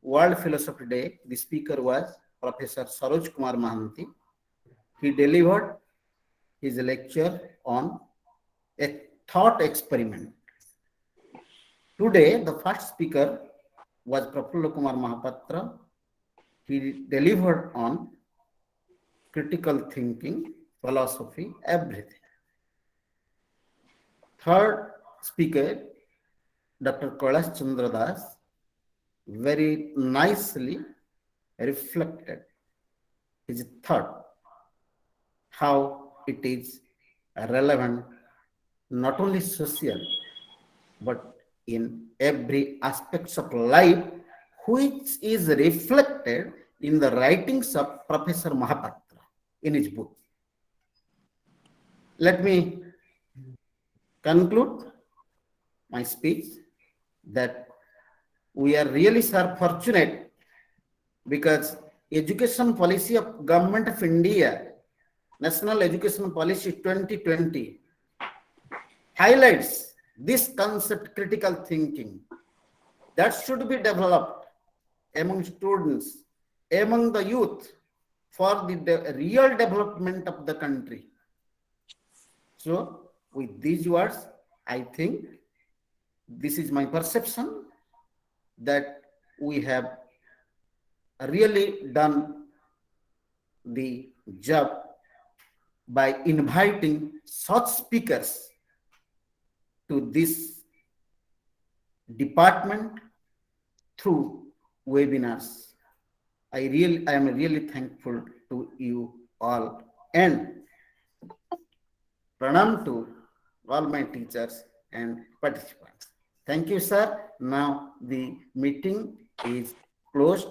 World Philosophy Day. The speaker was Professor Saroj Kumar Mahanti. He delivered his lecture on a thought experiment. Today, the first speaker was Prafullo Kumar Mahapatra. He delivered on critical thinking, philosophy, everything. Third speaker, Dr. Kailash Chandra Das, very nicely reflected his thought, how it is relevant not only social but in every aspects of life, which is reflected in the writings of Professor Mahapatra in his book. Let me conclude my speech that we are really fortunate because education policy of Government of India, National Education Policy 2020, highlights this concept, critical thinking, that should be developed among students, among the youth, for the real development of the country. So with these words, I think this is my perception that we have really done the job by inviting such speakers to this department through webinars. I am really thankful to you all, and pranam to all my teachers and participants. Thank you, sir. Now the meeting is closed.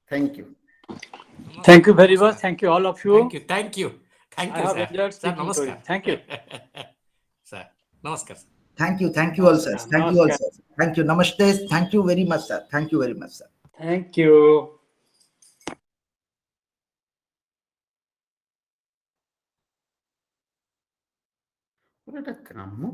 Thank you. Thank you very much. Thank you, all of you. Thank you, I have sir. enjoyed Sir, speaking to you. namaskar. Thank you. Sir, namaskar. Thank you all, sir. Thank you all, sir. Thank you. Namaste. Thank you very much, sir. Thank you very much, sir. Thank you. What a cram.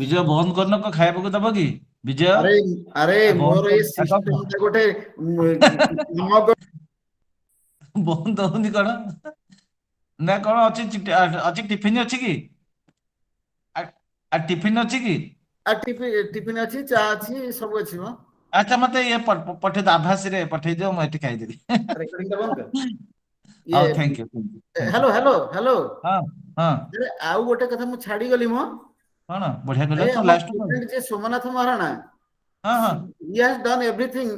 ବିଜୟ ବନ୍ଦ କରିନ କ ଖାଇବାକୁ ଦବ କି ବିଜୟ? ଆରେ ମୋର ଏ system ଟା ଗୋଟେ ବନ୍ଦ ହଉନି କଣ ନା କଣ ଅଛି ଅଛି ଟିଫିନ ଅଛି କି? ଟିଫିନ ଅଛି କି? ଟିଫିନ ଅଛି, ଚା ଅଛି, ସବୁ ଅଛି ମ। अच्छा मते ये पठे आभास रे पठे दियो मैं एटी खाइदेबी रेकर्डिंग बंद कर हां ये thank you hello hello hello हां हां आउ गोटे कथा मु छाड़ी गली मो कौन बढ़िया ए गला तो हम लास्ट स्टूडेंट जे सोमनाथ महाराणा हां हां he has done everything